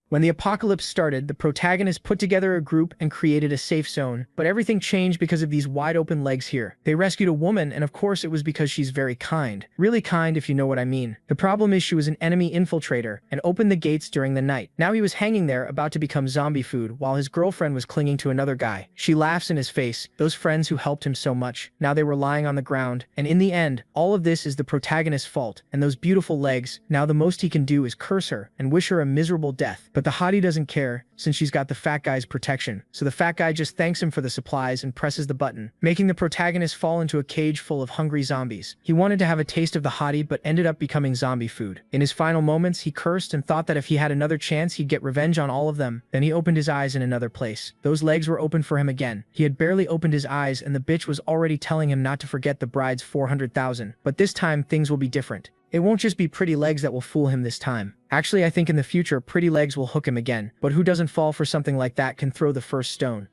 When the apocalypse started, the protagonist put together a group and created a safe zone, but everything changed because of these wide-open legs here. They rescued a woman, and of course it was because she's very kind. Really kind, if you know what I mean. The problem is she was an enemy infiltrator and opened the gates during the night. Now he was hanging there, about to become zombie food, while his girlfriend was clinging to another guy. She laughs in his face, those friends who helped him so much. Now they were lying on the ground, and in the end, all of this is the protagonist's fault, and those beautiful legs. Now the most he can do is curse her and wish her a miserable death. But the hottie doesn't care, since she's got the fat guy's protection. So the fat guy just thanks him for the supplies and presses the button, making the protagonist fall into a cage full of hungry zombies. He wanted to have a taste of the hottie but ended up becoming zombie food. In his final moments, he cursed and thought that if he had another chance he'd get revenge on all of them. Then he opened his eyes in another place. Those legs were open for him again. He had barely opened his eyes and the bitch was already telling him not to forget the bride's 400,000. But this time things will be different. It won't just be pretty legs that will fool him this time. Actually, I think in the future, pretty legs will hook him again. But who doesn't fall for something like that can throw the first stone.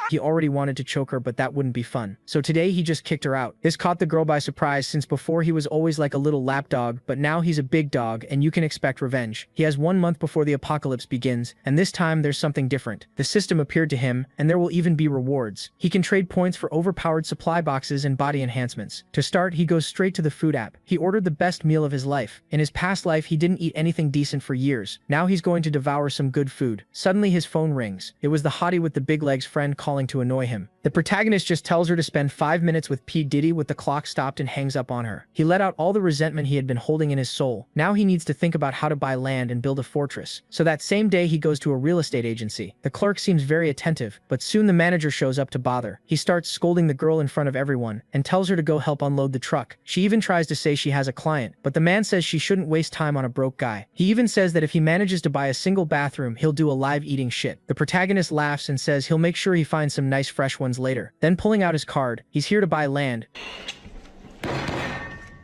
He already wanted to choke her, but that wouldn't be fun. So today he just kicked her out. This caught the girl by surprise, since before he was always like a little lapdog, but now he's a big dog and you can expect revenge. He has 1 month before the apocalypse begins, and this time there's something different. The system appeared to him, and there will even be rewards. He can trade points for overpowered supply boxes and body enhancements. To start, he goes straight to the food app. He ordered the best meal of his life. In his past life, he didn't eat anything decent for years. Now he's going to devour some good food. Suddenly his phone rings. It was the hottie with the big legs friend calling to annoy him. The protagonist just tells her to spend 5 minutes with P. Diddy with the clock stopped and hangs up on her. He let out all the resentment he had been holding in his soul. Now he needs to think about how to buy land and build a fortress. So that same day he goes to a real estate agency. The clerk seems very attentive, but soon the manager shows up to bother. He starts scolding the girl in front of everyone and tells her to go help unload the truck. She even tries to say she has a client, but the man says she shouldn't waste time on a broke guy. He even says that if he manages to buy a single bathroom, he'll do a live eating shit. The protagonist laughs and says he'll make sure he finds some nice fresh ones later. Then pulling out his card, he's here to buy land.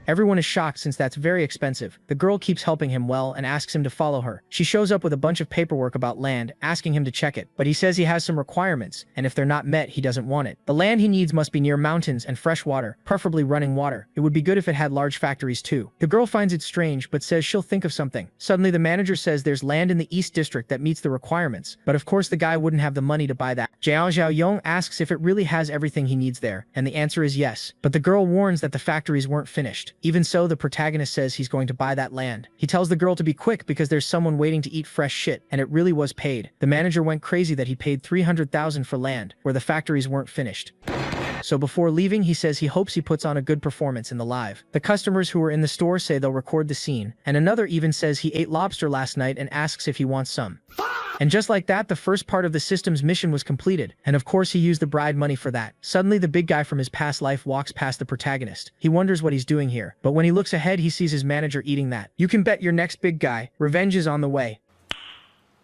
Everyone is shocked since that's very expensive. The girl keeps helping him well and asks him to follow her. She shows up with a bunch of paperwork about land, asking him to check it, but he says he has some requirements, and if they're not met, he doesn't want it. The land he needs must be near mountains and fresh water, preferably running water. It would be good if it had large factories too. The girl finds it strange, but says she'll think of something. Suddenly the manager says there's land in the East District that meets the requirements, but of course the guy wouldn't have the money to buy that. Zhao Yong asks if it really has everything he needs there, and the answer is yes, but the girl warns that the factories weren't finished. Even so, the protagonist says he's going to buy that land. He tells the girl to be quick because there's someone waiting to eat fresh shit, and it really was paid. The manager went crazy that he paid 300,000 for land where the factories weren't finished. So before leaving, he says he hopes he puts on a good performance in the live. The customers who were in the store say they'll record the scene, and another even says he ate lobster last night and asks if he wants some. And just like that, the first part of the system's mission was completed, and of course he used the bride money for that. Suddenly the big guy from his past life walks past the protagonist. He wonders what he's doing here, but when he looks ahead he sees his manager eating that. You can bet your next big guy, revenge is on the way.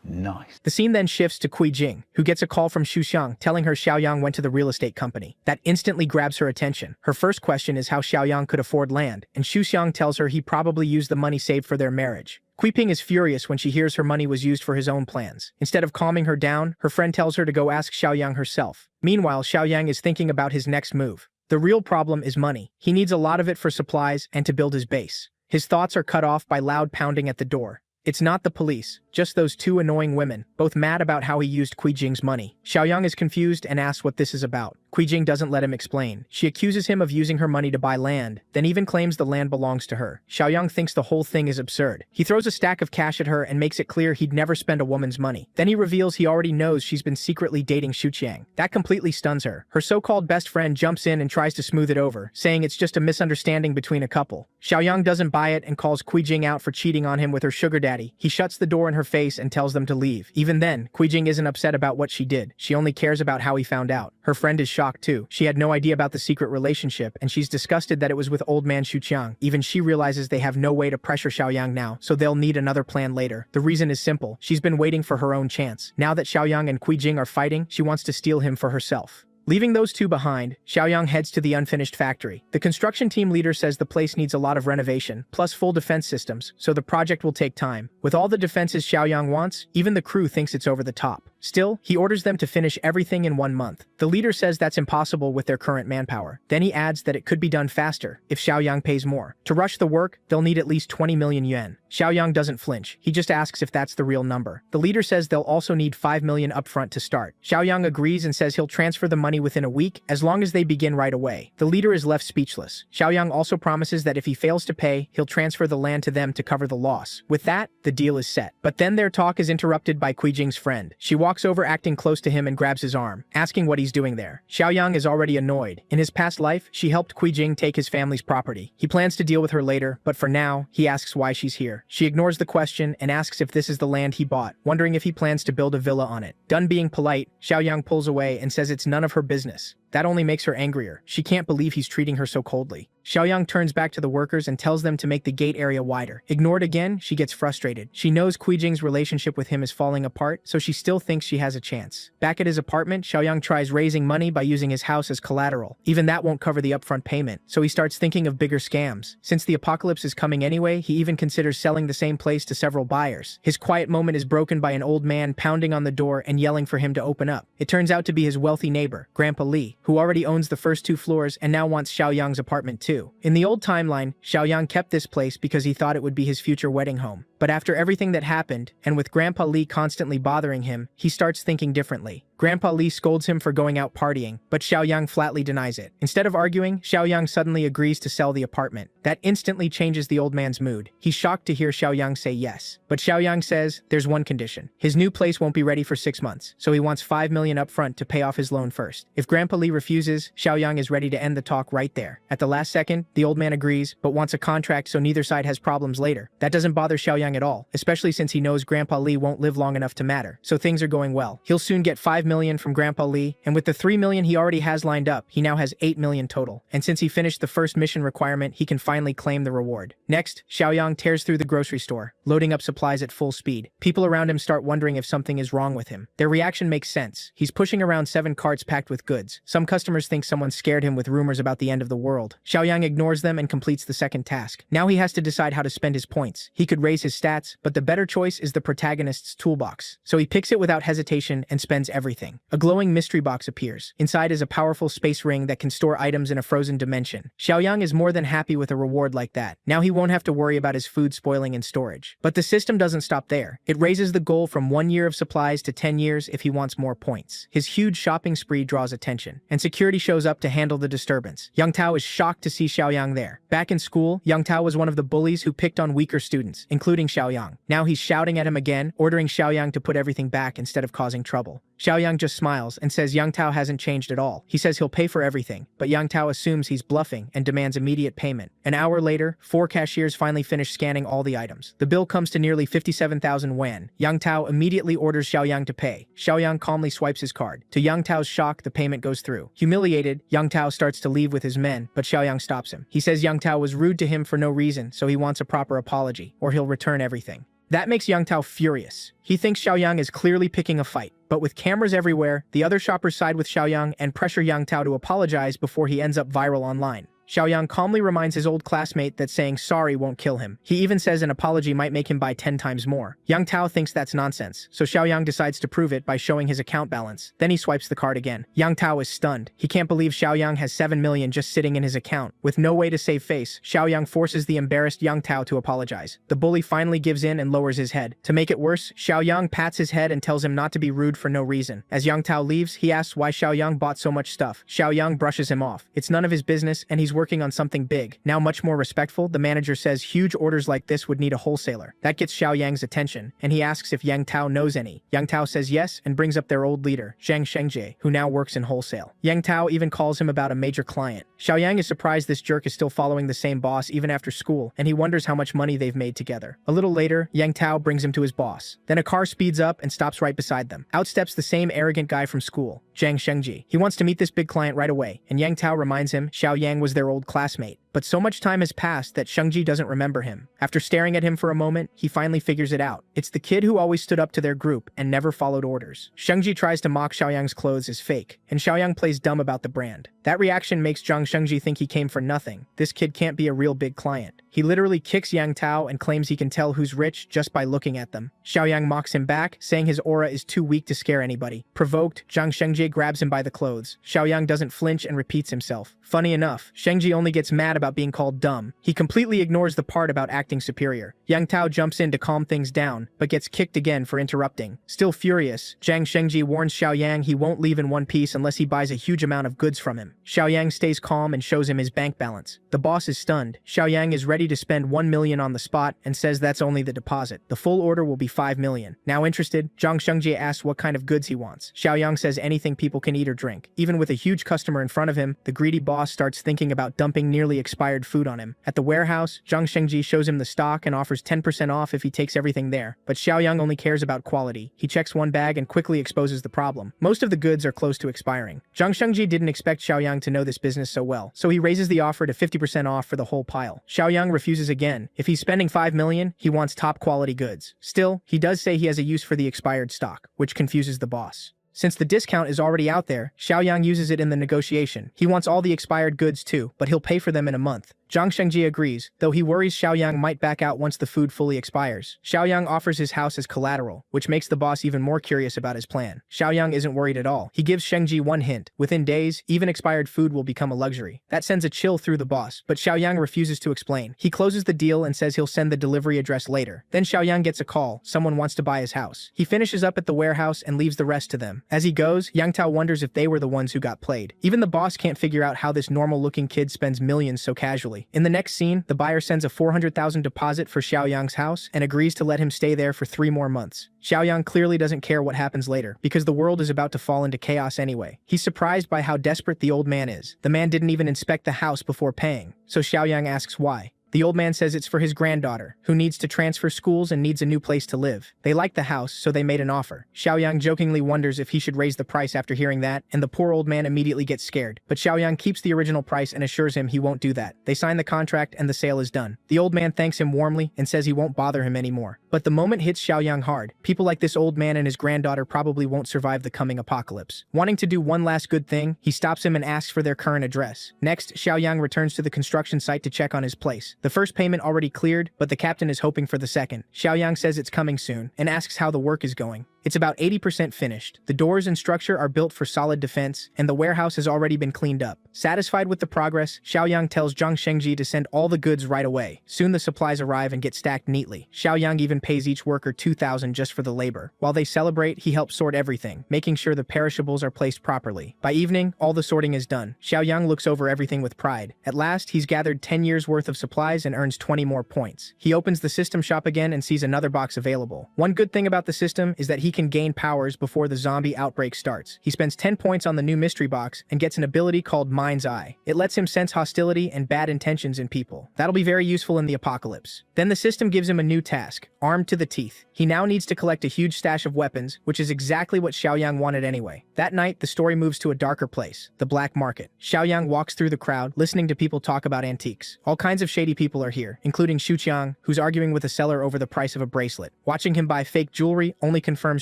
Nice. The scene then shifts to Kui Jing, who gets a call from Xu Xiang telling her Xiaoyang went to the real estate company. That instantly grabs her attention. Her first question is how Xiaoyang could afford land, and Xu Xiang tells her he probably used the money saved for their marriage. Kui Ping is furious when she hears her money was used for his own plans. Instead of calming her down, her friend tells her to go ask Xiaoyang herself. Meanwhile, Xiaoyang is thinking about his next move. The real problem is money. He needs a lot of it for supplies and to build his base. His thoughts are cut off by loud pounding at the door. It's not the police, just those two annoying women, both mad about how he used Kui Jing's money. Xiaoyang is confused and asks what this is about. Kui Jing doesn't let him explain. She accuses him of using her money to buy land, then even claims the land belongs to her. Xiaoyang thinks the whole thing is absurd. He throws a stack of cash at her and makes it clear he'd never spend a woman's money. Then he reveals he already knows she's been secretly dating Xu Qiang. That completely stuns her. Her so-called best friend jumps in and tries to smooth it over, saying it's just a misunderstanding between a couple. Xiaoyang doesn't buy it and calls Kui Jing out for cheating on him with her sugar daddy. He shuts the door in her face and tells them to leave. Even then, Kui Jing isn't upset about what she did. She only cares about how he found out. Her friend is shocked too. She had no idea about the secret relationship, and she's disgusted that it was with old man Xu Qiang. Even she realizes they have no way to pressure Xiaoyang now, so they'll need another plan later. The reason is simple. She's been waiting for her own chance. Now that Xiaoyang and Kui Jing are fighting, she wants to steal him for herself. Leaving those two behind, Xiaoyang heads to the unfinished factory. The construction team leader says the place needs a lot of renovation, plus full defense systems, so the project will take time. With all the defenses Xiaoyang wants, even the crew thinks it's over the top. Still, he orders them to finish everything in 1 month. The leader says that's impossible with their current manpower. Then he adds that it could be done faster if Xiaoyang pays more. To rush the work, they'll need at least 20 million yuan. Xiaoyang doesn't flinch. He just asks if that's the real number. The leader says they'll also need 5 million upfront to start. Xiaoyang agrees and says he'll transfer the money within a week as long as they begin right away. The leader is left speechless. Xiaoyang also promises that if he fails to pay, he'll transfer the land to them to cover the loss. With that, the deal is set. But then their talk is interrupted by Jing's friend. She walks over acting close to him and grabs his arm, asking what he's doing there. Xiaoyang is already annoyed. In his past life, she helped Jing take his family's property. He plans to deal with her later, but for now, he asks why she's here. She ignores the question and asks if this is the land he bought, wondering if he plans to build a villa on it. Done being polite, Xiaoyang pulls away and says it's none of her business. That only makes her angrier. She can't believe he's treating her so coldly. Xiaoyang turns back to the workers and tells them to make the gate area wider. Ignored again, she gets frustrated. She knows Jing's relationship with him is falling apart, so she still thinks she has a chance. Back at his apartment, Xiaoyang tries raising money by using his house as collateral. Even that won't cover the upfront payment, so he starts thinking of bigger scams. Since the apocalypse is coming anyway, he even considers selling the same place to several buyers. His quiet moment is broken by an old man pounding on the door and yelling for him to open up. It turns out to be his wealthy neighbor, Grandpa Li, who already owns the first 2 floors and now wants Xiaoyang's apartment too. In the old timeline, Xiaoyang kept this place because he thought it would be his future wedding home. But after everything that happened, and with Grandpa Li constantly bothering him, he starts thinking differently. Grandpa Li scolds him for going out partying, but Xiaoyang flatly denies it. Instead of arguing, Xiaoyang suddenly agrees to sell the apartment. That instantly changes the old man's mood. He's shocked to hear Xiaoyang say yes. But Xiaoyang says there's one condition. His new place won't be ready for 6 months, so he wants 5 million upfront to pay off his loan first. If Grandpa Li refuses, Xiaoyang is ready to end the talk right there. At the last second, the old man agrees, but wants a contract so neither side has problems later. That doesn't bother Xiaoyang at all, especially since he knows Grandpa Li won't live long enough to matter, so things are going well. He'll soon get 5 million from Grandpa Li, and with the 3 million he already has lined up, he now has 8 million total. And since he finished the first mission requirement, he can finally claim the reward. Next, Xiaoyang tears through the grocery store, loading up supplies at full speed. People around him start wondering if something is wrong with him. Their reaction makes sense. He's pushing around 7 carts packed with goods. Some customers think someone scared him with rumors about the end of the world. Xiaoyang ignores them and completes the second task. Now he has to decide how to spend his points. He could raise his stats, but the better choice is the protagonist's toolbox. So he picks it without hesitation and spends everything. A glowing mystery box appears. Inside is a powerful space ring that can store items in a frozen dimension. Xiaoyang is more than happy with a reward like that. Now he won't have to worry about his food spoiling in storage. But the system doesn't stop there. It raises the goal from 1 year of supplies to 10 years if he wants more points. His huge shopping spree draws attention, and security shows up to handle the disturbance. Yang Tao is shocked to see Xiaoyang there. Back in school, Yang Tao was one of the bullies who picked on weaker students, including Xiaoyang. Now he's shouting at him again, ordering Xiaoyang to put everything back instead of causing trouble. Xiaoyang just smiles and says Yang Tao hasn't changed at all. He says he'll pay for everything, but Yang Tao assumes he's bluffing and demands immediate payment. An hour later, 4 cashiers finally finish scanning all the items. The bill comes to nearly 57,000 yuan. Yang Tao immediately orders Xiaoyang to pay. Xiaoyang calmly swipes his card. To Yang Tao's shock, the payment goes through. Humiliated, Yang Tao starts to leave with his men, but Xiaoyang stops him. He says Yang Tao was rude to him for no reason, so he wants a proper apology, or he'll return everything. That makes Yang Tao furious. He thinks Xiaoyang is clearly picking a fight. But with cameras everywhere, the other shoppers side with Xiaoyang and pressure Yang Tao to apologize before he ends up viral online. Xiaoyang calmly reminds his old classmate that saying sorry won't kill him. He even says an apology might make him buy 10 times more. Yang Tao thinks that's nonsense, so Xiaoyang decides to prove it by showing his account balance. Then he swipes the card again. Yang Tao is stunned. He can't believe Xiaoyang has 7 million just sitting in his account. With no way to save face, Xiaoyang forces the embarrassed Yang Tao to apologize. The bully finally gives in and lowers his head. To make it worse, Xiaoyang pats his head and tells him not to be rude for no reason. As Yang Tao leaves, he asks why Xiaoyang bought so much stuff. Xiaoyang brushes him off. It's none of his business, and he's working on something big. Now much more respectful, the manager says huge orders like this would need a wholesaler. That gets Xiaoyang's attention, and he asks if Yang Tao knows any. Yang Tao says yes and brings up their old leader, Zhang Shengjie, who now works in wholesale. Yang Tao even calls him about a major client. Xiaoyang is surprised this jerk is still following the same boss even after school, and he wonders how much money they've made together. A little later, Yang Tao brings him to his boss. Then a car speeds up and stops right beside them. Out steps the same arrogant guy from school, Zhang Shengjie. He wants to meet this big client right away, and Yang Tao reminds him Xiaoyang was their old classmate. But so much time has passed that Shengji doesn't remember him. After staring at him for a moment, he finally figures it out. It's the kid who always stood up to their group and never followed orders. Shengji tries to mock Xiaoyang's clothes as fake, and Xiaoyang plays dumb about the brand. That reaction makes Zhang Shengji think he came for nothing. This kid can't be a real big client. He literally kicks Yang Tao and claims he can tell who's rich just by looking at them. Xiaoyang mocks him back, saying his aura is too weak to scare anybody. Provoked, Zhang Shengji grabs him by the clothes. Xiaoyang doesn't flinch and repeats himself. Funny enough, Shengji only gets mad about being called dumb. He completely ignores the part about acting superior. Yang Tao jumps in to calm things down, but gets kicked again for interrupting. Still furious, Zhang Shengji warns Xiaoyang he won't leave in one piece unless he buys a huge amount of goods from him. Xiaoyang stays calm and shows him his bank balance. The boss is stunned. Xiaoyang is ready to spend 1 million on the spot and says that's only the deposit. The full order will be 5 million. Now interested, Zhang Shengji asks what kind of goods he wants. Xiaoyang says anything people can eat or drink. Even with a huge customer in front of him, the greedy boss starts thinking about dumping nearly expired food on him. At the warehouse, Zhang Shengji shows him the stock and offers 10% off if he takes everything there. But Xiaoyang only cares about quality. He checks one bag and quickly exposes the problem. Most of the goods are close to expiring. Zhang Shengji didn't expect Xiaoyang to know this business so well, so he raises the offer to 50% off for the whole pile. Xiaoyang refuses again. If he's spending 5 million, he wants top quality goods. Still, he does say he has a use for the expired stock, which confuses the boss. Since the discount is already out there, Xiaoyang uses it in the negotiation. He wants all the expired goods too, but he'll pay for them in a month. Zhang Shengji agrees, though he worries Xiaoyang might back out once the food fully expires. Xiaoyang offers his house as collateral, which makes the boss even more curious about his plan. Xiaoyang isn't worried at all. He gives Shengji one hint. Within days, even expired food will become a luxury. That sends a chill through the boss, but Xiaoyang refuses to explain. He closes the deal and says he'll send the delivery address later. Then Xiaoyang gets a call. Someone wants to buy his house. He finishes up at the warehouse and leaves the rest to them. As he goes, Yang Tao wonders if they were the ones who got played. Even the boss can't figure out how this normal-looking kid spends millions so casually. In the next scene, the buyer sends a 400,000 deposit for Xiaoyang's house and agrees to let him stay there for 3 more months. Xiaoyang clearly doesn't care what happens later, because the world is about to fall into chaos anyway. He's surprised by how desperate the old man is. The man didn't even inspect the house before paying, so Xiaoyang asks why. The old man says it's for his granddaughter, who needs to transfer schools and needs a new place to live. They like the house, so they made an offer. Xiaoyang jokingly wonders if he should raise the price after hearing that, and the poor old man immediately gets scared. But Xiaoyang keeps the original price and assures him he won't do that. They sign the contract and the sale is done. The old man thanks him warmly and says he won't bother him anymore. But the moment hits Xiaoyang hard. People like this old man and his granddaughter probably won't survive the coming apocalypse. Wanting to do one last good thing, he stops him and asks for their current address. Next, Xiaoyang returns to the construction site to check on his place. The first payment already cleared, but the captain is hoping for the second. Xiaoyang says it's coming soon, and asks how the work is going. It's about 80% finished. The doors and structure are built for solid defense, and the warehouse has already been cleaned up. Satisfied with the progress, Xiaoyang tells Zhang Shengji to send all the goods right away. Soon the supplies arrive and get stacked neatly. Xiaoyang even pays each worker 2,000 just for the labor. While they celebrate, he helps sort everything, making sure the perishables are placed properly. By evening, all the sorting is done. Xiaoyang looks over everything with pride. At last, he's gathered 10 years worth of supplies and earns 20 more points. He opens the system shop again and sees another box available. One good thing about the system is that he can gain powers before the zombie outbreak starts. He spends 10 points on the new mystery box and gets an ability called Mind's Eye. It lets him sense hostility and bad intentions in people. That'll be very useful in the apocalypse. Then the system gives him a new task, armed to the teeth. He now needs to collect a huge stash of weapons, which is exactly what Xiaoyang wanted anyway. That night, the story moves to a darker place, the black market. Xiaoyang walks through the crowd, listening to people talk about antiques. All kinds of shady people are here, including Xuqiang, who's arguing with a seller over the price of a bracelet. Watching him buy fake jewelry only confirms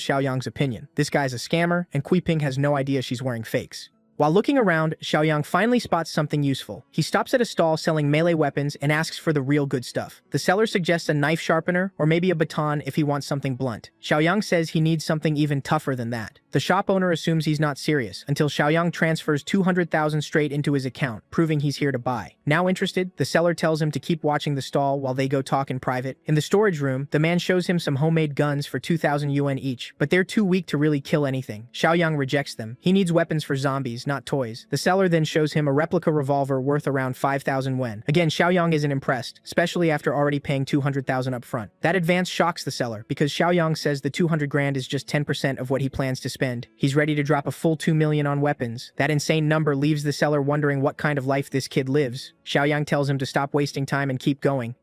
Xiaoyang's opinion. This guy's a scammer, and Kuiping has no idea she's wearing fakes. While looking around, Xiaoyang finally spots something useful. He stops at a stall selling melee weapons and asks for the real good stuff. The seller suggests a knife sharpener or maybe a baton if he wants something blunt. Xiaoyang says he needs something even tougher than that. The shop owner assumes he's not serious until Xiaoyang transfers 200,000 straight into his account, proving he's here to buy. Now interested, the seller tells him to keep watching the stall while they go talk in private. In the storage room, the man shows him some homemade guns for 2,000 yuan each, but they're too weak to really kill anything. Xiaoyang rejects them. He needs weapons for zombies, not toys. The seller then shows him a replica revolver worth around 5,000 yuan. Again, Xiaoyang isn't impressed, especially after already paying 200,000 up front. That advance shocks the seller, because Xiaoyang says the 200 grand is just 10% of what he plans to spend. He's ready to drop a full 2 million on weapons. That insane number leaves the seller wondering what kind of life this kid lives. Xiaoyang tells him to stop wasting time and keep going.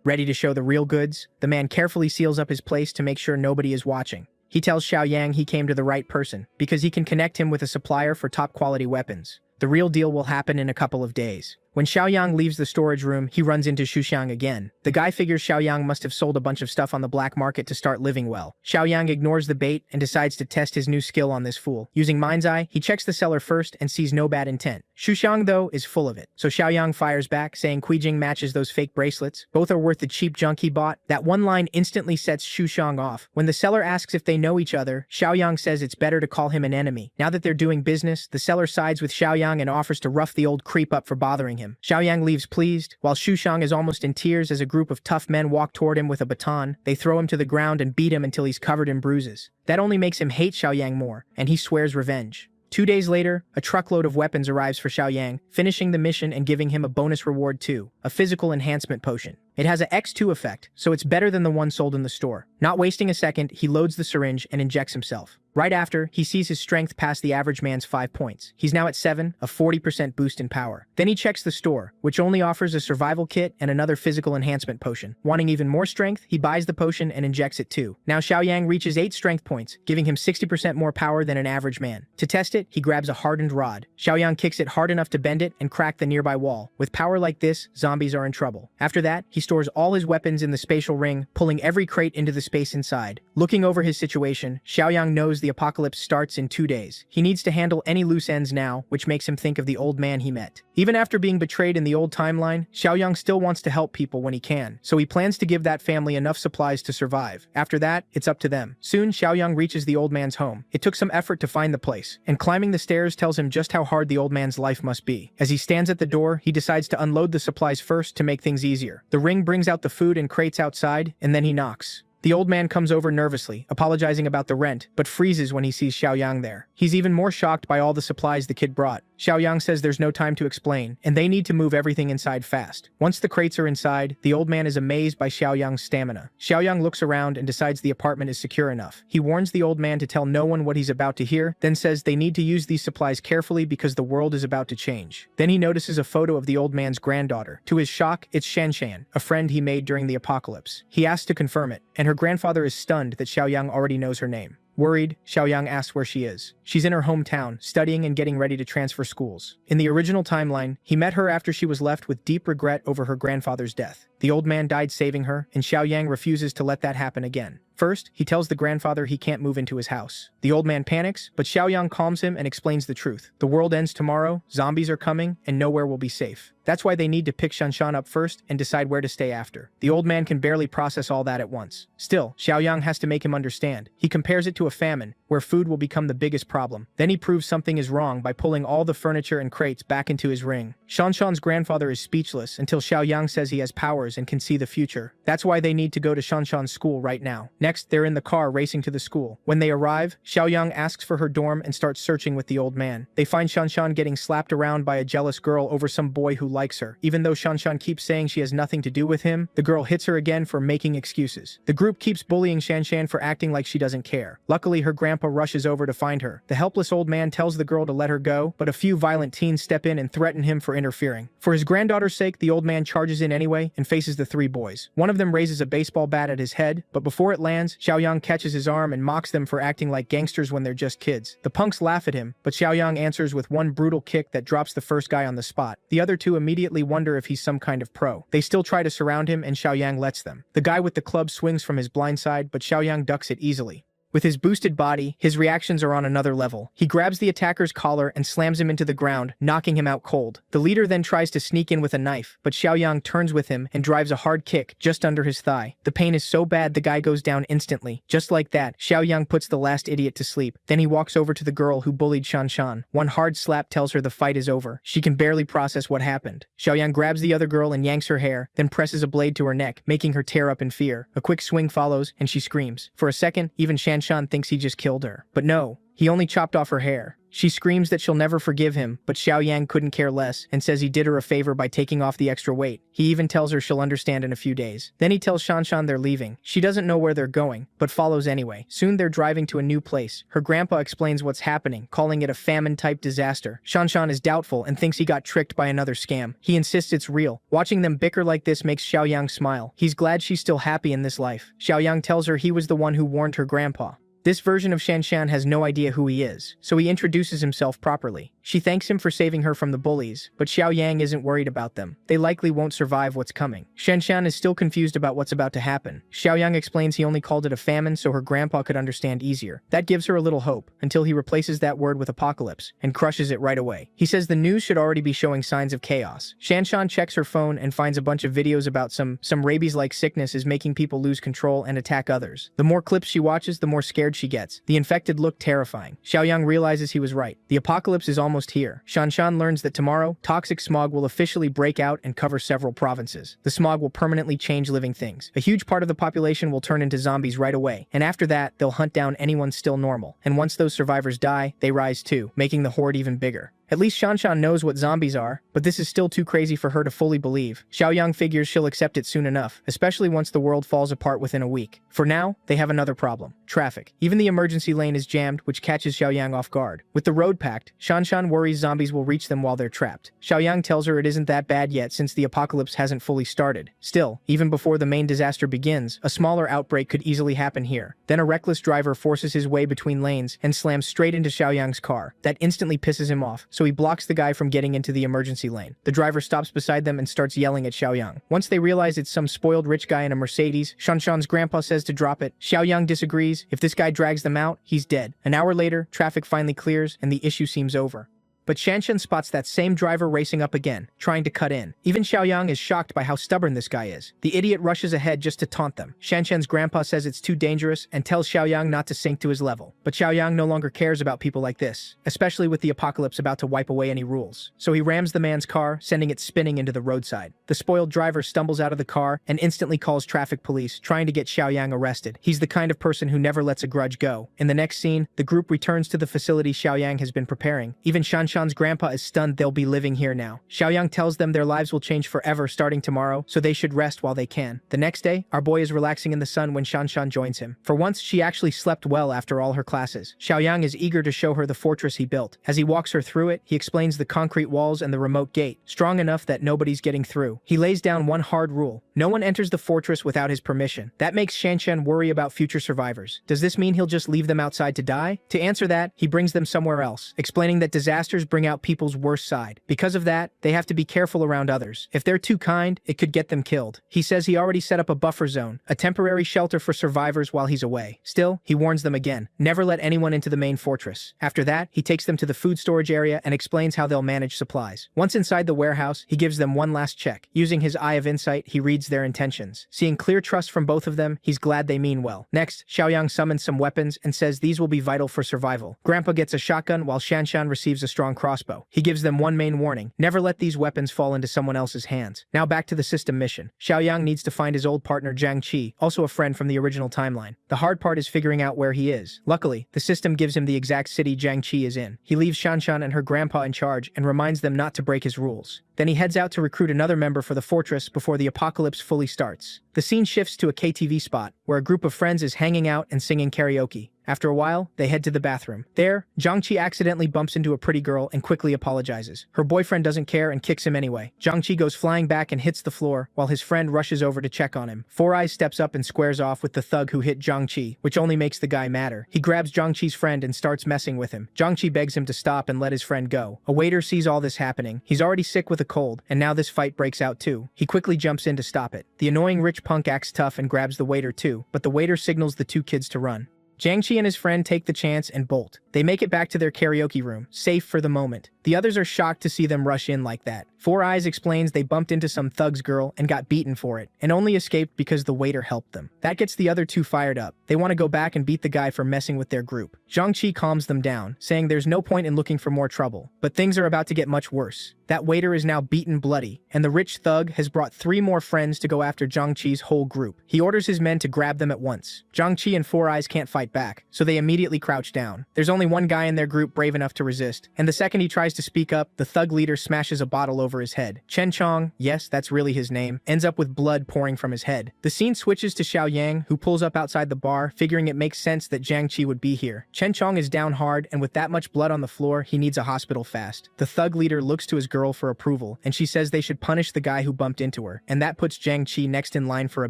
Ready to show the real goods? The man carefully seals up his place to make sure nobody is watching. He tells Xiaoyang he came to the right person, because he can connect him with a supplier for top-quality weapons. The real deal will happen in a couple of days. When Xiaoyang leaves the storage room, he runs into Shuxiang again. The guy figures Xiaoyang must have sold a bunch of stuff on the black market to start living well. Xiaoyang ignores the bait and decides to test his new skill on this fool. Using Mind's Eye, he checks the seller first and sees no bad intent. Shuxiang, though, is full of it. So Xiaoyang fires back, saying Kuijing matches those fake bracelets. Both are worth the cheap junk he bought. That one line instantly sets Shuxiang off. When the seller asks if they know each other, Xiaoyang says it's better to call him an enemy. Now that they're doing business, the seller sides with Xiaoyang and offers to rough the old creep up for bothering him. Xiaoyang leaves pleased, while Shuxiang is almost in tears as a group of tough men walk toward him with a baton. They throw him to the ground and beat him until he's covered in bruises. That only makes him hate Xiaoyang more, and he swears revenge. 2 days later, a truckload of weapons arrives for Xiaoyang, finishing the mission and giving him a bonus reward too, a physical enhancement potion. It has a X2 effect, so it's better than the one sold in the store. Not wasting a second, he loads the syringe and injects himself. Right after, he sees his strength pass the average man's 5 points. He's now at 7, a 40% boost in power. Then he checks the store, which only offers a survival kit and another physical enhancement potion. Wanting even more strength, he buys the potion and injects it too. Now Xiaoyang reaches 8 strength points, giving him 60% more power than an average man. To test it, he grabs a hardened rod. Xiaoyang kicks it hard enough to bend it and crack the nearby wall. With power like this, zombies are in trouble. After that, he stores all his weapons in the spatial ring, pulling every crate into the space inside. Looking over his situation, Xiaoyang knows the apocalypse starts in 2 days. He needs to handle any loose ends now, which makes him think of the old man he met. Even after being betrayed in the old timeline, Xiaoyang still wants to help people when he can, so he plans to give that family enough supplies to survive. After that, it's up to them. Soon, Xiaoyang reaches the old man's home. It took some effort to find the place, and climbing the stairs tells him just how hard the old man's life must be. As he stands at the door, he decides to unload the supplies first to make things easier. The ring brings out the food and crates outside, and then he knocks. The old man comes over nervously, apologizing about the rent, but freezes when he sees Xiaoyang there. He's even more shocked by all the supplies the kid brought. Xiaoyang says there's no time to explain, and they need to move everything inside fast. Once the crates are inside, the old man is amazed by Xiaoyang's stamina. Xiaoyang looks around and decides the apartment is secure enough. He warns the old man to tell no one what he's about to hear, then says they need to use these supplies carefully because the world is about to change. Then he notices a photo of the old man's granddaughter. To his shock, it's Shanshan, a friend he made during the apocalypse. He asks to confirm it, and her grandfather is stunned that Xiaoyang already knows her name. Worried, Xiaoyang asks where she is. She's in her hometown, studying and getting ready to transfer schools. In the original timeline, he met her after she was left with deep regret over her grandfather's death. The old man died saving her, and Xiaoyang refuses to let that happen again. First, he tells the grandfather he can't move into his house. The old man panics, but Xiaoyang calms him and explains the truth. The world ends tomorrow, zombies are coming, and nowhere will be safe. That's why they need to pick Shanshan up first and decide where to stay after. The old man can barely process all that at once. Still, Xiaoyang has to make him understand. He compares it to a famine, where food will become the biggest problem. Then he proves something is wrong by pulling all the furniture and crates back into his ring. Shanshan's grandfather is speechless until Xiaoyang says he has powers and can see the future. That's why they need to go to Shanshan's school right now. Next, they're in the car racing to the school. When they arrive, Xiaoyang asks for her dorm and starts searching with the old man. They find Shanshan getting slapped around by a jealous girl over some boy who likes her. Even though Shanshan keeps saying she has nothing to do with him, the girl hits her again for making excuses. The group keeps bullying Shanshan for acting like she doesn't care. Luckily, her grandpa rushes over to find her. The helpless old man tells the girl to let her go, but a few violent teens step in and threaten him for interfering. For his granddaughter's sake, the old man charges in anyway and faces the 3 boys. One of them raises a baseball bat at his head, but before it lands, Xiaoyang catches his arm and mocks them for acting like gangsters when they're just kids. The punks laugh at him, but Xiaoyang answers with one brutal kick that drops the first guy on the spot. The other 2 immediately wonder if he's some kind of pro. They still try to surround him and Xiaoyang lets them. The guy with the club swings from his blind side, but Xiaoyang ducks it easily. With his boosted body, his reactions are on another level. He grabs the attacker's collar and slams him into the ground, knocking him out cold. The leader then tries to sneak in with a knife, but Xiaoyang turns with him and drives a hard kick just under his thigh. The pain is so bad the guy goes down instantly. Just like that, Xiaoyang puts the last idiot to sleep. Then he walks over to the girl who bullied Shanshan. One hard slap tells her the fight is over. She can barely process what happened. Xiaoyang grabs the other girl and yanks her hair, then presses a blade to her neck, making her tear up in fear. A quick swing follows, and she screams. For a second, even Shanshan thinks he just killed her. But no, he only chopped off her hair. She screams that she'll never forgive him, but Xiaoyang couldn't care less and says he did her a favor by taking off the extra weight. He even tells her she'll understand in a few days. Then he tells Shanshan they're leaving. She doesn't know where they're going, but follows anyway. Soon they're driving to a new place. Her grandpa explains what's happening, calling it a famine-type disaster. Shanshan is doubtful and thinks he got tricked by another scam. He insists it's real. Watching them bicker like this makes Xiaoyang smile. He's glad she's still happy in this life. Xiaoyang tells her he was the one who warned her grandpa. This version of Shanshan has no idea who he is, so he introduces himself properly. She thanks him for saving her from the bullies, but Xiao Yang isn't worried about them. They likely won't survive what's coming. Shanshan is still confused about what's about to happen. Xiao Yang explains he only called it a famine so her grandpa could understand easier. That gives her a little hope, until he replaces that word with apocalypse, and crushes it right away. He says the news should already be showing signs of chaos. Shanshan checks her phone and finds a bunch of videos about some rabies-like sickness is making people lose control and attack others. The more clips she watches, the more scared she gets. The infected look terrifying. Xiao Yang realizes he was right. The apocalypse is almost here. Shanshan learns that tomorrow, toxic smog will officially break out and cover several provinces. The smog will permanently change living things. A huge part of the population will turn into zombies right away, and after that, they'll hunt down anyone still normal. And once those survivors die, they rise too, making the horde even bigger. At least Shanshan knows what zombies are, but this is still too crazy for her to fully believe. Xiao Yang figures she'll accept it soon enough, especially once the world falls apart within a week. For now, they have another problem: traffic. Even the emergency lane is jammed, which catches Xiao Yang off guard. With the road packed, Shanshan worries zombies will reach them while they're trapped. Xiao Yang tells her it isn't that bad yet since the apocalypse hasn't fully started. Still, even before the main disaster begins, a smaller outbreak could easily happen here. Then a reckless driver forces his way between lanes and slams straight into Xiao Yang's car. That instantly pisses him off, so he blocks the guy from getting into the emergency lane. The driver stops beside them and starts yelling at Xiao Yang. Once they realize it's some spoiled rich guy in a Mercedes, Shanshan's grandpa says to drop it. Xiao Yang disagrees. If this guy drags them out, he's dead. An hour later, traffic finally clears and the issue seems over. But Shanshan spots that same driver racing up again, trying to cut in. Even Xiao Yang is shocked by how stubborn this guy is. The idiot rushes ahead just to taunt them. Shanshan's grandpa says it's too dangerous and tells Xiao Yang not to sink to his level. But Xiao Yang no longer cares about people like this, especially with the apocalypse about to wipe away any rules. So he rams the man's car, sending it spinning into the roadside. The spoiled driver stumbles out of the car and instantly calls traffic police, trying to get Xiao Yang arrested. He's the kind of person who never lets a grudge go. In the next scene, the group returns to the facility Xiao Yang has been preparing. Even Shanshan's grandpa is stunned they'll be living here now. Xiao Yang tells them their lives will change forever starting tomorrow, so they should rest while they can. The next day, our boy is relaxing in the sun when Shanshan joins him. For once, she actually slept well after all her classes. Xiao Yang is eager to show her the fortress he built. As he walks her through it, he explains the concrete walls and the remote gate, strong enough that nobody's getting through. He lays down one hard rule: no one enters the fortress without his permission. That makes Shanshan worry about future survivors. Does this mean he'll just leave them outside to die? To answer that, he brings them somewhere else, explaining that disasters bring out people's worst side. Because of that, they have to be careful around others. If they're too kind, it could get them killed. He says he already set up a buffer zone, a temporary shelter for survivors while he's away. Still, he warns them again: never let anyone into the main fortress. After that, he takes them to the food storage area and explains how they'll manage supplies. Once inside the warehouse, he gives them one last check. Using his eye of insight, he reads their intentions. Seeing clear trust from both of them, he's glad they mean well. Next, Xiao Yang summons some weapons and says these will be vital for survival. Grandpa gets a shotgun while Shanshan receives a strong crossbow. He gives them one main warning: never let these weapons fall into someone else's hands. Now back to the system mission. Xiao Yang needs to find his old partner Jiang Qi, also a friend from the original timeline. The hard part is figuring out where he is. Luckily, the system gives him the exact city Jiang Qi is in. He leaves Shanshan and her grandpa in charge and reminds them not to break his rules. Then he heads out to recruit another member for the fortress before the apocalypse fully starts. The scene shifts to a KTV spot, where a group of friends is hanging out and singing karaoke. After a while, they head to the bathroom. There, Jiangqi accidentally bumps into a pretty girl and quickly apologizes. Her boyfriend doesn't care and kicks him anyway. Jiangqi goes flying back and hits the floor, while his friend rushes over to check on him. Four Eyes steps up and squares off with the thug who hit Jiangqi, which only makes the guy madder. He grabs Jiangqi's friend and starts messing with him. Jiangqi begs him to stop and let his friend go. A waiter sees all this happening. He's already sick with a cold, and now this fight breaks out too. He quickly jumps in to stop it. The annoying rich punk acts tough and grabs the waiter too, but the waiter signals the two kids to run. Jiangqi and his friend take the chance and bolt. They make it back to their karaoke room, safe for the moment. The others are shocked to see them rush in like that. Four Eyes explains they bumped into some thug's girl and got beaten for it, and only escaped because the waiter helped them. That gets the other two fired up. They want to go back and beat the guy for messing with their group. Jiangqi calms them down, saying there's no point in looking for more trouble. But things are about to get much worse. That waiter is now beaten bloody, and the rich thug has brought 3 more friends to go after Jiangqi's whole group. He orders his men to grab them at once. Jiangqi and Four Eyes can't fight back, so they immediately crouch down. There's only one guy in their group brave enough to resist, and the second he tries tries to speak up, the thug leader smashes a bottle over his head. Chen Chong, yes, that's really his name, ends up with blood pouring from his head. The scene switches to Xiao Yang, who pulls up outside the bar, figuring it makes sense that Jiang Qi would be here. Chen Chong is down hard, and with that much blood on the floor, he needs a hospital fast. The thug leader looks to his girl for approval, and she says they should punish the guy who bumped into her, and that puts Jiang Qi next in line for a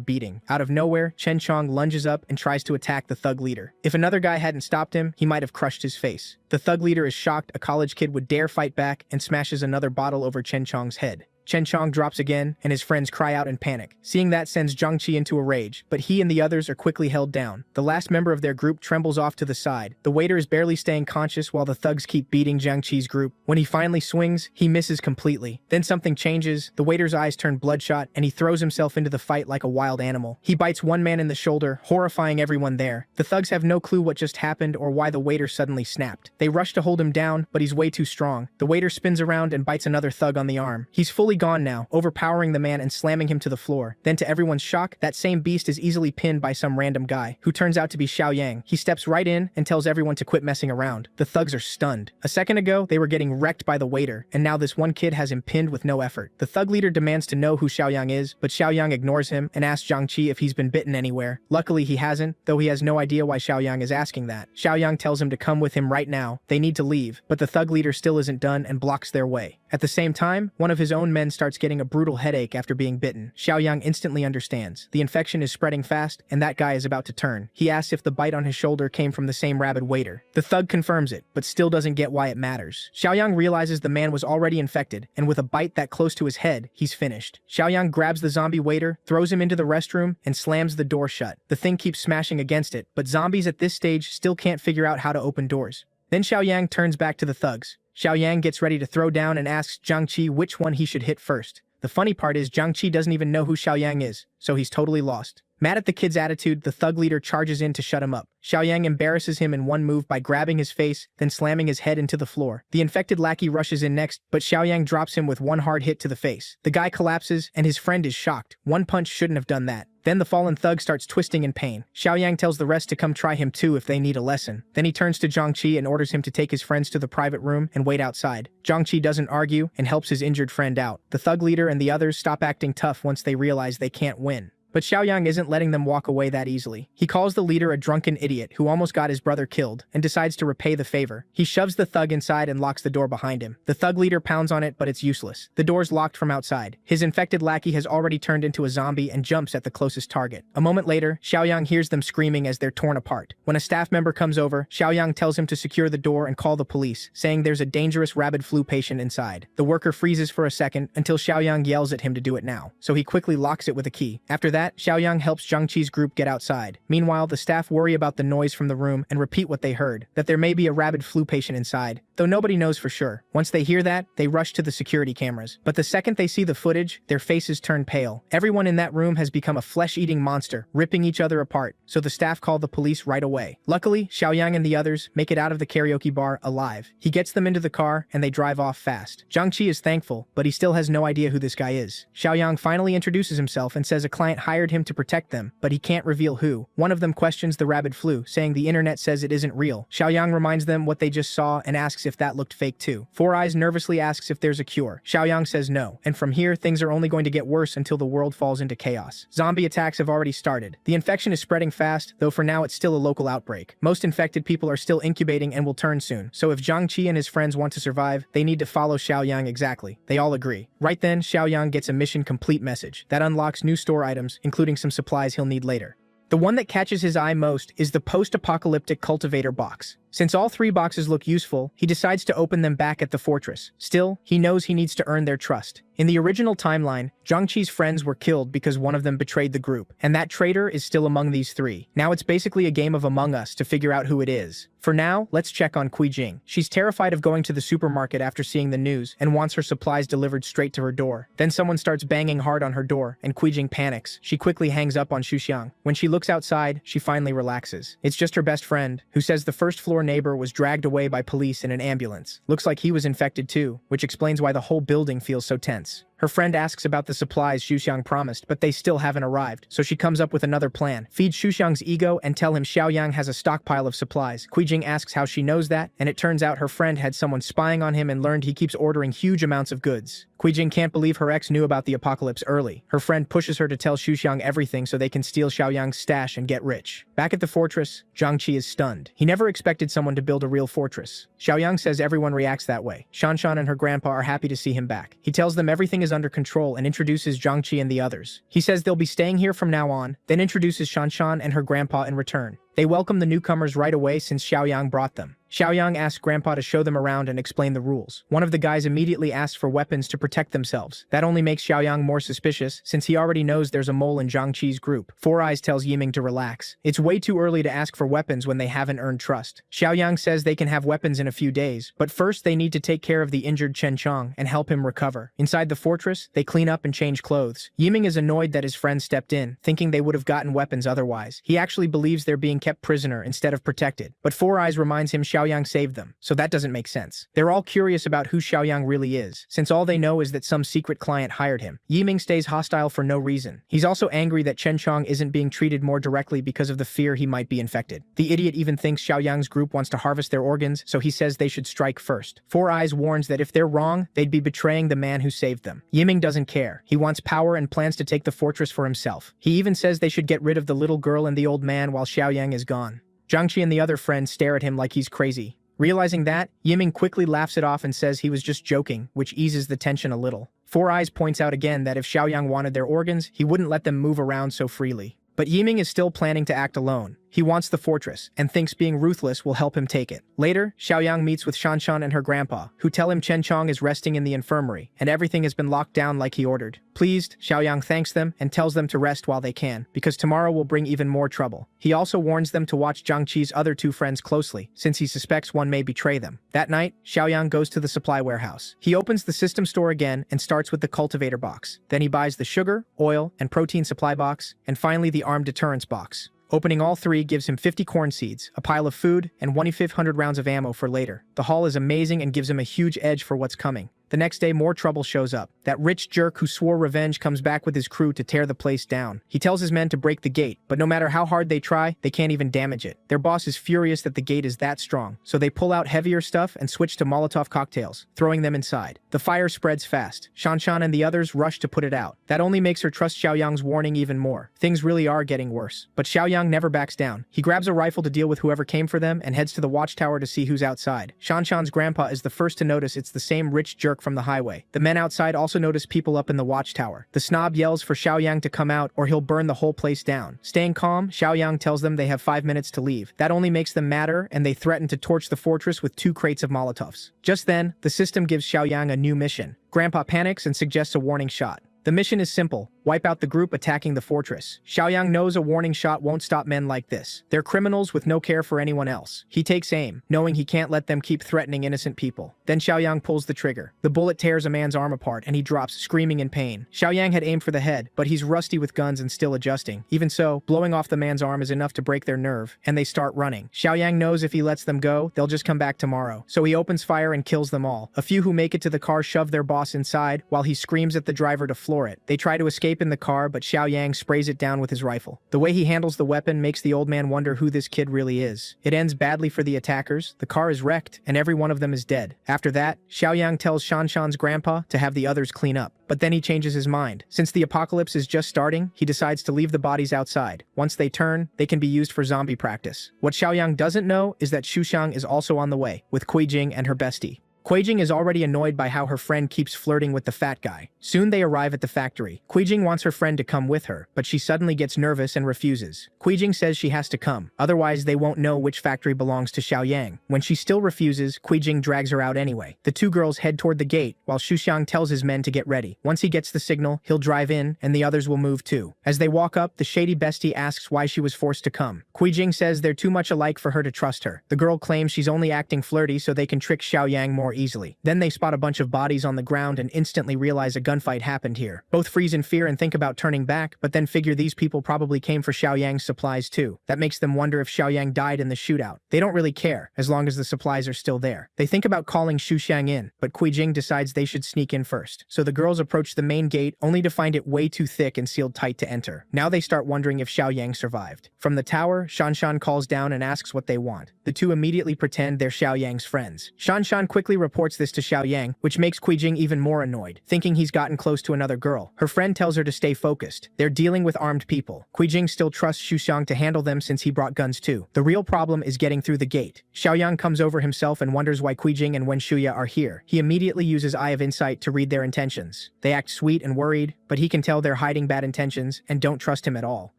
beating. Out of nowhere, Chen Chong lunges up and tries to attack the thug leader. If another guy hadn't stopped him, he might have crushed his face. The thug leader is shocked a college kid would dare fight back and smashes another bottle over Chen Chong's head. Chen Chong drops again, and his friends cry out in panic. Seeing that sends Jiang Qi into a rage, but he and the others are quickly held down. The last member of their group trembles off to the side. The waiter is barely staying conscious while the thugs keep beating Jiang Qi's group. When he finally swings, he misses completely. Then something changes, the waiter's eyes turn bloodshot, and he throws himself into the fight like a wild animal. He bites one man in the shoulder, horrifying everyone there. The thugs have no clue what just happened or why the waiter suddenly snapped. They rush to hold him down, but he's way too strong. The waiter spins around and bites another thug on the arm. He's fully gone now, overpowering the man and slamming him to the floor. Then to everyone's shock, that same beast is easily pinned by some random guy, who turns out to be Xiao Yang. He steps right in and tells everyone to quit messing around. The thugs are stunned. A second ago, they were getting wrecked by the waiter, and now this one kid has him pinned with no effort. The thug leader demands to know who Xiao Yang is, but Xiao Yang ignores him and asks Jiang Qi if he's been bitten anywhere. Luckily, he hasn't, though he has no idea why Xiao Yang is asking that. Xiao Yang tells him to come with him right now. They need to leave, but the thug leader still isn't done and blocks their way. At the same time, one of his own men starts getting a brutal headache after being bitten. Xiao Yang instantly understands. The infection is spreading fast, and that guy is about to turn. He asks if the bite on his shoulder came from the same rabid waiter. The thug confirms it, but still doesn't get why it matters. Xiao Yang realizes the man was already infected, and with a bite that close to his head, he's finished. Xiao Yang grabs the zombie waiter, throws him into the restroom, and slams the door shut. The thing keeps smashing against it, but zombies at this stage still can't figure out how to open doors. Then Xiao Yang turns back to the thugs. Xiao Yang gets ready to throw down and asks Jiang Qi which one he should hit first. The funny part is Jiang Qi doesn't even know who Xiao Yang is, so he's totally lost. Mad at the kid's attitude, the thug leader charges in to shut him up. Xiao Yang embarrasses him in one move by grabbing his face, then slamming his head into the floor. The infected lackey rushes in next, but Xiao Yang drops him with one hard hit to the face. The guy collapses, and his friend is shocked. One punch shouldn't have done that. Then the fallen thug starts twisting in pain. Xiao Yang tells the rest to come try him too if they need a lesson. Then he turns to Jiang Qi and orders him to take his friends to the private room and wait outside. Jiang Qi doesn't argue and helps his injured friend out. The thug leader and the others stop acting tough once they realize they can't win. But Xiao Yang isn't letting them walk away that easily. He calls the leader a drunken idiot who almost got his brother killed and decides to repay the favor. He shoves the thug inside and locks the door behind him. The thug leader pounds on it, but it's useless. The door's locked from outside. His infected lackey has already turned into a zombie and jumps at the closest target. A moment later, Xiao Yang hears them screaming as they're torn apart. When a staff member comes over, Xiao Yang tells him to secure the door and call the police, saying there's a dangerous rabid flu patient inside. The worker freezes for a second until Xiao Yang yells at him to do it now, so he quickly locks it with a key. After that, Xiao Yang helps Jiang Qi's group get outside. Meanwhile, the staff worry about the noise from the room and repeat what they heard, that there may be a rabid flu patient inside, though nobody knows for sure. Once they hear that, they rush to the security cameras. But the second they see the footage, their faces turn pale. Everyone in that room has become a flesh-eating monster, ripping each other apart, so the staff call the police right away. Luckily, Xiao Yang and the others make it out of the karaoke bar alive. He gets them into the car, and they drive off fast. Jiang Qi is thankful, but he still has no idea who this guy is. Xiao Yang finally introduces himself and says a client hired him to protect them, but he can't reveal who. One of them questions the rabid flu, saying the internet says it isn't real. Xiao Yang reminds them what they just saw and asks if that looked fake too. Four Eyes nervously asks if there's a cure. Xiao Yang says no, and from here things are only going to get worse until the world falls into chaos. Zombie attacks have already started. The infection is spreading fast, though for now it's still a local outbreak. Most infected people are still incubating and will turn soon, so if Jiang Qi and his friends want to survive, they need to follow Xiao Yang exactly. They all agree. Right then, Xiao Yang gets a mission complete message that unlocks new store items, including some supplies he'll need later. The one that catches his eye most is the post-apocalyptic cultivator box. Since all three boxes look useful, he decides to open them back at the fortress. Still, he knows he needs to earn their trust. In the original timeline, Jiang Qi's friends were killed because one of them betrayed the group, and that traitor is still among these three. Now it's basically a game of Among Us to figure out who it is. For now, let's check on Kui Jing. She's terrified of going to the supermarket after seeing the news and wants her supplies delivered straight to her door. Then someone starts banging hard on her door, and Kui Jing panics. She quickly hangs up on Xuxiang. When she looks outside, she finally relaxes. It's just her best friend, who says the first floor neighbor was dragged away by police in an ambulance. Looks like he was infected too, which explains why the whole building feels so tense. Her friend asks about the supplies Xuxiang promised, but they still haven't arrived, so she comes up with another plan. Feed Xuxiang's ego and tell him Xiaoyang has a stockpile of supplies. Kuijing asks how she knows that, and it turns out her friend had someone spying on him and learned he keeps ordering huge amounts of goods. Kuijing can't believe her ex knew about the apocalypse early. Her friend pushes her to tell Xuxiang everything so they can steal Xiaoyang's stash and get rich. Back at the fortress, Zhang Qi is stunned. He never expected someone to build a real fortress. Xiaoyang says everyone reacts that way. Shanshan and her grandpa are happy to see him back. He tells them everything is under control and introduces Zhang Qi and the others. He says they'll be staying here from now on, then introduces Shanshan and her grandpa in return. They welcome the newcomers right away since Xiaoyang brought them. Xiaoyang asks Grandpa to show them around and explain the rules. One of the guys immediately asks for weapons to protect themselves. That only makes Xiaoyang more suspicious, since he already knows there's a mole in Zhang Qi's group. Four Eyes tells Yiming to relax. It's way too early to ask for weapons when they haven't earned trust. Xiaoyang says they can have weapons in a few days, but first they need to take care of the injured Chen Chong and help him recover. Inside the fortress, they clean up and change clothes. Yiming is annoyed that his friend stepped in, thinking they would have gotten weapons otherwise. He actually believes they're being kept prisoner instead of protected, but Four Eyes reminds him Xiaoyang saved them, so that doesn't make sense. They're all curious about who Xiaoyang really is, since all they know is that some secret client hired him. Yiming stays hostile for no reason. He's also angry that Chen Chong isn't being treated more directly because of the fear he might be infected. The idiot even thinks Xiaoyang's group wants to harvest their organs, so he says they should strike first. Four Eyes warns that if they're wrong, they'd be betraying the man who saved them. Yiming doesn't care. He wants power and plans to take the fortress for himself. He even says they should get rid of the little girl and the old man while Xiaoyang is gone. Zhang Qi and the other friends stare at him like he's crazy. Realizing that, Yiming quickly laughs it off and says he was just joking, which eases the tension a little. Four Eyes points out again that if Xiaoyang wanted their organs, he wouldn't let them move around so freely. But Yiming is still planning to act alone. He wants the fortress, and thinks being ruthless will help him take it. Later, Xiaoyang meets with Shanshan and her grandpa, who tell him Chen Chong is resting in the infirmary, and everything has been locked down like he ordered. Pleased, Xiaoyang thanks them and tells them to rest while they can, because tomorrow will bring even more trouble. He also warns them to watch Zhang Qi's other two friends closely, since he suspects one may betray them. That night, Xiaoyang goes to the supply warehouse. He opens the system store again and starts with the cultivator box. Then he buys the sugar, oil, and protein supply box, and finally the armed deterrence box. Opening all three gives him 50 corn seeds, a pile of food, and 1,500 rounds of ammo for later. The haul is amazing and gives him a huge edge for what's coming. The next day, more trouble shows up. That rich jerk who swore revenge comes back with his crew to tear the place down. He tells his men to break the gate, but no matter how hard they try, they can't even damage it. Their boss is furious that the gate is that strong, so they pull out heavier stuff and switch to Molotov cocktails, throwing them inside. The fire spreads fast. Shanshan and the others rush to put it out. That only makes her trust Xiaoyang's warning even more. Things really are getting worse. But Xiaoyang never backs down. He grabs a rifle to deal with whoever came for them and heads to the watchtower to see who's outside. Shanshan's grandpa is the first to notice it's the same rich jerk from the highway. The men outside also notice people up in the watchtower. The snob yells for Xiaoyang to come out or he'll burn the whole place down. Staying calm, Xiaoyang tells them they have 5 minutes to leave. That only makes them madder, and they threaten to torch the fortress with 2 crates of Molotovs. Just then, the system gives Xiaoyang a new mission. Grandpa panics and suggests a warning shot. The mission is simple: wipe out the group attacking the fortress. Xiaoyang knows a warning shot won't stop men like this. They're criminals with no care for anyone else. He takes aim, knowing he can't let them keep threatening innocent people. Then Xiaoyang pulls the trigger. The bullet tears a man's arm apart and he drops, screaming in pain. Xiaoyang had aimed for the head, but he's rusty with guns and still adjusting. Even so, blowing off the man's arm is enough to break their nerve, and they start running. Xiaoyang knows if he lets them go, they'll just come back tomorrow. So he opens fire and kills them all. A few who make it to the car shove their boss inside, while he screams at the driver to floor it. They try to escape in the car, but Xiaoyang sprays it down with his rifle. The way he handles the weapon makes the old man wonder who this kid really is. It ends badly for the attackers. The car is wrecked, and every one of them is dead. After that, Xiaoyang tells Shanshan's grandpa to have the others clean up. But then he changes his mind. Since the apocalypse is just starting, he decides to leave the bodies outside. Once they turn, they can be used for zombie practice. What Xiaoyang doesn't know is that Xuxiang is also on the way, with Kuijing and her bestie. Kuijing is already annoyed by how her friend keeps flirting with the fat guy. Soon they arrive at the factory. Kuijing wants her friend to come with her, but she suddenly gets nervous and refuses. Kuijing says she has to come, otherwise they won't know which factory belongs to Xiaoyang. When she still refuses, Kuijing drags her out anyway. The two girls head toward the gate, while Xuxiang tells his men to get ready. Once he gets the signal, he'll drive in, and the others will move too. As they walk up, the shady bestie asks why she was forced to come. Kuijing says they're too much alike for her to trust her. The girl claims she's only acting flirty so they can trick Xiaoyang more more easily. Then they spot a bunch of bodies on the ground and instantly realize a gunfight happened here. Both freeze in fear and think about turning back, but then figure these people probably came for Xiaoyang's supplies too. That makes them wonder if Xiaoyang died in the shootout. They don't really care, as long as the supplies are still there. They think about calling Xu Xiang in, but Jing decides they should sneak in first. So the girls approach the main gate, only to find it way too thick and sealed tight to enter. Now they start wondering if Xiaoyang survived. From the tower, Shanshan calls down and asks what they want. The two immediately pretend they're Xiaoyang's friends. Shanshan quickly reports this to Xiaoyang, which makes Jing even more annoyed, thinking he's gotten close to another girl. Her friend tells her to stay focused. They're dealing with armed people. Jing still trusts Xu Xiang to handle them since he brought guns too. The real problem is getting through the gate. Xiaoyang comes over himself and wonders why Jing and Wen Shuya are here. He immediately uses Eye of Insight to read their intentions. They act sweet and worried, but he can tell they're hiding bad intentions and don't trust him at all.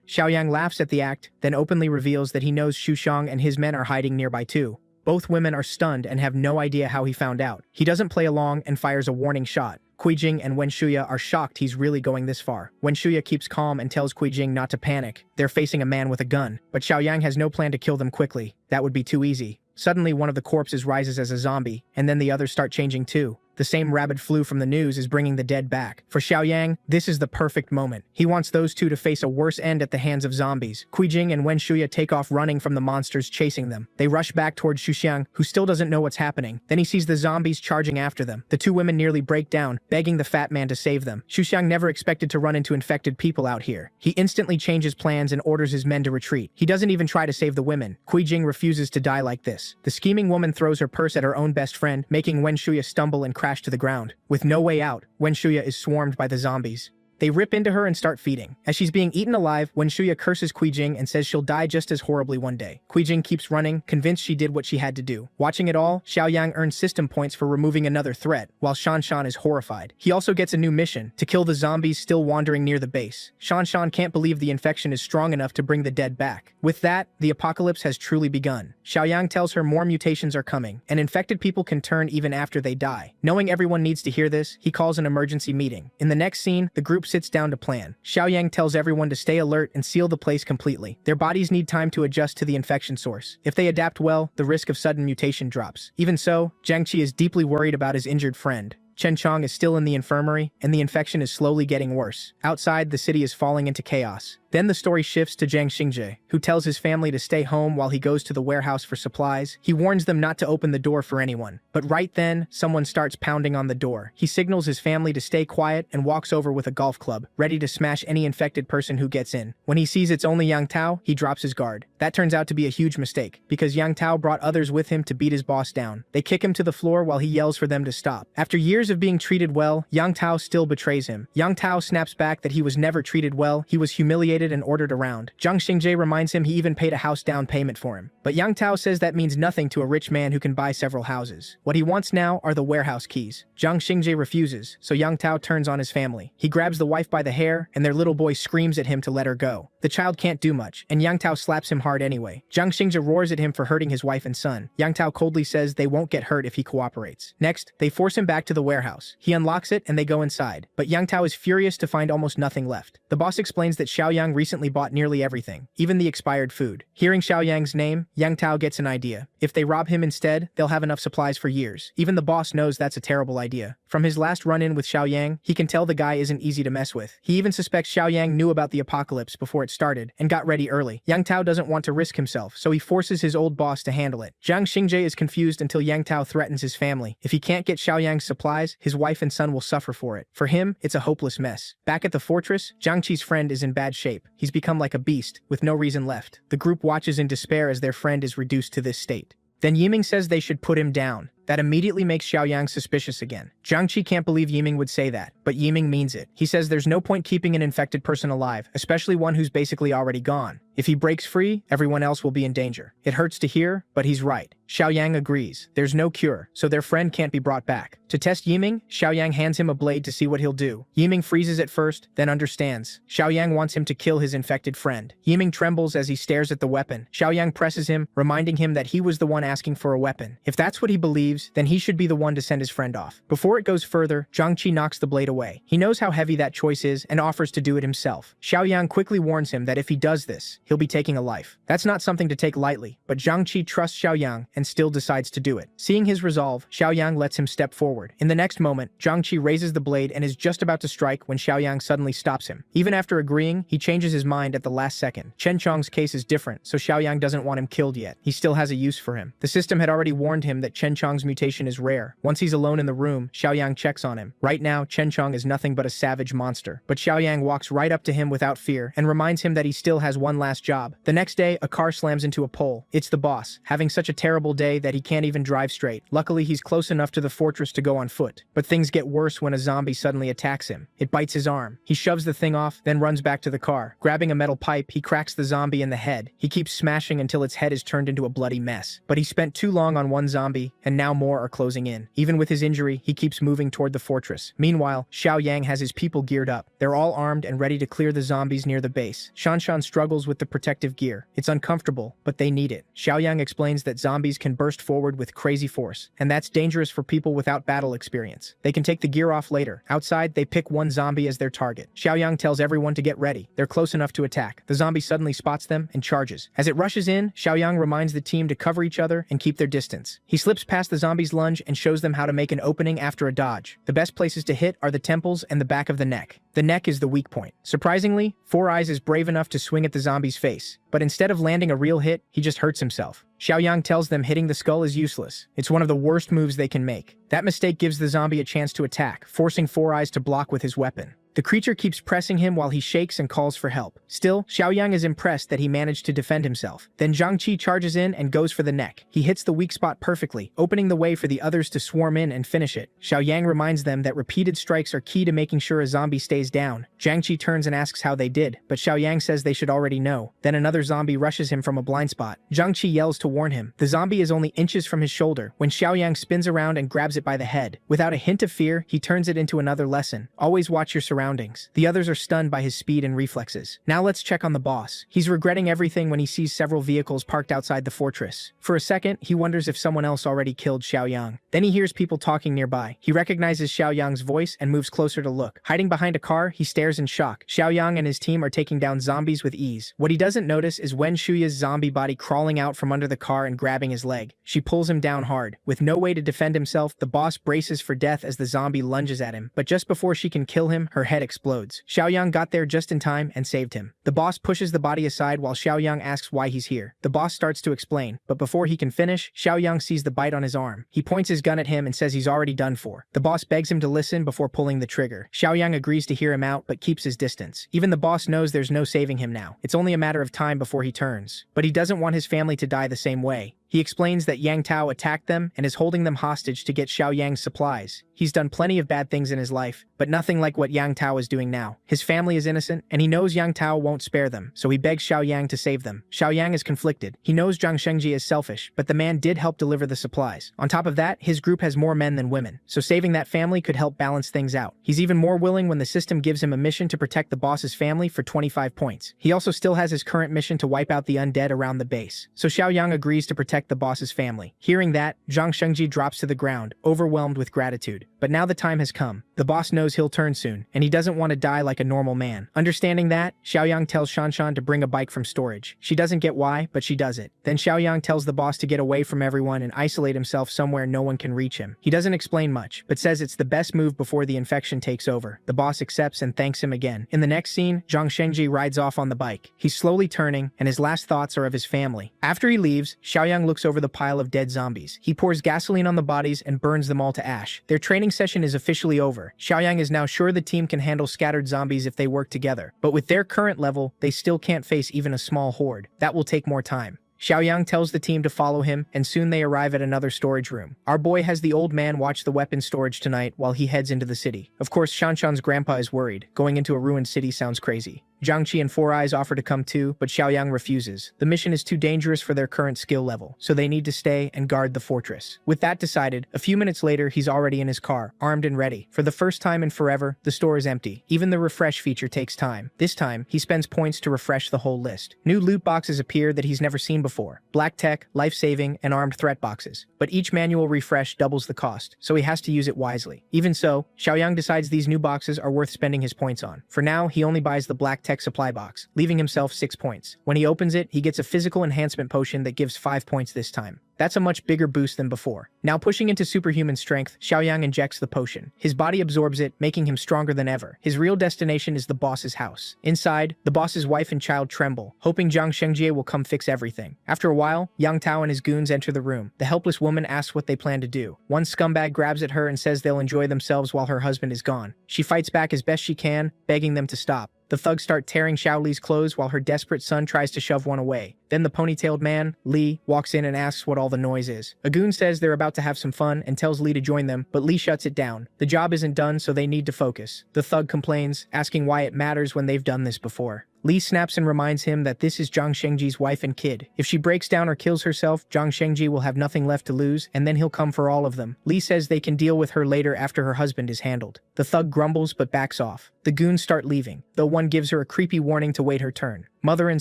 Xiaoyang laughs at the act, then openly reveals that he knows Xu Xiang and his men are hiding nearby too. Both women are stunned and have no idea how he found out. He doesn't play along and fires a warning shot. Jing and Wen Shuya are shocked he's really going this far. Wen Shuya keeps calm and tells Jing not to panic. They're facing a man with a gun, but Xiaoyang has no plan to kill them quickly. That would be too easy. Suddenly, one of the corpses rises as a zombie, and then the others start changing too. The same rabid flu from the news is bringing the dead back. For Xiaoyang, this is the perfect moment. He wants those two to face a worse end at the hands of zombies. Jing and Wen Shuya take off running from the monsters chasing them. They rush back towards Xu Xiang, who still doesn't know what's happening. Then he sees the zombies charging after them. The two women nearly break down, begging the fat man to save them. Xu Xiang never expected to run into infected people out here. He instantly changes plans and orders his men to retreat. He doesn't even try to save the women. Jing refuses to die like this. The scheming woman throws her purse at her own best friend, making Wen Shuya stumble and crash to the ground. With no way out, Wen Shuya is swarmed by the zombies. They rip into her and start feeding. As she's being eaten alive, Wen Shuya curses Jing and says she'll die just as horribly one day. Jing keeps running, convinced she did what she had to do. Watching it all, Xiaoyang earns system points for removing another threat, while Shanshan is horrified. He also gets a new mission, to kill the zombies still wandering near the base. Shanshan can't believe the infection is strong enough to bring the dead back. With that, the apocalypse has truly begun. Xiaoyang tells her more mutations are coming, and infected people can turn even after they die. Knowing everyone needs to hear this, he calls an emergency meeting. In the next scene, the group sits down to plan. Xiaoyang tells everyone to stay alert and seal the place completely. Their bodies need time to adjust to the infection source. If they adapt well, the risk of sudden mutation drops. Even so, Jiang Qi is deeply worried about his injured friend. Chen Chong is still in the infirmary, and the infection is slowly getting worse. Outside, the city is falling into chaos. Then the story shifts to Jiang Xingje, who tells his family to stay home while he goes to the warehouse for supplies. He warns them not to open the door for anyone. But right then, someone starts pounding on the door. He signals his family to stay quiet and walks over with a golf club, ready to smash any infected person who gets in. When he sees it's only Yang Tao, he drops his guard. That turns out to be a huge mistake, because Yang Tao brought others with him to beat his boss down. They kick him to the floor while he yells for them to stop. After years of being treated well, Yang Tao still betrays him. Yang Tao snaps back that he was never treated well, he was humiliated and ordered around. Jiang Xingje reminds him he even paid a house down payment for him. But Yang Tao says that means nothing to a rich man who can buy several houses. What he wants now are the warehouse keys. Jiang Xingje refuses, so Yang Tao turns on his family. He grabs the wife by the hair, and their little boy screams at him to let her go. The child can't do much, and Yang Tao slaps him hard anyway. Jiang Xingje roars at him for hurting his wife and son. Yang Tao coldly says they won't get hurt if he cooperates. Next, they force him back to the warehouse. He unlocks it and they go inside. But Yang Tao is furious to find almost nothing left. The boss explains that Xiaoyang recently bought nearly everything, even the expired food. Hearing Xiaoyang's name, Yang Tao gets an idea. If they rob him instead, they'll have enough supplies for years. Even the boss knows that's a terrible idea. From his last run-in with Xiaoyang, he can tell the guy isn't easy to mess with. He even suspects Xiaoyang knew about the apocalypse before it started and got ready early. Yang Tao doesn't want to risk himself, so he forces his old boss to handle it. Jiang Xingje is confused until Yang Tao threatens his family. If he can't get Xiaoyang's supplies, his wife and son will suffer for it. For him, it's a hopeless mess. Back at the fortress, Jiang Qi's friend is in bad shape. He's become like a beast, with no reason left. The group watches in despair as their friend is reduced to this state. Then Yiming says they should put him down. That immediately makes Xiaoyang suspicious again. Jiang Qi can't believe Yiming would say that, but Yiming means it. He says there's no point keeping an infected person alive, especially one who's basically already gone. If he breaks free, everyone else will be in danger. It hurts to hear, but he's right. Xiaoyang agrees. There's no cure, so their friend can't be brought back. To test Yiming, Xiaoyang hands him a blade to see what he'll do. Yiming freezes at first, then understands. Xiaoyang wants him to kill his infected friend. Yiming trembles as he stares at the weapon. Xiaoyang presses him, reminding him that he was the one asking for a weapon. If that's what he believes, leaves, then he should be the one to send his friend off. Before it goes further, Zhang knocks the blade away. He knows how heavy that choice is and offers to do it himself. Xiaoyang quickly warns him that if he does this, he'll be taking a life. That's not something to take lightly, but Zhang trusts Xiaoyang and still decides to do it. Seeing his resolve, Xiaoyang lets him step forward. In the next moment, Zhang raises the blade and is just about to strike when Xiaoyang suddenly stops him. Even after agreeing, he changes his mind at the last second. Chen Chong's case is different, so Xiaoyang doesn't want him killed yet. He still has a use for him. The system had already warned him that Chen Chong's mutation is rare. Once he's alone in the room, Xiaoyang checks on him. Right now, Chen Chong is nothing but a savage monster. But Xiaoyang walks right up to him without fear and reminds him that he still has one last job. The next day, a car slams into a pole. It's the boss, having such a terrible day that he can't even drive straight. Luckily, he's close enough to the fortress to go on foot. But things get worse when a zombie suddenly attacks him. It bites his arm. He shoves the thing off, then runs back to the car. Grabbing a metal pipe, he cracks the zombie in the head. He keeps smashing until its head is turned into a bloody mess. But he spent too long on one zombie, and now more are closing in. Even with his injury, he keeps moving toward the fortress. Meanwhile, Xiaoyang has his people geared up. They're all armed and ready to clear the zombies near the base. Shanshan struggles with the protective gear. It's uncomfortable, but they need it. Xiaoyang explains that zombies can burst forward with crazy force, and that's dangerous for people without battle experience. They can take the gear off later. Outside, they pick one zombie as their target. Xiaoyang tells everyone to get ready. They're close enough to attack. The zombie suddenly spots them and charges. As it rushes in, Xiaoyang reminds the team to cover each other and keep their distance. He slips past the zombie's lunge and shows them how to make an opening after a dodge. The best places to hit are the temples and the back of the neck. The neck is the weak point. Surprisingly, Four Eyes is brave enough to swing at the zombie's face, but instead of landing a real hit, he just hurts himself. Xiaoyang tells them hitting the skull is useless. It's one of the worst moves they can make. That mistake gives the zombie a chance to attack, forcing Four Eyes to block with his weapon. The creature keeps pressing him while he shakes and calls for help. Still, Xiaoyang is impressed that he managed to defend himself. Then Zhang charges in and goes for the neck. He hits the weak spot perfectly, opening the way for the others to swarm in and finish it. Xiaoyang reminds them that repeated strikes are key to making sure a zombie stays down. Zhang turns and asks how they did, but Xiaoyang says they should already know. Then another zombie rushes him from a blind spot. Zhang yells to warn him. The zombie is only inches from his shoulder when Xiaoyang spins around and grabs it by the head. Without a hint of fear, he turns it into another lesson. Always watch your surroundings. The others are stunned by his speed and reflexes. Now let's check on the boss. He's regretting everything when he sees several vehicles parked outside the fortress. For a second, he wonders if someone else already killed Xiaoyang. Then he hears people talking nearby. He recognizes Xiaoyang's voice and moves closer to look. Hiding behind a car, he stares in shock. Xiaoyang and his team are taking down zombies with ease. What he doesn't notice is Wen Shuya's zombie body crawling out from under the car and grabbing his leg. She pulls him down hard. With no way to defend himself, the boss braces for death as the zombie lunges at him. But just before she can kill him, her head explodes. Xiaoyang got there just in time and saved him. The boss pushes the body aside while Xiaoyang asks why he's here. The boss starts to explain, but before he can finish, Xiaoyang sees the bite on his arm. He points his gun at him and says he's already done for. The boss begs him to listen before pulling the trigger. Xiaoyang agrees to hear him out but keeps his distance. Even the boss knows there's no saving him now. It's only a matter of time before he turns. But he doesn't want his family to die the same way. He explains that Yang Tao attacked them and is holding them hostage to get Xiaoyang's supplies. He's done plenty of bad things in his life, but nothing like what Yang Tao is doing now. His family is innocent, and he knows Yang Tao won't spare them, so he begs Xiaoyang to save them. Xiaoyang is conflicted. He knows Zhang Shengji is selfish, but the man did help deliver the supplies. On top of that, his group has more men than women, so saving that family could help balance things out. He's even more willing when the system gives him a mission to protect the boss's family for 25 points. He also still has his current mission to wipe out the undead around the base, so Xiaoyang agrees to protect the boss's family. Hearing that, Zhang Shengji drops to the ground, overwhelmed with gratitude. But now the time has come. The boss knows he'll turn soon, and he doesn't want to die like a normal man. Understanding that, Xiaoyang tells Shanshan to bring a bike from storage. She doesn't get why, but she does it. Then Xiaoyang tells the boss to get away from everyone and isolate himself somewhere no one can reach him. He doesn't explain much, but says it's the best move before the infection takes over. The boss accepts and thanks him again. In the next scene, Zhang Shengji rides off on the bike. He's slowly turning, and his last thoughts are of his family. After he leaves, Xiaoyang looks over the pile of dead zombies. He pours gasoline on the bodies and burns them all to ash. Their training session is officially over. Xiaoyang is now sure the team can handle scattered zombies if they work together, but with their current level, they still can't face even a small horde. That will take more time. Xiaoyang tells the team to follow him, and soon they arrive at another storage room. Our boy has the old man watch the weapon storage tonight while he heads into the city. Of course, Shanshan's grandpa is worried. Going into a ruined city sounds crazy. Jiang Qi and Four Eyes offer to come too, but Xiaoyang refuses. The mission is too dangerous for their current skill level, so they need to stay and guard the fortress. With that decided, a few minutes later he's already in his car, armed and ready. For the first time in forever, the store is empty. Even the refresh feature takes time. This time, he spends points to refresh the whole list. New loot boxes appear that he's never seen before. Black tech, life-saving, and armed threat boxes. But each manual refresh doubles the cost, so he has to use it wisely. Even so, Xiaoyang decides these new boxes are worth spending his points on. For now, he only buys the black tech supply box, leaving himself 6 points. When he opens it, he gets a physical enhancement potion that gives 5 points this time. That's a much bigger boost than before. Now pushing into superhuman strength, Xiaoyang injects the potion. His body absorbs it, making him stronger than ever. His real destination is the boss's house. Inside, the boss's wife and child tremble, hoping Zhang Shengjie will come fix everything. After a while, Yang Tao and his goons enter the room. The helpless woman asks what they plan to do. One scumbag grabs at her and says they'll enjoy themselves while her husband is gone. She fights back as best she can, begging them to stop. The thugs start tearing Xiaoli's clothes while her desperate son tries to shove one away. Then the ponytailed man, Li, walks in and asks what all the noise is. A goon says they're about to have some fun and tells Li to join them, but Li shuts it down. The job isn't done, so they need to focus. The thug complains, asking why it matters when they've done this before. Li snaps and reminds him that this is Zhang Shengjie's wife and kid. If she breaks down or kills herself, Zhang Shengjie will have nothing left to lose, and then he'll come for all of them. Li says they can deal with her later after her husband is handled. The thug grumbles but backs off. The goons start leaving, though one gives her a creepy warning to wait her turn. Mother and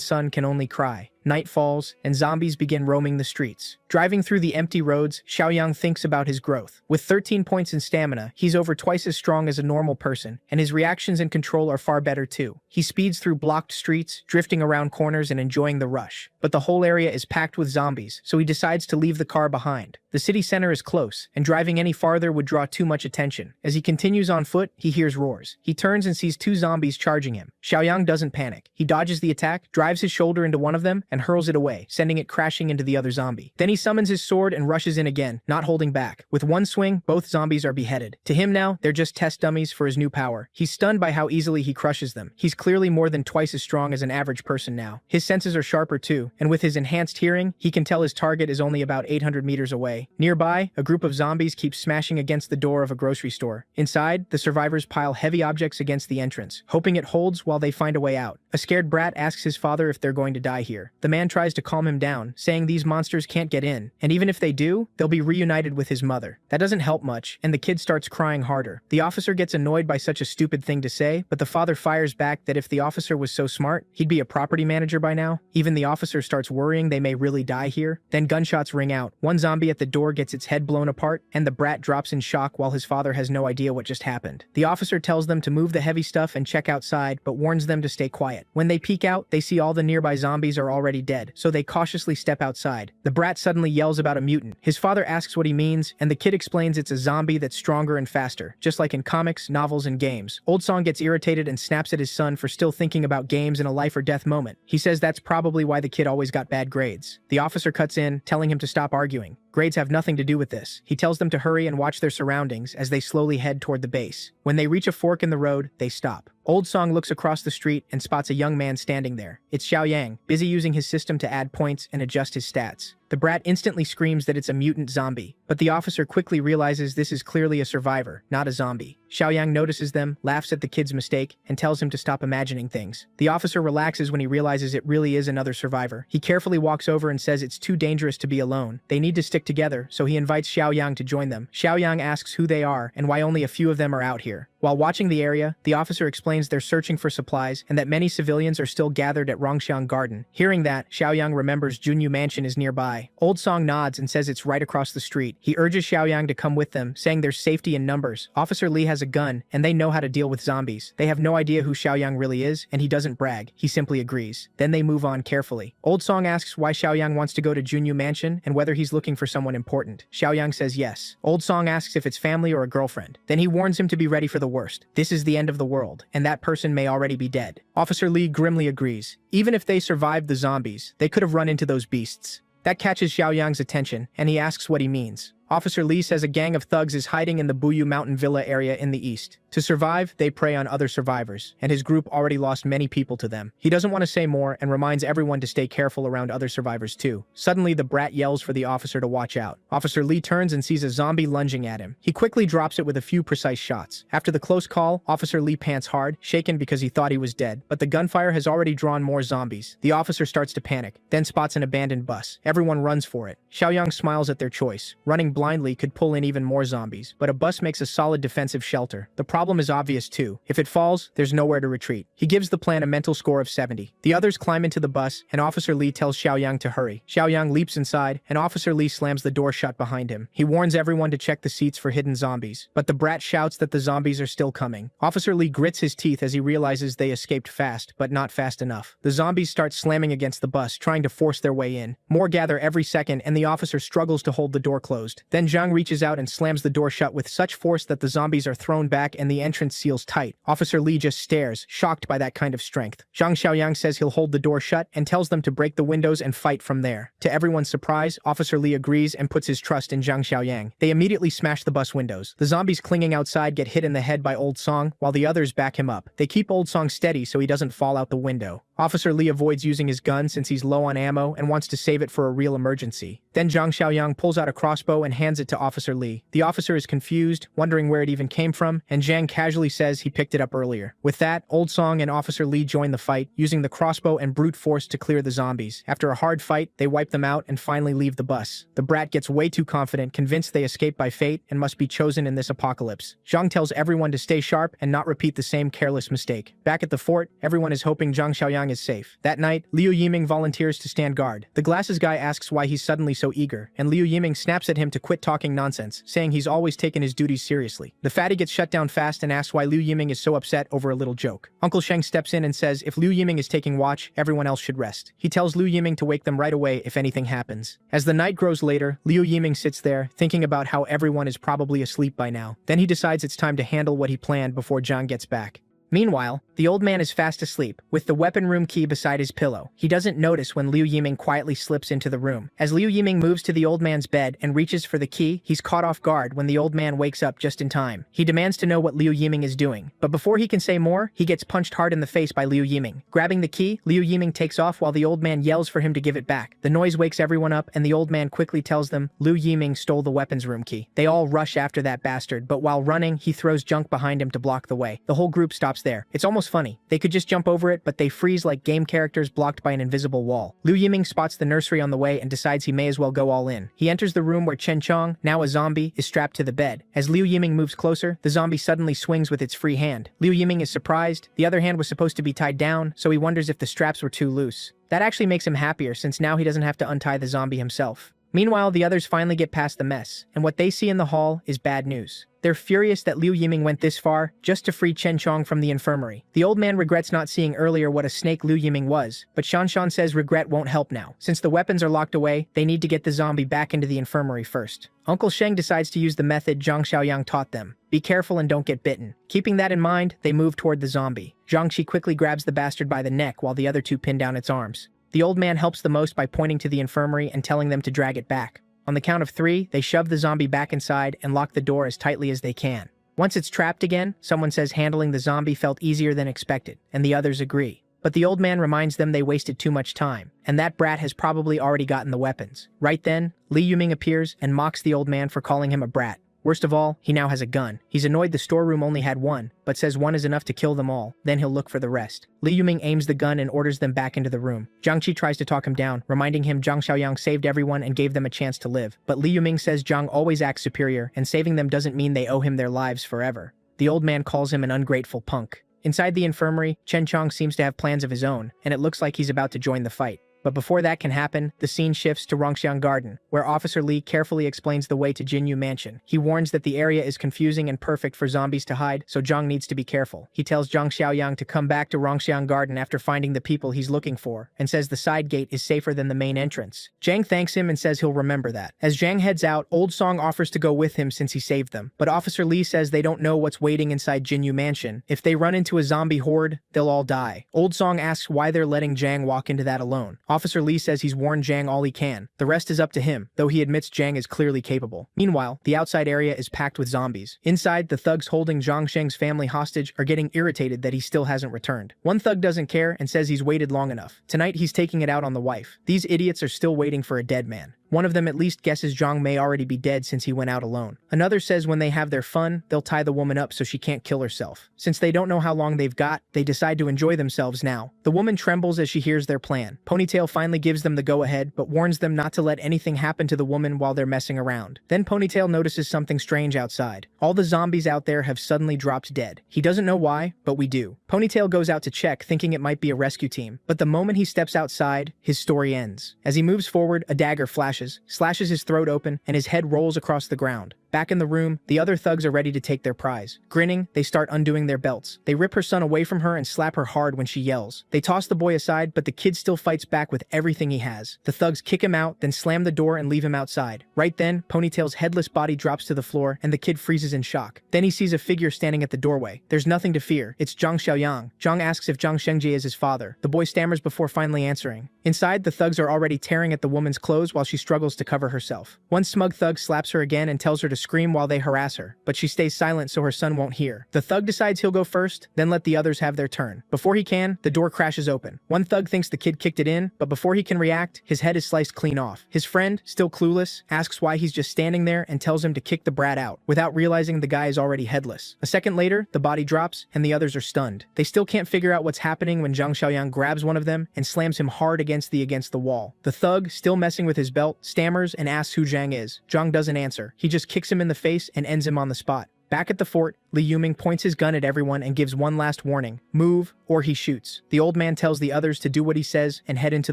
son can only cry. Night falls, and zombies begin roaming the streets. Driving through the empty roads, Xiaoyang thinks about his growth. With 13 points in stamina, he's over twice as strong as a normal person, and his reactions and control are far better too. He speeds through blocked streets, drifting around corners and enjoying the rush. But the whole area is packed with zombies, so he decides to leave the car behind. The city center is close, and driving any farther would draw too much attention. As he continues on foot, he hears roars. He turns and sees 2 zombies charging him. Xiaoyang doesn't panic. He dodges the attack, drives his shoulder into one of them, and hurls it away, sending it crashing into the other zombie. Then he summons his sword and rushes in again, not holding back. With one swing, both zombies are beheaded. To him now, they're just test dummies for his new power. He's stunned by how easily he crushes them. He's clearly more than twice as strong as an average person now. His senses are sharper too, and with his enhanced hearing, he can tell his target is only about 800 meters away. Nearby, a group of zombies keeps smashing against the door of a grocery store. Inside, the survivors pile heavy objects against the entrance, hoping it holds while they find a way out. A scared brat asks his father if they're going to die here. The man tries to calm him down, saying these monsters can't get in, and even if they do, they'll be reunited with his mother. That doesn't help much, and the kid starts crying harder. The officer gets annoyed by such a stupid thing to say, but the father fires back that if the officer was so smart, he'd be a property manager by now. Even the officer starts worrying they may really die here. Then gunshots ring out. One zombie at the door gets its head blown apart, and the brat drops in shock while his father has no idea what just happened. The officer tells them to move the heavy stuff and check outside, but warns them to stay quiet. When they peek out, they see all the nearby zombies are already dead, so they cautiously step outside. The brat suddenly yells about a mutant. His father asks what he means, and the kid explains it's a zombie that's stronger and faster, just like in comics, novels, and games. Old Song gets irritated and snaps at his son for still thinking about games in a life or death moment. He says that's probably why the kid always got bad grades. The officer cuts in, telling him to stop arguing. Grades have nothing to do with this. He tells them to hurry and watch their surroundings as they slowly head toward the base. When they reach a fork in the road, they stop. Old Song looks across the street and spots a young man standing there. It's Xiaoyang, busy using his system to add points and adjust his stats. The brat instantly screams that it's a mutant zombie, but the officer quickly realizes this is clearly a survivor, not a zombie. Xiaoyang notices them, laughs at the kid's mistake, and tells him to stop imagining things. The officer relaxes when he realizes it really is another survivor. He carefully walks over and says it's too dangerous to be alone. They need to stick together, so he invites Xiaoyang to join them. Xiaoyang asks who they are and why only a few of them are out here. While watching the area, the officer explains they're searching for supplies and that many civilians are still gathered at Rongxiang Garden. Hearing that, Xiaoyang remembers Junyu Mansion is nearby. Old Song nods and says it's right across the street. He urges Xiaoyang to come with them, saying there's safety in numbers. Officer Li has a gun, and they know how to deal with zombies. They have no idea who Xiaoyang really is, and he doesn't brag. He simply agrees. Then they move on carefully. Old Song asks why Xiaoyang wants to go to Junyu Mansion and whether he's looking for someone important. Xiaoyang says yes. Old Song asks if it's family or a girlfriend. Then he warns him to be ready for the worst. This is the end of the world, and that person may already be dead. Officer Li grimly agrees. Even if they survived the zombies, they could have run into those beasts. That catches Xiaoyang's attention, and he asks what he means. Officer Li says a gang of thugs is hiding in the Buyu Mountain Villa area in the east. To survive, they prey on other survivors, and his group already lost many people to them. He doesn't want to say more and reminds everyone to stay careful around other survivors too. Suddenly, the brat yells for the officer to watch out. Officer Lee turns and sees a zombie lunging at him. He quickly drops it with a few precise shots. After the close call, Officer Lee pants hard, shaken because he thought he was dead, but the gunfire has already drawn more zombies. The officer starts to panic, then spots an abandoned bus. Everyone runs for it. Xiaoyang smiles at their choice. Running blindly could pull in even more zombies, but a bus makes a solid defensive shelter. The problem is obvious too. If it falls, there's nowhere to retreat. He gives the plan a mental score of 70. The others climb into the bus, and Officer Lee tells Xiaoyang to hurry. Xiaoyang leaps inside, and Officer Lee slams the door shut behind him. He warns everyone to check the seats for hidden zombies, but the brat shouts that the zombies are still coming. Officer Lee grits his teeth as he realizes they escaped fast, but not fast enough. The zombies start slamming against the bus, trying to force their way in. More gather every second, and the officer struggles to hold the door closed. Then Zhang reaches out and slams the door shut with such force that the zombies are thrown back and the entrance seals tight. Officer Lee just stares, shocked by that kind of strength. Zhang Xiaoyang says he'll hold the door shut and tells them to break the windows and fight from there. To everyone's surprise, Officer Lee agrees and puts his trust in Zhang Xiaoyang. They immediately smash the bus windows. The zombies clinging outside get hit in the head by Old Song, while the others back him up. They keep Old Song steady so he doesn't fall out the window. Officer Lee avoids using his gun since he's low on ammo and wants to save it for a real emergency. Then Zhang Xiaoyang pulls out a crossbow and hands it to Officer Lee. The officer is confused, wondering where it even came from, and Zhang casually says he picked it up earlier. With that, Old Song and Officer Lee join the fight, using the crossbow and brute force to clear the zombies. After a hard fight, they wipe them out and finally leave the bus. The brat gets way too confident, convinced they escaped by fate and must be chosen in this apocalypse. Zhang tells everyone to stay sharp and not repeat the same careless mistake. Back at the fort, everyone is hoping Zhang Xiaoyang is safe. That night, Liu Yiming volunteers to stand guard. The glasses guy asks why he's suddenly so eager, and Liu Yiming snaps at him to quit talking nonsense, saying he's always taken his duties seriously. The fatty gets shut down fast and asks why Liu Yiming is so upset over a little joke. Uncle Sheng steps in and says if Liu Yiming is taking watch, everyone else should rest. He tells Liu Yiming to wake them right away if anything happens. As the night grows later, Liu Yiming sits there, thinking about how everyone is probably asleep by now. Then he decides it's time to handle what he planned before Zhang gets back. Meanwhile, the old man is fast asleep, with the weapon room key beside his pillow. He doesn't notice when Liu Yiming quietly slips into the room. As Liu Yiming moves to the old man's bed and reaches for the key, he's caught off guard when the old man wakes up just in time. He demands to know what Liu Yiming is doing, but before he can say more, he gets punched hard in the face by Liu Yiming. Grabbing the key, Liu Yiming takes off while the old man yells for him to give it back. The noise wakes everyone up, and the old man quickly tells them Liu Yiming stole the weapons room key. They all rush after that bastard, but while running, he throws junk behind him to block the way. The whole group stops there. It's almost funny. They could just jump over it, but they freeze like game characters blocked by an invisible wall. Liu Yiming spots the nursery on the way and decides he may as well go all in. He enters the room where Chen Chong, now a zombie, is strapped to the bed. As Liu Yiming moves closer, the zombie suddenly swings with its free hand. Liu Yiming is surprised. The other hand was supposed to be tied down, so he wonders if the straps were too loose. That actually makes him happier since now he doesn't have to untie the zombie himself. Meanwhile, the others finally get past the mess, and what they see in the hall is bad news. They're furious that Liu Yiming went this far just to free Chen Chong from the infirmary. The old man regrets not seeing earlier what a snake Liu Yiming was, but Shan Shan says regret won't help now. Since the weapons are locked away, they need to get the zombie back into the infirmary first. Uncle Sheng decides to use the method Zhang Xiaoyang taught them. Be careful and don't get bitten. Keeping that in mind, they move toward the zombie. Zhang Qi quickly grabs the bastard by the neck while the other two pin down its arms. The old man helps the most by pointing to the infirmary and telling them to drag it back. On the count of 3, they shove the zombie back inside and lock the door as tightly as they can. Once it's trapped again, someone says handling the zombie felt easier than expected, and the others agree. But the old man reminds them they wasted too much time, and that brat has probably already gotten the weapons. Right then, Li Yuming appears and mocks the old man for calling him a brat. Worst of all, he now has a gun. He's annoyed the storeroom only had one, but says one is enough to kill them all, then he'll look for the rest. Li Yuming aims the gun and orders them back into the room. Zhang Qi tries to talk him down, reminding him Zhang Xiaoyang saved everyone and gave them a chance to live. But Li Yuming says Zhang always acts superior, and saving them doesn't mean they owe him their lives forever. The old man calls him an ungrateful punk. Inside the infirmary, Chen Chong seems to have plans of his own, and it looks like he's about to join the fight. But before that can happen, the scene shifts to Rongxiang Garden, where Officer Li carefully explains the way to Jinyu Mansion. He warns that the area is confusing and perfect for zombies to hide, so Zhang needs to be careful. He tells Zhang Xiaoyang to come back to Rongxiang Garden after finding the people he's looking for, and says the side gate is safer than the main entrance. Zhang thanks him and says he'll remember that. As Zhang heads out, Old Song offers to go with him since he saved them, but Officer Li says they don't know what's waiting inside Jinyu Mansion. If they run into a zombie horde, they'll all die. Old Song asks why they're letting Zhang walk into that alone. Officer Lee says he's warned Jang all he can. The rest is up to him, though he admits Jang is clearly capable. Meanwhile, the outside area is packed with zombies. Inside, the thugs holding Zhang Sheng's family hostage are getting irritated that he still hasn't returned. One thug doesn't care and says he's waited long enough. Tonight, he's taking it out on the wife. These idiots are still waiting for a dead man. One of them at least guesses Zhang may already be dead since he went out alone. Another says when they have their fun, they'll tie the woman up so she can't kill herself. Since they don't know how long they've got, they decide to enjoy themselves now. The woman trembles as she hears their plan. Ponytail finally gives them the go-ahead, but warns them not to let anything happen to the woman while they're messing around. Then Ponytail notices something strange outside. All the zombies out there have suddenly dropped dead. He doesn't know why, but we do. Ponytail goes out to check, thinking it might be a rescue team. But the moment he steps outside, his story ends. As he moves forward, a dagger flashes, slashes his throat open, and his head rolls across the ground. Back in the room, the other thugs are ready to take their prize. Grinning, they start undoing their belts. They rip her son away from her and slap her hard when she yells. They toss the boy aside, but the kid still fights back with everything he has. The thugs kick him out, then slam the door and leave him outside. Right then, Ponytail's headless body drops to the floor, and the kid freezes in shock. Then he sees a figure standing at the doorway. There's nothing to fear. It's Zhang Xiaoyang. Zhang asks if Zhang Shengji is his father. The boy stammers before finally answering. Inside, the thugs are already tearing at the woman's clothes while she struggles to cover herself. One smug thug slaps her again and tells her to scream while they harass her, but she stays silent so her son won't hear. The thug decides he'll go first, then let the others have their turn. Before he can, the door crashes open. One thug thinks the kid kicked it in, but before he can react, his head is sliced clean off. His friend, still clueless, asks why he's just standing there and tells him to kick the brat out, without realizing the guy is already headless. A second later, the body drops, and the others are stunned. They still can't figure out what's happening when Zhang Xiaoyang grabs one of them and slams him hard against the wall. The thug, still messing with his belt, stammers and asks who Zhang is. Zhang doesn't answer. He just kicks him in the face and ends him on the spot. Back at the fort, Li Yuming points his gun at everyone and gives one last warning. Move, or he shoots. The old man tells the others to do what he says and head into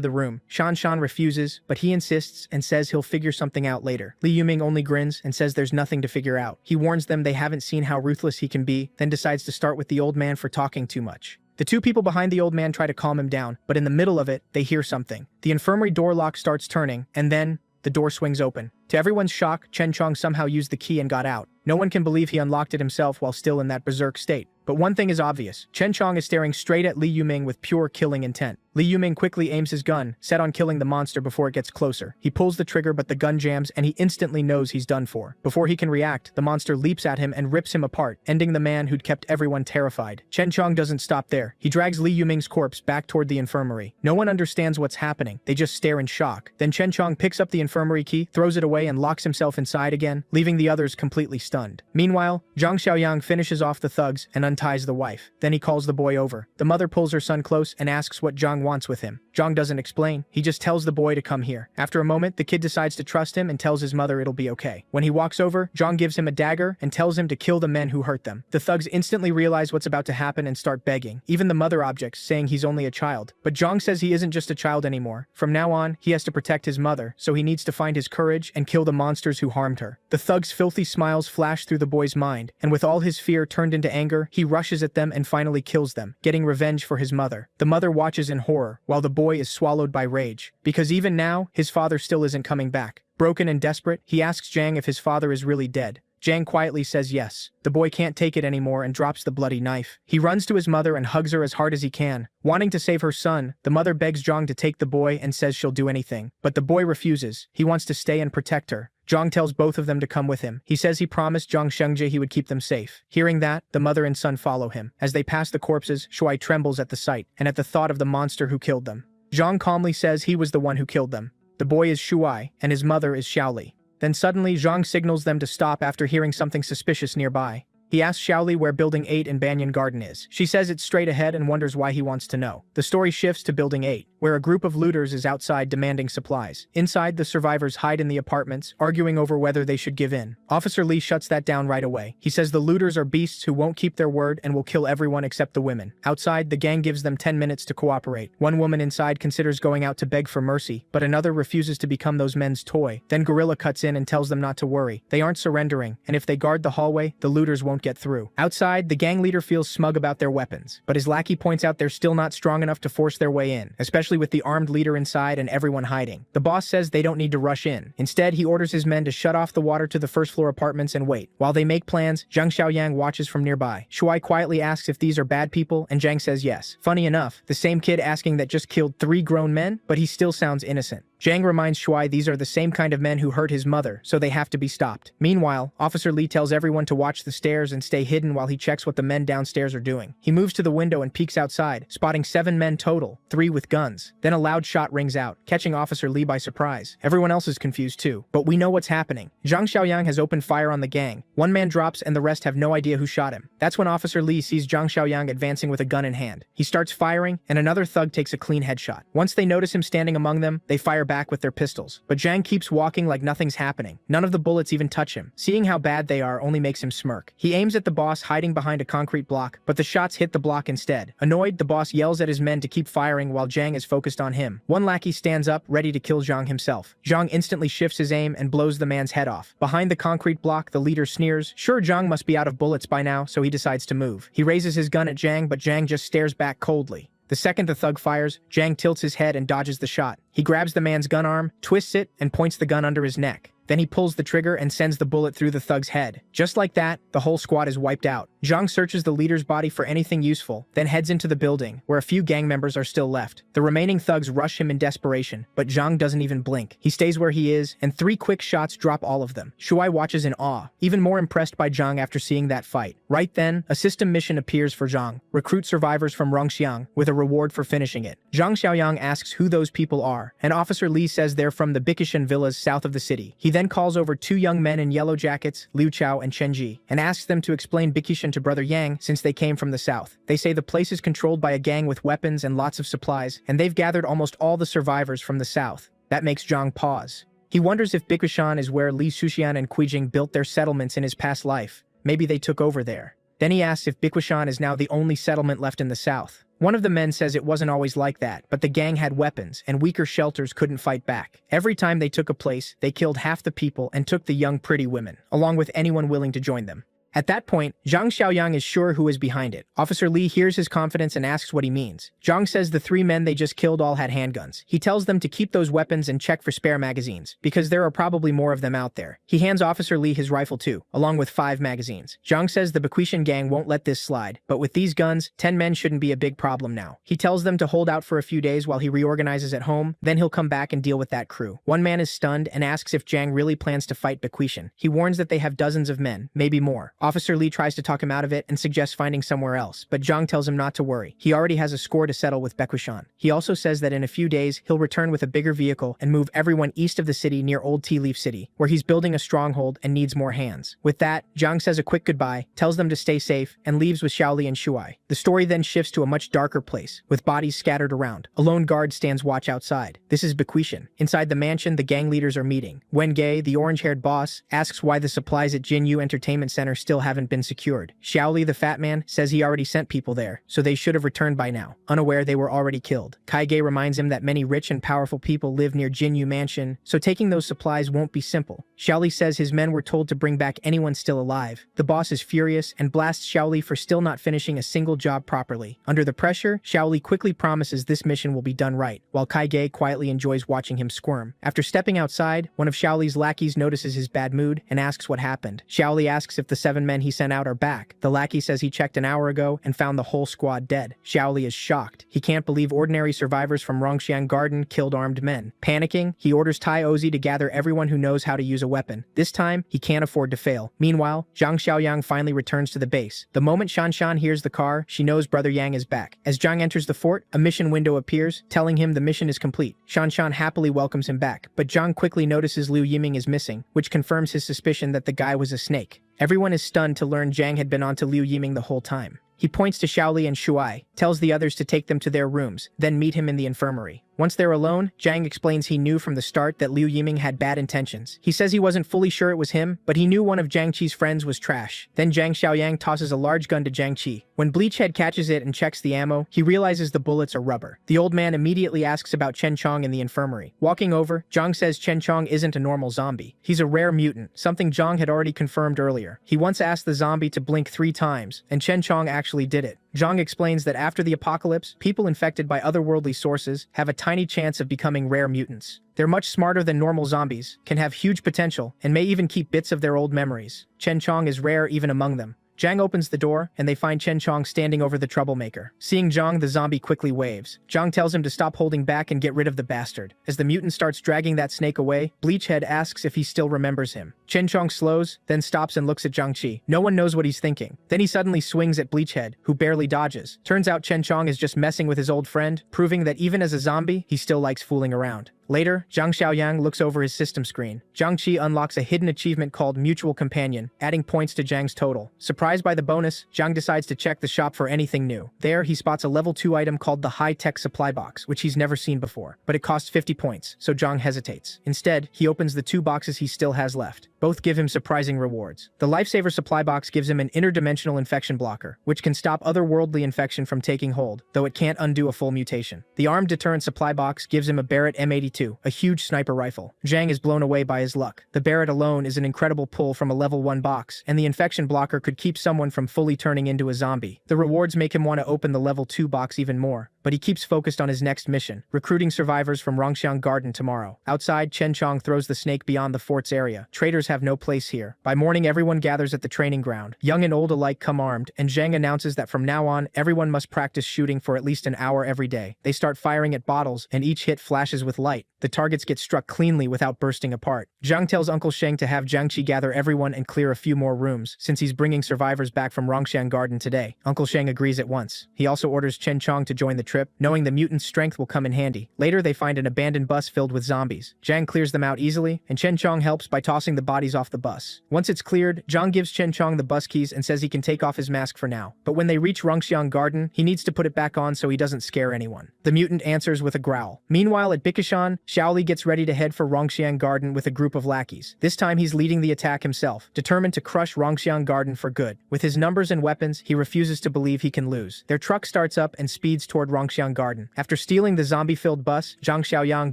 the room. Shan Shan refuses, but he insists and says he'll figure something out later. Li Yuming only grins and says there's nothing to figure out. He warns them they haven't seen how ruthless he can be, then decides to start with the old man for talking too much. The two people behind the old man try to calm him down, but in the middle of it, they hear something. The infirmary door lock starts turning, and then the door swings open. To everyone's shock, Chen Chong somehow used the key and got out. No one can believe he unlocked it himself while still in that berserk state. But one thing is obvious. Chen Chong is staring straight at Li Yuming with pure killing intent. Li Yuming quickly aims his gun, set on killing the monster before it gets closer. He pulls the trigger but the gun jams and he instantly knows he's done for. Before he can react, the monster leaps at him and rips him apart, ending the man who'd kept everyone terrified. Chen Chong doesn't stop there. He drags Li Yuming's corpse back toward the infirmary. No one understands what's happening. They just stare in shock. Then Chen Chong picks up the infirmary key, throws it away and locks himself inside again, leaving the others completely stunned. Meanwhile, Zhang Xiaoyang finishes off the thugs and unties the wife. Then he calls the boy over. The mother pulls her son close and asks what Zhang wants with him. Zhang doesn't explain. He just tells the boy to come here. After a moment, the kid decides to trust him and tells his mother it'll be okay. When he walks over, Zhang gives him a dagger and tells him to kill the men who hurt them. The thugs instantly realize what's about to happen and start begging. Even the mother objects, saying he's only a child. But Zhang says he isn't just a child anymore. From now on, he has to protect his mother, so he needs to find his courage and kill the monsters who harmed her. The thug's filthy smiles flash through the boy's mind, and with all his fear turned into anger, he rushes at them and finally kills them, getting revenge for his mother. The mother watches in horror, while the boy is swallowed by rage. Because even now, his father still isn't coming back. Broken and desperate, he asks Zhang if his father is really dead. Zhang quietly says yes. The boy can't take it anymore and drops the bloody knife. He runs to his mother and hugs her as hard as he can. Wanting to save her son, the mother begs Zhang to take the boy and says she'll do anything. But the boy refuses. He wants to stay and protect her. Zhang tells both of them to come with him. He says he promised Zhang Shengji he would keep them safe. Hearing that, the mother and son follow him. As they pass the corpses, Shuai trembles at the sight and at the thought of the monster who killed them. Zhang calmly says he was the one who killed them. The boy is Shuai, and his mother is Xiaoli. Then suddenly, Zhang signals them to stop after hearing something suspicious nearby. He asks Xiaoli where Building 8 in Banyan Garden is. She says it's straight ahead and wonders why he wants to know. The story shifts to Building 8, where a group of looters is outside demanding supplies. Inside, the survivors hide in the apartments, arguing over whether they should give in. Officer Lee shuts that down right away. He says the looters are beasts who won't keep their word and will kill everyone except the women. Outside, the gang gives them 10 minutes to cooperate. One woman inside considers going out to beg for mercy, but another refuses to become those men's toy. Then Gorilla cuts in and tells them not to worry. They aren't surrendering, and if they guard the hallway, the looters won't get through. Outside, the gang leader feels smug about their weapons, but his lackey points out they're still not strong enough to force their way in, especially especially with the armed leader inside and everyone hiding. The boss says they don't need to rush in. Instead, he orders his men to shut off the water to the first floor apartments and wait. While they make plans, Zhang Xiaoyang watches from nearby. Shuai quietly asks if these are bad people, and Zhang says yes. Funny enough, the same kid asking that just killed 3 grown men, but he still sounds innocent. Zhang reminds Shuai these are the same kind of men who hurt his mother, so they have to be stopped. Meanwhile, Officer Li tells everyone to watch the stairs and stay hidden while he checks what the men downstairs are doing. He moves to the window and peeks outside, spotting 7 men total, 3 with guns. Then a loud shot rings out, catching Officer Li by surprise. Everyone else is confused too, but we know what's happening. Zhang Xiaoyang has opened fire on the gang. 1 man drops and the rest have no idea who shot him. That's when Officer Li sees Zhang Xiaoyang advancing with a gun in hand. He starts firing, and another thug takes a clean headshot. Once they notice him standing among them, they fire back with their pistols. But Zhang keeps walking like nothing's happening. None of the bullets even touch him. Seeing how bad they are only makes him smirk. He aims at the boss hiding behind a concrete block, but the shots hit the block instead. Annoyed, the boss yells at his men to keep firing while Zhang is focused on him. One lackey stands up, ready to kill Zhang himself. Zhang instantly shifts his aim and blows the man's head off. Behind the concrete block, the leader sneers. Sure, Zhang must be out of bullets by now, so he decides to move. He raises his gun at Zhang, but Zhang just stares back coldly. The second the thug fires, Zhang tilts his head and dodges the shot. He grabs the man's gun arm, twists it, and points the gun under his neck. Then he pulls the trigger and sends the bullet through the thug's head. Just like that, the whole squad is wiped out. Zhang searches the leader's body for anything useful, then heads into the building, where a few gang members are still left. The remaining thugs rush him in desperation, but Zhang doesn't even blink. He stays where he is, and 3 quick shots drop all of them. Shuai watches in awe, even more impressed by Zhang after seeing that fight. Right then, a system mission appears for Zhang. Recruit survivors from Rongxiang, with a reward for finishing it. Zhang Xiaoyang asks who those people are, and Officer Li says they're from the Bikishan villas south of the city. He then calls over 2 young men in yellow jackets, Liu Chao and Chen Ji, and asks them to explain Bikishan to Brother Yang since they came from the south. They say the place is controlled by a gang with weapons and lots of supplies, and they've gathered almost all the survivors from the south. That makes Zhang pause. He wonders if Bikishan is where Li Suxian and Kuijing built their settlements in his past life. Maybe they took over there. Then he asks if Bikishan is now the only settlement left in the south. One of the men says it wasn't always like that, but the gang had weapons, and weaker shelters couldn't fight back. Every time they took a place, they killed half the people and took the young pretty women, along with anyone willing to join them. At that point, Zhang Xiaoyang is sure who is behind it. Officer Li hears his confidence and asks what he means. Zhang says the 3 men they just killed all had handguns. He tells them to keep those weapons and check for spare magazines, because there are probably more of them out there. He hands Officer Li his rifle too, along with 5 magazines. Zhang says the Bakuishan gang won't let this slide, but with these guns, 10 men shouldn't be a big problem now. He tells them to hold out for a few days while he reorganizes at home, then he'll come back and deal with that crew. One man is stunned and asks if Zhang really plans to fight Bakuishan. He warns that they have dozens of men, maybe more. Officer Li tries to talk him out of it and suggests finding somewhere else, but Zhang tells him not to worry. He already has a score to settle with Bakuishan. He also says that in a few days, he'll return with a bigger vehicle and move everyone east of the city near Old Tea Leaf City, where he's building a stronghold and needs more hands. With that, Zhang says a quick goodbye, tells them to stay safe, and leaves with Xiaoli and Shuai. The story then shifts to a much darker place, with bodies scattered around. A lone guard stands watch outside. This is Bakuishan. Inside the mansion, the gang leaders are meeting. Wen Gei, the orange-haired boss, asks why the supplies at Jinyu Entertainment Center still haven't been secured. Xiaoli, the fat man, says he already sent people there, so they should have returned by now, unaware they were already killed. Kaige reminds him that many rich and powerful people live near Jinyu Mansion, so taking those supplies won't be simple. Xiaoli says his men were told to bring back anyone still alive. The boss is furious and blasts Xiaoli for still not finishing a single job properly. Under the pressure, Xiaoli quickly promises this mission will be done right, while Kaige quietly enjoys watching him squirm. After stepping outside, one of Xiaoli's lackeys notices his bad mood and asks what happened. Xiaoli asks if the 7 men he sent out are back. The lackey says he checked an hour ago and found the whole squad dead. Xiaoli is shocked. He can't believe ordinary survivors from Rongxiang Garden killed armed men. Panicking, he orders Tai Ozi to gather everyone who knows how to use a weapon. This time, he can't afford to fail. Meanwhile, Zhang Xiaoyang finally returns to the base. The moment Shanshan hears the car, she knows Brother Yang is back. As Zhang enters the fort, a mission window appears, telling him the mission is complete. Shanshan happily welcomes him back, but Zhang quickly notices Liu Yiming is missing, which confirms his suspicion that the guy was a snake. Everyone is stunned to learn Zhang had been onto Liu Yiming the whole time. He points to Xiaoli and Shuai, tells the others to take them to their rooms, then meet him in the infirmary. Once they're alone, Zhang explains he knew from the start that Liu Yiming had bad intentions. He says he wasn't fully sure it was him, but he knew one of Zhang Qi's friends was trash. Then Zhang Xiaoyang tosses a large gun to Zhang Qi. When Bleachhead catches it and checks the ammo, he realizes the bullets are rubber. The old man immediately asks about Chen Chong in the infirmary. Walking over, Zhang says Chen Chong isn't a normal zombie. He's a rare mutant, something Zhang had already confirmed earlier. He once asked the zombie to blink 3 times, and Chen Chong actually did it. Zhang explains that after the apocalypse, people infected by otherworldly sources have a tiny chance of becoming rare mutants. They're much smarter than normal zombies, can have huge potential, and may even keep bits of their old memories. Chen Chong is rare even among them. Zhang opens the door, and they find Chen Chong standing over the troublemaker. Seeing Zhang, the zombie quickly waves. Zhang tells him to stop holding back and get rid of the bastard. As the mutant starts dragging that snake away, Bleachhead asks if he still remembers him. Chen Chong slows, then stops and looks at Zhang Qi. No one knows what he's thinking. Then he suddenly swings at Bleachhead, who barely dodges. Turns out Chen Chong is just messing with his old friend, proving that even as a zombie, he still likes fooling around. Later, Zhang Xiaoyang looks over his system screen. Zhang Qi unlocks a hidden achievement called Mutual Companion, adding points to Zhang's total. Surprised by the bonus, Zhang decides to check the shop for anything new. There, he spots a level 2 item called the High-Tech Supply Box, which he's never seen before. But it costs 50 points, so Zhang hesitates. Instead, he opens the 2 boxes he still has left. Both give him surprising rewards. The Lifesaver Supply Box gives him an interdimensional infection blocker, which can stop otherworldly infection from taking hold, though it can't undo a full mutation. The Armed Deterrent Supply Box gives him a Barrett M82, a huge sniper rifle. Zhang is blown away by his luck. The Barrett alone is an incredible pull from a level 1 box, and the infection blocker could keep someone from fully turning into a zombie. The rewards make him want to open the level 2 box even more, but he keeps focused on his next mission, recruiting survivors from Rongxiang Garden tomorrow. Outside, Chen Chong throws the snake beyond the fort's area. Traitors have no place here. By morning, everyone gathers at the training ground. Young and old alike come armed, and Zhang announces that from now on, everyone must practice shooting for at least an hour every day. They start firing at bottles, and each hit flashes with light. The targets get struck cleanly without bursting apart. Zhang tells Uncle Sheng to have Jiang Qi gather everyone and clear a few more rooms, since he's bringing survivors back from Rongxiang Garden today. Uncle Sheng agrees at once. He also orders Chen Chong to join the trip, knowing the mutant's strength will come in handy. Later, they find an abandoned bus filled with zombies. Zhang clears them out easily, and Chen Chong helps by tossing the bodies off the bus. Once it's cleared, Zhang gives Chen Chong the bus keys and says he can take off his mask for now. But when they reach Rongxiang Garden, he needs to put it back on so he doesn't scare anyone. The mutant answers with a growl. Meanwhile, at Bikishan, Xiaoli gets ready to head for Rongxiang Garden with a group of lackeys. This time he's leading the attack himself, determined to crush Rongxiang Garden for good. With his numbers and weapons, he refuses to believe he can lose. Their truck starts up and speeds toward Rongxiang Garden. After stealing the zombie-filled bus, Zhang Xiaoyang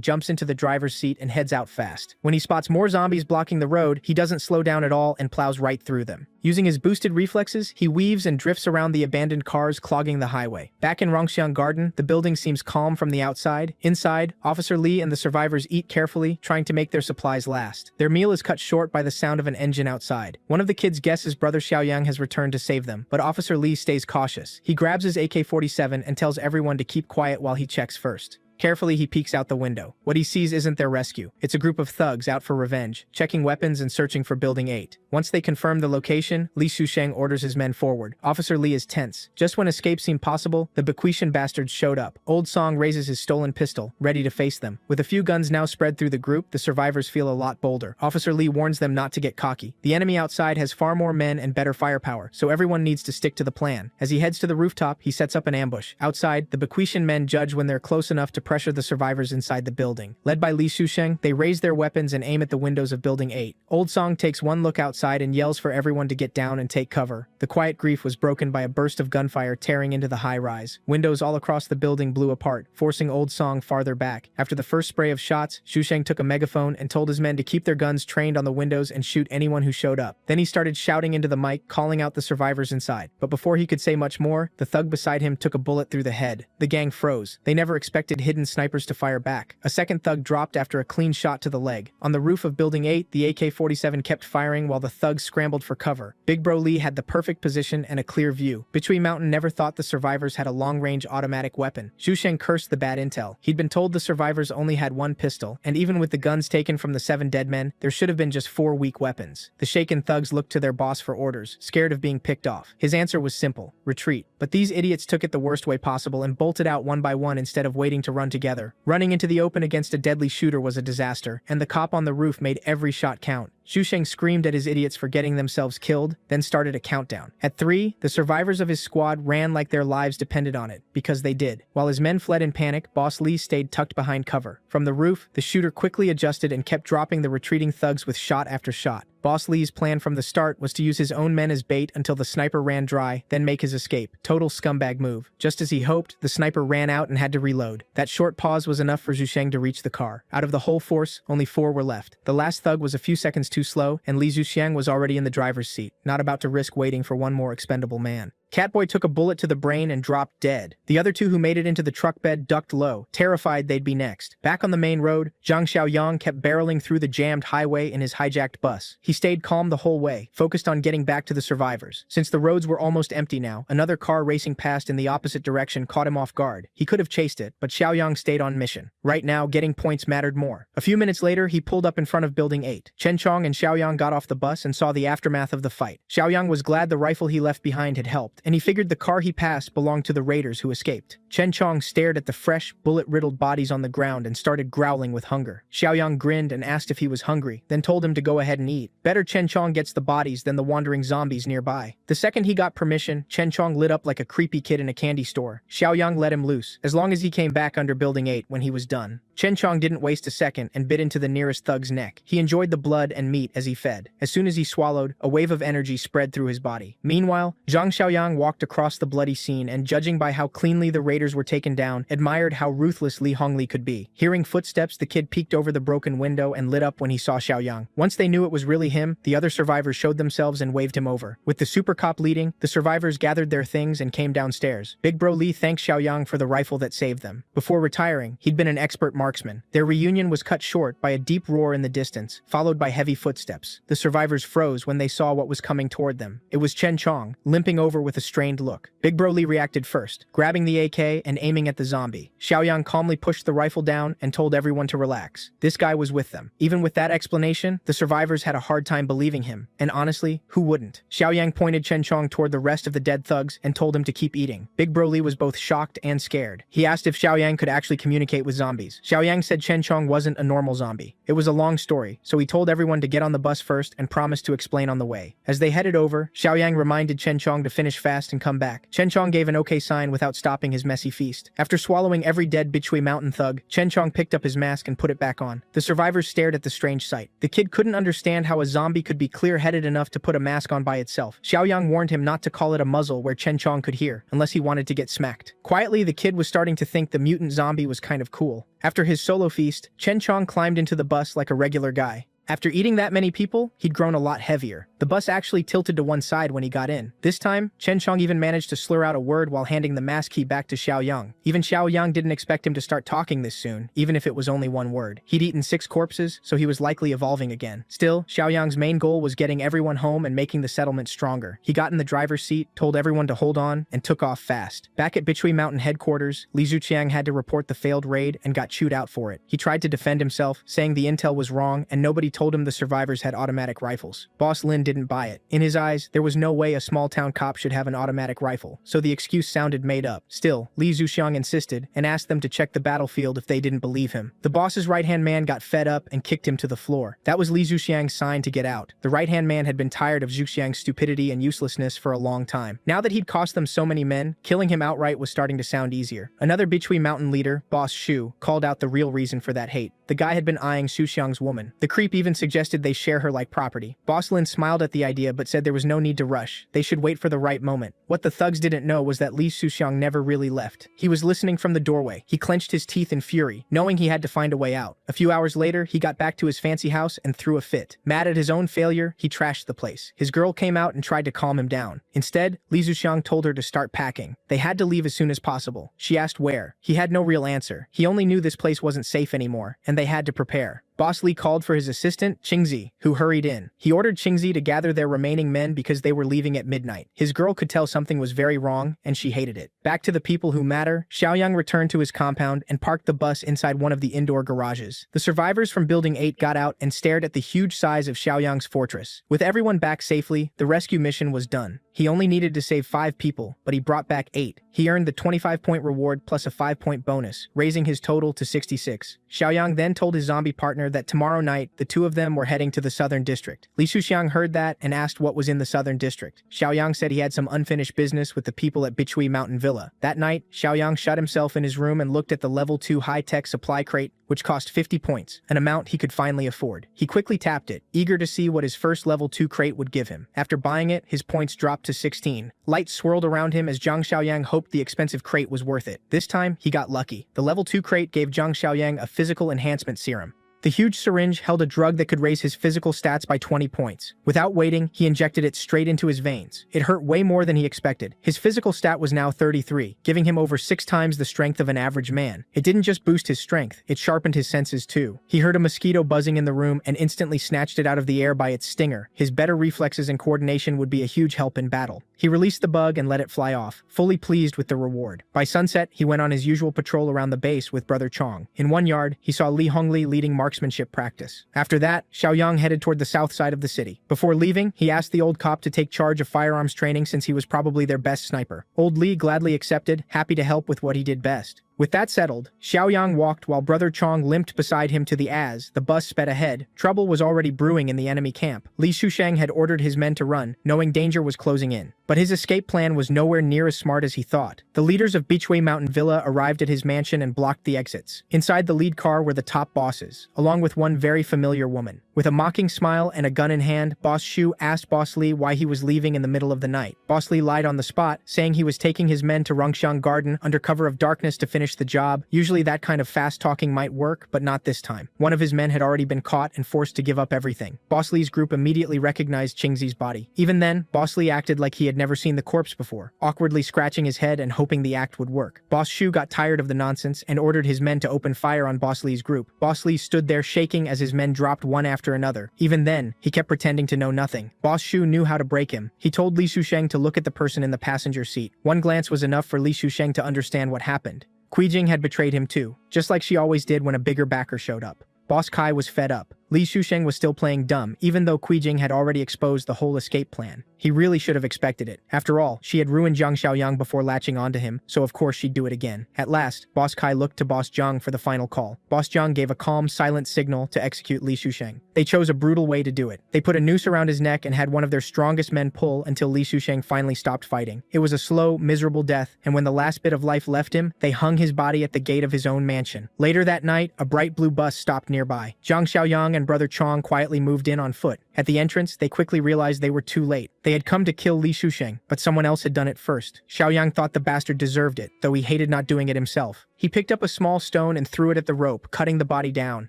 jumps into the driver's seat and heads out fast. When he spots more zombies blocking the road, he doesn't slow down at all and plows right through them. Using his boosted reflexes, he weaves and drifts around the abandoned cars clogging the highway. Back in Rongxiang Garden, the building seems calm from the outside. Inside, Officer Li and the survivors eat carefully, trying to make their supplies last. Their meal is cut short by the sound of an engine outside. One of the kids guesses brother Xiaoyang has returned to save them, but Officer Li stays cautious. He grabs his AK-47 and tells everyone to keep quiet while he checks first. Carefully, he peeks out the window. What he sees isn't their rescue. It's a group of thugs out for revenge, checking weapons and searching for Building 8. Once they confirm the location, Li Xusheng orders his men forward. Officer Li is tense. Just when escape seemed possible, the Bequetian bastards showed up. Old Song raises his stolen pistol, ready to face them. With a few guns now spread through the group, the survivors feel a lot bolder. Officer Li warns them not to get cocky. The enemy outside has far more men and better firepower, so everyone needs to stick to the plan. As he heads to the rooftop, he sets up an ambush. Outside, the Bequetian men judge when they're close enough to pressure the survivors inside the building. Led by Li Xusheng, they raise their weapons and aim at the windows of Building 8. Old Song takes one look outside and yells for everyone to get down and take cover. The quiet grief was broken by a burst of gunfire tearing into the high-rise. Windows all across the building blew apart, forcing Old Song farther back. After the first spray of shots, Xusheng took a megaphone and told his men to keep their guns trained on the windows and shoot anyone who showed up. Then he started shouting into the mic, calling out the survivors inside. But before he could say much more, the thug beside him took a bullet through the head. The gang froze. They never expected hidden snipers to fire back. A second thug dropped after a clean shot to the leg. On the roof of Building 8, the AK-47 kept firing while the thugs scrambled for cover. Big Bro Lee had the perfect position and a clear view. Bitchui Mountain never thought the survivors had a long-range automatic weapon. Xusheng cursed the bad intel. He'd been told the survivors only had one pistol, and even with the guns taken from the 7 dead men, there should have been just 4 weak weapons. The shaken thugs looked to their boss for orders, scared of being picked off. His answer was simple: retreat. But these idiots took it the worst way possible and bolted out one by one instead of waiting to run together. Running into the open against a deadly shooter was a disaster, and the cop on the roof made every shot count. Xusheng screamed at his idiots for getting themselves killed, then started a countdown. At 3, the survivors of his squad ran like their lives depended on it, because they did. While his men fled in panic, Boss Lee stayed tucked behind cover. From the roof, the shooter quickly adjusted and kept dropping the retreating thugs with shot after shot. Boss Lee's plan from the start was to use his own men as bait until the sniper ran dry, then make his escape. Total scumbag move. Just as he hoped, the sniper ran out and had to reload. That short pause was enough for Xusheng to reach the car. Out of the whole force, only 4 were left. The last thug was a few seconds too slow, and Li Xuxiang was already in the driver's seat, not about to risk waiting for one more expendable man. Catboy took a bullet to the brain and dropped dead. The other two who made it into the truck bed ducked low, terrified they'd be next. Back on the main road, Zhang Xiaoyang kept barreling through the jammed highway in his hijacked bus. He stayed calm the whole way, focused on getting back to the survivors. Since the roads were almost empty now, another car racing past in the opposite direction caught him off guard. He could have chased it, but Xiaoyang stayed on mission. Right now, getting points mattered more. A few minutes later, he pulled up in front of Building 8. Chen Chong and Xiaoyang got off the bus and saw the aftermath of the fight. Xiaoyang was glad the rifle he left behind had helped, and he figured the car he passed belonged to the raiders who escaped. Chen Chong stared at the fresh, bullet-riddled bodies on the ground and started growling with hunger. Xiaoyang grinned and asked if he was hungry, then told him to go ahead and eat. Better Chen Chong gets the bodies than the wandering zombies nearby. The second he got permission, Chen Chong lit up like a creepy kid in a candy store. Xiaoyang let him loose, as long as he came back under Building 8 when he was done. Chen Chong didn't waste a second and bit into the nearest thug's neck. He enjoyed the blood and meat as he fed. As soon as he swallowed, a wave of energy spread through his body. Meanwhile, Zhang Xiaoyang walked across the bloody scene and, judging by how cleanly the raiders were taken down, admired how ruthless Li Hongli could be. Hearing footsteps, the kid peeked over the broken window and lit up when he saw Xiaoyang. Once they knew it was really him, the other survivors showed themselves and waved him over. With the super cop leading, the survivors gathered their things and came downstairs. Big Bro Li thanked Xiaoyang for the rifle that saved them. Before retiring, he'd been an expert marksman. Their reunion was cut short by a deep roar in the distance, followed by heavy footsteps. The survivors froze when they saw what was coming toward them. It was Chen Chong, limping over with a strained look. Big Bro Li reacted first, grabbing the AK and aiming at the zombie. Xiaoyang calmly pushed the rifle down and told everyone to relax. This guy was with them. Even with that explanation, the survivors had a hard time believing him. And honestly, who wouldn't? Xiaoyang pointed Chen Chong toward the rest of the dead thugs and told him to keep eating. Big Bro Li was both shocked and scared. He asked if Xiaoyang could actually communicate with zombies. Xiaoyang said Chen Chong wasn't a normal zombie. It was a long story, so he told everyone to get on the bus first and promised to explain on the way. As they headed over, Xiaoyang reminded Chen Chong to finish fast and come back. Chen Chong gave an okay sign without stopping his messy feast. After swallowing every dead Bichui mountain thug, Chen Chong picked up his mask and put it back on. The survivors stared at the strange sight. The kid couldn't understand how a zombie could be clear-headed enough to put a mask on by itself. Xiaoyang warned him not to call it a muzzle where Chen Chong could hear, unless he wanted to get smacked. Quietly, the kid was starting to think the mutant zombie was kind of cool. After his solo feast, Chen Chong climbed into the bus like a regular guy. After eating that many people, he'd grown a lot heavier. The bus actually tilted to one side when he got in. This time, Chen Chong even managed to slur out a word while handing the mask key back to Xiaoyang. Even Xiaoyang didn't expect him to start talking this soon, even if it was only one word. He'd eaten 6 corpses, so he was likely evolving again. Still, Xiaoyang's main goal was getting everyone home and making the settlement stronger. He got in the driver's seat, told everyone to hold on, and took off fast. Back at Bichui Mountain headquarters, Li Zuqiang had to report the failed raid and got chewed out for it. He tried to defend himself, saying the intel was wrong and nobody told him the survivors had automatic rifles. Boss Lin didn't buy it. In his eyes, there was no way a small-town cop should have an automatic rifle, so the excuse sounded made up. Still, Li Zuxiang insisted and asked them to check the battlefield if they didn't believe him. The boss's right-hand man got fed up and kicked him to the floor. That was Li Zuxiang's sign to get out. The right-hand man had been tired of Zuxiang's stupidity and uselessness for a long time. Now that he'd cost them so many men, killing him outright was starting to sound easier. Another Bichui mountain leader, Boss Shu, called out the real reason for that hate. The guy had been eyeing Zuxiang's woman. The creep even suggested they share her like property. Boss Lin smiled at the idea but said there was no need to rush. They should wait for the right moment. What the thugs didn't know was that Li Zuxiang never really left. He was listening from the doorway. He clenched his teeth in fury, knowing he had to find a way out. A few hours later, he got back to his fancy house and threw a fit. Mad at his own failure, he trashed the place. His girl came out and tried to calm him down. Instead, Li Zuxiang told her to start packing. They had to leave as soon as possible. She asked where. He had no real answer. He only knew this place wasn't safe anymore, and they had to prepare. Boss Li called for his assistant, Qingzi, who hurried in. He ordered Qingzi to gather their remaining men because they were leaving at midnight. His girl could tell something was very wrong, and she hated it. Back to the people who matter, Xiaoyang returned to his compound and parked the bus inside one of the indoor garages. The survivors from Building 8 got out and stared at the huge size of Xiaoyang's fortress. With everyone back safely, the rescue mission was done. He only needed to save 5 people, but he brought back 8. He earned the 25-point reward plus a 5-point bonus, raising his total to 66. Xiaoyang then told his zombie partner that tomorrow night, the two of them were heading to the Southern District. Li Shuxiang heard that and asked what was in the Southern District. Xiaoyang said he had some unfinished business with the people at Bichui Mountain Villa. That night, Xiaoyang shut himself in his room and looked at the level 2 high-tech supply crate, which cost 50 points, an amount he could finally afford. He quickly tapped it, eager to see what his first level 2 crate would give him. After buying it, his points dropped to 16. Lights swirled around him as Zhang Xiaoyang hoped the expensive crate was worth it. This time, he got lucky. The level 2 crate gave Zhang Xiaoyang a physical enhancement serum. The huge syringe held a drug that could raise his physical stats by 20 points. Without waiting, he injected it straight into his veins. It hurt way more than he expected. His physical stat was now 33, giving him over 6 times the strength of an average man. It didn't just boost his strength, it sharpened his senses too. He heard a mosquito buzzing in the room and instantly snatched it out of the air by its stinger. His better reflexes and coordination would be a huge help in battle. He released the bug and let it fly off, fully pleased with the reward. By sunset, he went on his usual patrol around the base with Brother Chong. In one yard, he saw Li Hongli leading marksmanship practice. After that, Xiaoyang headed toward the south side of the city. Before leaving, he asked the old cop to take charge of firearms training since he was probably their best sniper. Old Li gladly accepted, happy to help with what he did best. With that settled, Xiaoyang walked while Brother Chong limped beside him to the bus sped ahead. Trouble was already brewing in the enemy camp. Li Shusheng had ordered his men to run, knowing danger was closing in. But his escape plan was nowhere near as smart as he thought. The leaders of Beechway Mountain Villa arrived at his mansion and blocked the exits. Inside the lead car were the top bosses, along with one very familiar woman. With a mocking smile and a gun in hand, Boss Shu asked Boss Li why he was leaving in the middle of the night. Boss Li lied on the spot, saying he was taking his men to Rongxiang Garden under cover of darkness to finish the job. Usually that kind of fast talking might work, but not this time. One of his men had already been caught and forced to give up everything. Boss Li's group immediately recognized Qingzi's body. Even then, Boss Li acted like he had never seen the corpse before, awkwardly scratching his head and hoping the act would work. Boss Shu got tired of the nonsense and ordered his men to open fire on Boss Li's group. Boss Li stood there shaking as his men dropped one after another. Even then, he kept pretending to know nothing. Boss Shu knew how to break him. He told Li Shusheng to look at the person in the passenger seat. One glance was enough for Li Shusheng to understand what happened. Jing had betrayed him too, just like she always did when a bigger backer showed up. Boss Kai was fed up. Li Shusheng was still playing dumb, even though Jing had already exposed the whole escape plan. He really should have expected it. After all, she had ruined Zhang Xiaoyang before latching onto him, so of course she'd do it again. At last, Boss Kai looked to Boss Zhang for the final call. Boss Zhang gave a calm, silent signal to execute Li Shusheng. They chose a brutal way to do it. They put a noose around his neck and had one of their strongest men pull until Li Shusheng finally stopped fighting. It was a slow, miserable death, and when the last bit of life left him, they hung his body at the gate of his own mansion. Later that night, a bright blue bus stopped nearby. Zhang Xiaoyang and Brother Chong quietly moved in on foot. At the entrance, they quickly realized they were too late. They had come to kill Li Shusheng, but someone else had done it first. Xiaoyang thought the bastard deserved it, though he hated not doing it himself. He picked up a small stone and threw it at the rope, cutting the body down.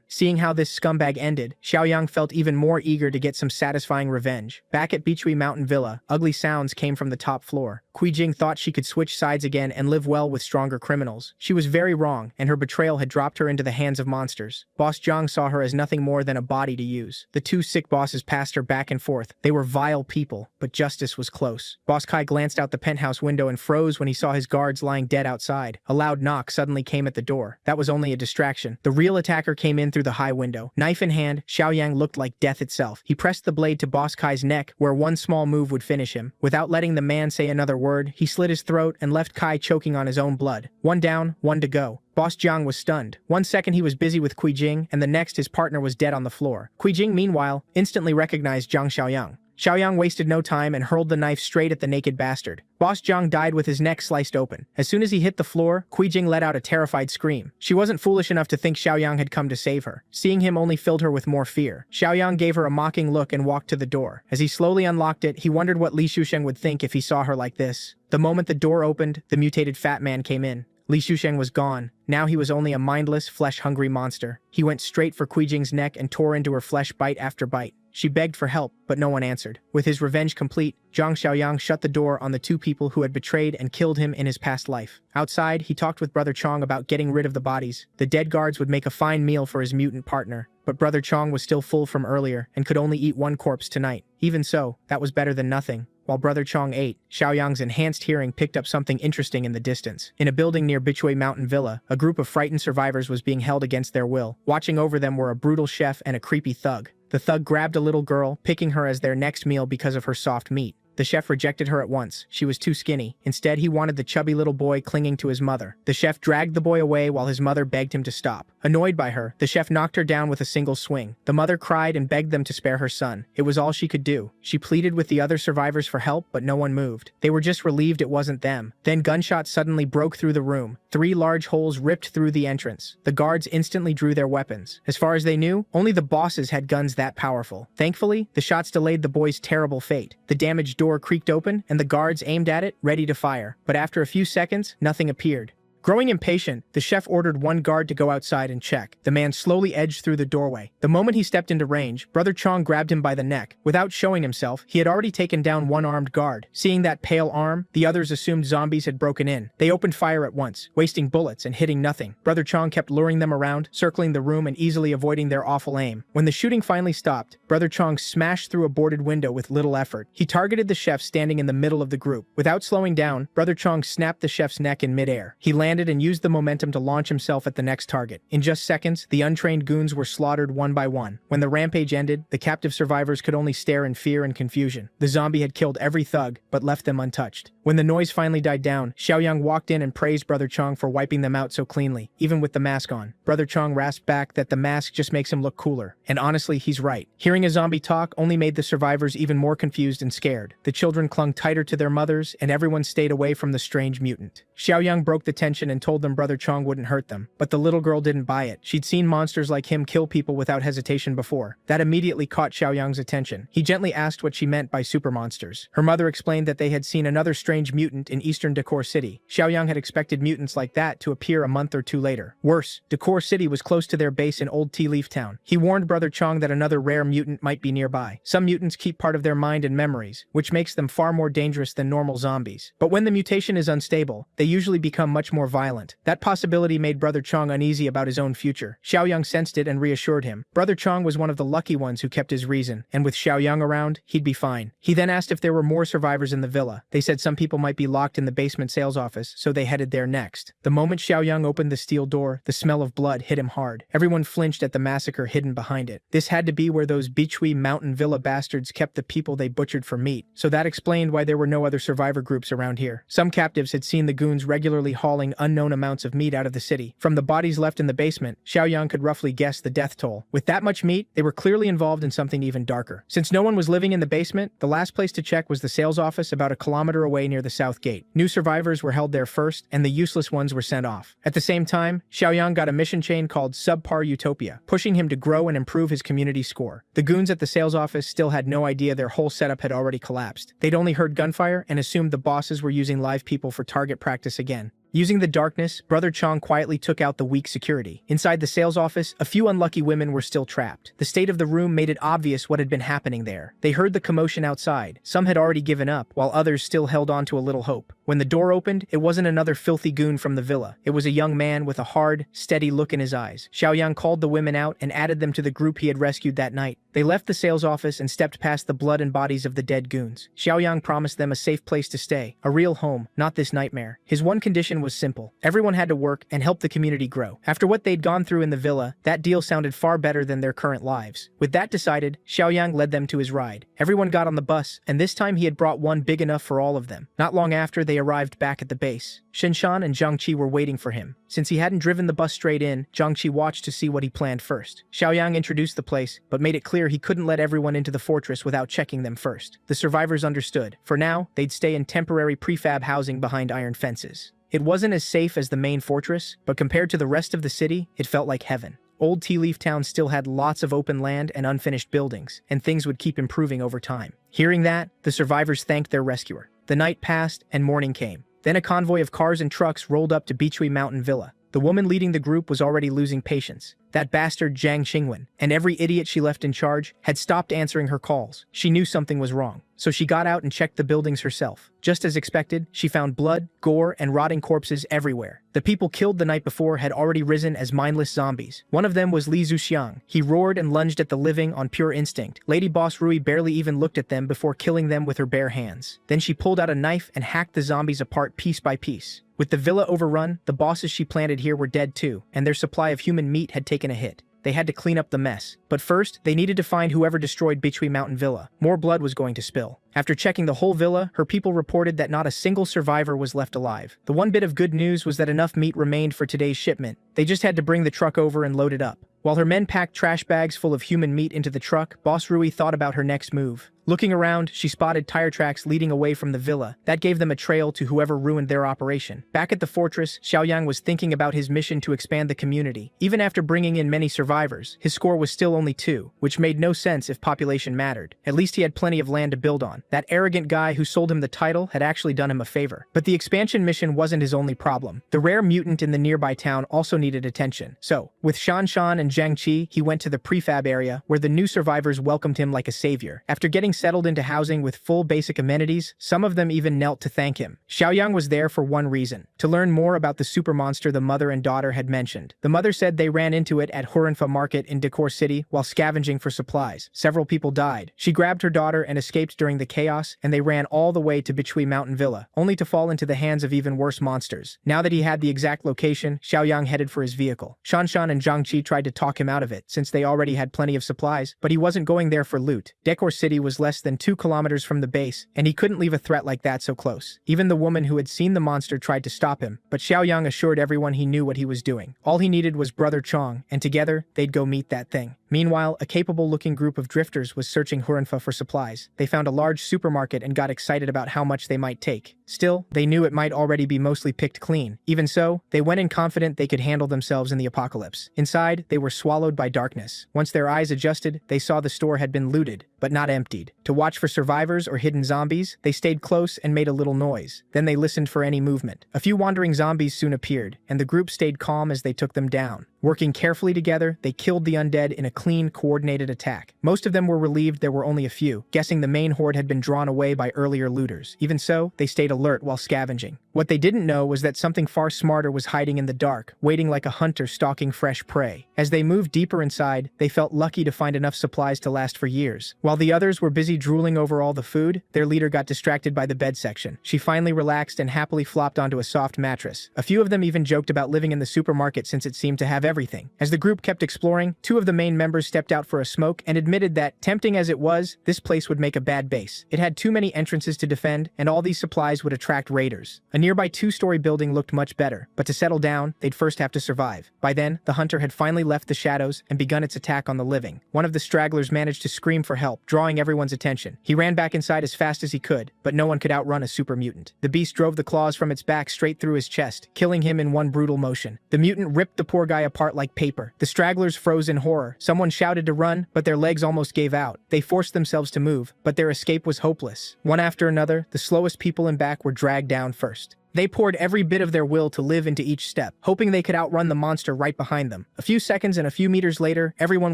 Seeing how this scumbag ended, Xiaoyang felt even more eager to get some satisfying revenge. Back at Beechway Mountain Villa, ugly sounds came from the top floor. Jing thought she could switch sides again and live well with stronger criminals. She was very wrong, and her betrayal had dropped her into the hands of monsters. Boss Zhang saw her as nothing more than a body to use. The two sick bosses passed her back and forth. They were vile people, but justice was close. Boss Kai glanced out the penthouse window and froze when he saw his guards lying dead outside. A loud knock suddenly came at the door. That was only a distraction. The real attacker came in through the high window. Knife in hand, Xiaoyang looked like death itself. He pressed the blade to Boss Kai's neck, where one small move would finish him. Without letting the man say another word, he slit his throat and left Kai choking on his own blood. One down, one to go. Boss Zhang was stunned. 1 second he was busy with Jing, and the next his partner was dead on the floor. Jing, meanwhile, instantly recognized Zhang Xiaoyang. Xiaoyang wasted no time and hurled the knife straight at the naked bastard. Boss Zhang died with his neck sliced open. As soon as he hit the floor, Jing let out a terrified scream. She wasn't foolish enough to think Xiaoyang had come to save her. Seeing him only filled her with more fear. Xiaoyang gave her a mocking look and walked to the door. As he slowly unlocked it, he wondered what Li Shusheng would think if he saw her like this. The moment the door opened, the mutated fat man came in. Li Shusheng was gone. Now he was only a mindless, flesh-hungry monster. He went straight for Jing's neck and tore into her flesh bite after bite. She begged for help, but no one answered. With his revenge complete, Zhang Xiaoyang shut the door on the two people who had betrayed and killed him in his past life. Outside, he talked with Brother Chong about getting rid of the bodies. The dead guards would make a fine meal for his mutant partner. But Brother Chong was still full from earlier and could only eat one corpse tonight. Even so, that was better than nothing. While Brother Chong ate, Xiaoyang's enhanced hearing picked up something interesting in the distance. In a building near Beechway Mountain Villa, a group of frightened survivors was being held against their will. Watching over them were a brutal chef and a creepy thug. The thug grabbed a little girl, picking her as their next meal because of her soft meat. The chef rejected her at once. She was too skinny. Instead, he wanted the chubby little boy clinging to his mother. The chef dragged the boy away while his mother begged him to stop. Annoyed by her, the chef knocked her down with a single swing. The mother cried and begged them to spare her son. It was all she could do. She pleaded with the other survivors for help, but no one moved. They were just relieved it wasn't them. Then gunshots suddenly broke through the room. 3 large holes ripped through the entrance. The guards instantly drew their weapons. As far as they knew, only the bosses had guns that powerful. Thankfully, the shots delayed the boy's terrible fate. The damaged door creaked open, and the guards aimed at it, ready to fire. But after a few seconds, nothing appeared. Growing impatient, the chef ordered one guard to go outside and check. The man slowly edged through the doorway. The moment he stepped into range, Brother Chong grabbed him by the neck. Without showing himself, he had already taken down one armed guard. Seeing that pale arm, the others assumed zombies had broken in. They opened fire at once, wasting bullets and hitting nothing. Brother Chong kept luring them around, circling the room and easily avoiding their awful aim. When the shooting finally stopped, Brother Chong smashed through a boarded window with little effort. He targeted the chef standing in the middle of the group. Without slowing down, Brother Chong snapped the chef's neck in midair. He landed and used the momentum to launch himself at the next target. In just seconds, the untrained goons were slaughtered one by one. When the rampage ended, the captive survivors could only stare in fear and confusion. The zombie had killed every thug, but left them untouched. When the noise finally died down, Xiaoyang walked in and praised Brother Chong for wiping them out so cleanly, even with the mask on. Brother Chong rasped back that the mask just makes him look cooler. And honestly, he's right. Hearing a zombie talk only made the survivors even more confused and scared. The children clung tighter to their mothers, and everyone stayed away from the strange mutant. Xiaoyang broke the tension and told them Brother Chong wouldn't hurt them. But the little girl didn't buy it. She'd seen monsters like him kill people without hesitation before. That immediately caught Xiaoyang's attention. He gently asked what she meant by super monsters. Her mother explained that they had seen another strange mutant in eastern Decor City. Xiaoyang had expected mutants like that to appear a month or two later. Worse, Decor City was close to their base in Old Tea Leaf Town. He warned Brother Chong that another rare mutant might be nearby. Some mutants keep part of their mind and memories, which makes them far more dangerous than normal zombies. But when the mutation is unstable, they usually become much more violent. That possibility made Brother Chong uneasy about his own future. Xiaoyang sensed it and reassured him. Brother Chong was one of the lucky ones who kept his reason, and with Xiaoyang around, he'd be fine. He then asked if there were more survivors in the villa. They said some people might be locked in the basement sales office, so they headed there next. The moment Xiaoyang opened the steel door, the smell of blood hit him hard. Everyone flinched at the massacre hidden behind it. This had to be where those Bichui mountain villa bastards kept the people they butchered for meat, so that explained why there were no other survivor groups around here. Some captives had seen the goons regularly hauling unknown amounts of meat out of the city. From the bodies left in the basement, Xiaoyang could roughly guess the death toll. With that much meat, they were clearly involved in something even darker. Since no one was living in the basement, the last place to check was the sales office about a kilometer away near the south gate. New survivors were held there first, and the useless ones were sent off. At the same time, Xiaoyang got a mission chain called Subpar Utopia, pushing him to grow and improve his community score. The goons at the sales office still had no idea their whole setup had already collapsed. They'd only heard gunfire and assumed the bosses were using live people for target practice again. Using the darkness, Brother Chong quietly took out the weak security. Inside the sales office, a few unlucky women were still trapped. The state of the room made it obvious what had been happening there. They heard the commotion outside. Some had already given up, while others still held on to a little hope. When the door opened, it wasn't another filthy goon from the villa. It was a young man with a hard, steady look in his eyes. Xiaoyang called the women out and added them to the group he had rescued that night. They left the sales office and stepped past the blood and bodies of the dead goons. Xiaoyang promised them a safe place to stay, a real home, not this nightmare. His one condition was simple. Everyone had to work and help the community grow. After what they'd gone through in the villa, that deal sounded far better than their current lives. With that decided, Xiaoyang led them to his ride. Everyone got on the bus, and this time he had brought one big enough for all of them. Not long after, they arrived back at the base. Shinshan and Zhangqi were waiting for him. Since he hadn't driven the bus straight in, Zhangqi watched to see what he planned first. Xiaoyang introduced the place, but made it clear he couldn't let everyone into the fortress without checking them first. The survivors understood. For now, they'd stay in temporary prefab housing behind iron fences. It wasn't as safe as the main fortress, but compared to the rest of the city, it felt like heaven. Old Tea Leaf Town still had lots of open land and unfinished buildings, and things would keep improving over time. Hearing that, the survivors thanked their rescuer. The night passed, and morning came. Then a convoy of cars and trucks rolled up to Bichui Mountain Villa. The woman leading the group was already losing patience. That bastard Zhang Xingwen, and every idiot she left in charge, had stopped answering her calls. She knew something was wrong, so she got out and checked the buildings herself. Just as expected, she found blood, gore, and rotting corpses everywhere. The people killed the night before had already risen as mindless zombies. One of them was Li Zuxiang. He roared and lunged at the living on pure instinct. Lady Boss Rui barely even looked at them before killing them with her bare hands. Then she pulled out a knife and hacked the zombies apart piece by piece. With the villa overrun, the bosses she planted here were dead too, and their supply of human meat had taken a hit. They had to clean up the mess. But first, they needed to find whoever destroyed Bichui Mountain Villa. More blood was going to spill. After checking the whole villa, her people reported that not a single survivor was left alive. The one bit of good news was that enough meat remained for today's shipment. They just had to bring the truck over and load it up. While her men packed trash bags full of human meat into the truck, Boss Rui thought about her next move. Looking around, she spotted tire tracks leading away from the villa. That gave them a trail to whoever ruined their operation. Back at the fortress, Xiaoyang was thinking about his mission to expand the community. Even after bringing in many survivors, his score was still only 2, which made no sense if population mattered. At least he had plenty of land to build on. That arrogant guy who sold him the title had actually done him a favor. But the expansion mission wasn't his only problem. The rare mutant in the nearby town also needed attention. So, with Shan Shan and Zhang Qi, he went to the prefab area where the new survivors welcomed him like a savior. After getting settled into housing with full basic amenities, some of them even knelt to thank him. Xiaoyang was there for one reason: to learn more about the super monster the mother and daughter had mentioned. The mother said they ran into it at Hurinfa Market in Decor City while scavenging for supplies. Several people died. She grabbed her daughter and escaped during the chaos, and they ran all the way to Bichui Mountain Villa, only to fall into the hands of even worse monsters. Now that he had the exact location, Xiaoyang headed for his vehicle. Shan Shan and Zhang Qi tried to talk him out of it, since they already had plenty of supplies, but he wasn't going there for loot. Decor City was less than 2 kilometers from the base, and he couldn't leave a threat like that so close. Even the woman who had seen the monster tried to stop him, but Xiaoyang assured everyone he knew what he was doing. All he needed was Brother Chong, and together, they'd go meet that thing. Meanwhile, a capable-looking group of drifters was searching Hurinfa for supplies. They found a large supermarket and got excited about how much they might take. Still, they knew it might already be mostly picked clean. Even so, they went in confident they could handle themselves in the apocalypse. Inside, they were swallowed by darkness. Once their eyes adjusted, they saw the store had been looted, but not emptied. To watch for survivors or hidden zombies, they stayed close and made a little noise. Then they listened for any movement. A few wandering zombies soon appeared, and the group stayed calm as they took them down. Working carefully together, they killed the undead in a clean, coordinated attack. Most of them were relieved there were only a few, guessing the main horde had been drawn away by earlier looters. Even so, they stayed alert while scavenging. What they didn't know was that something far smarter was hiding in the dark, waiting like a hunter stalking fresh prey. As they moved deeper inside, they felt lucky to find enough supplies to last for years. While the others were busy drooling over all the food, their leader got distracted by the bed section. She finally relaxed and happily flopped onto a soft mattress. A few of them even joked about living in the supermarket since it seemed to have everything. As the group kept exploring, 2 of the main members stepped out for a smoke and admitted that, tempting as it was, this place would make a bad base. It had too many entrances to defend, and all these supplies would attract raiders. A nearby 2-story building looked much better, but to settle down, they'd first have to survive. By then, the hunter had finally left the shadows and begun its attack on the living. One of the stragglers managed to scream for help, drawing everyone's attention. He ran back inside as fast as he could, but no one could outrun a super mutant. The beast drove the claws from its back straight through his chest, killing him in one brutal motion. The mutant ripped the poor guy apart like paper. The stragglers froze in horror. Someone shouted to run, but their legs almost gave out. They forced themselves to move, but their escape was hopeless. One after another, the slowest people in back were dragged down first. They poured every bit of their will to live into each step, hoping they could outrun the monster right behind them. A few seconds and a few meters later, everyone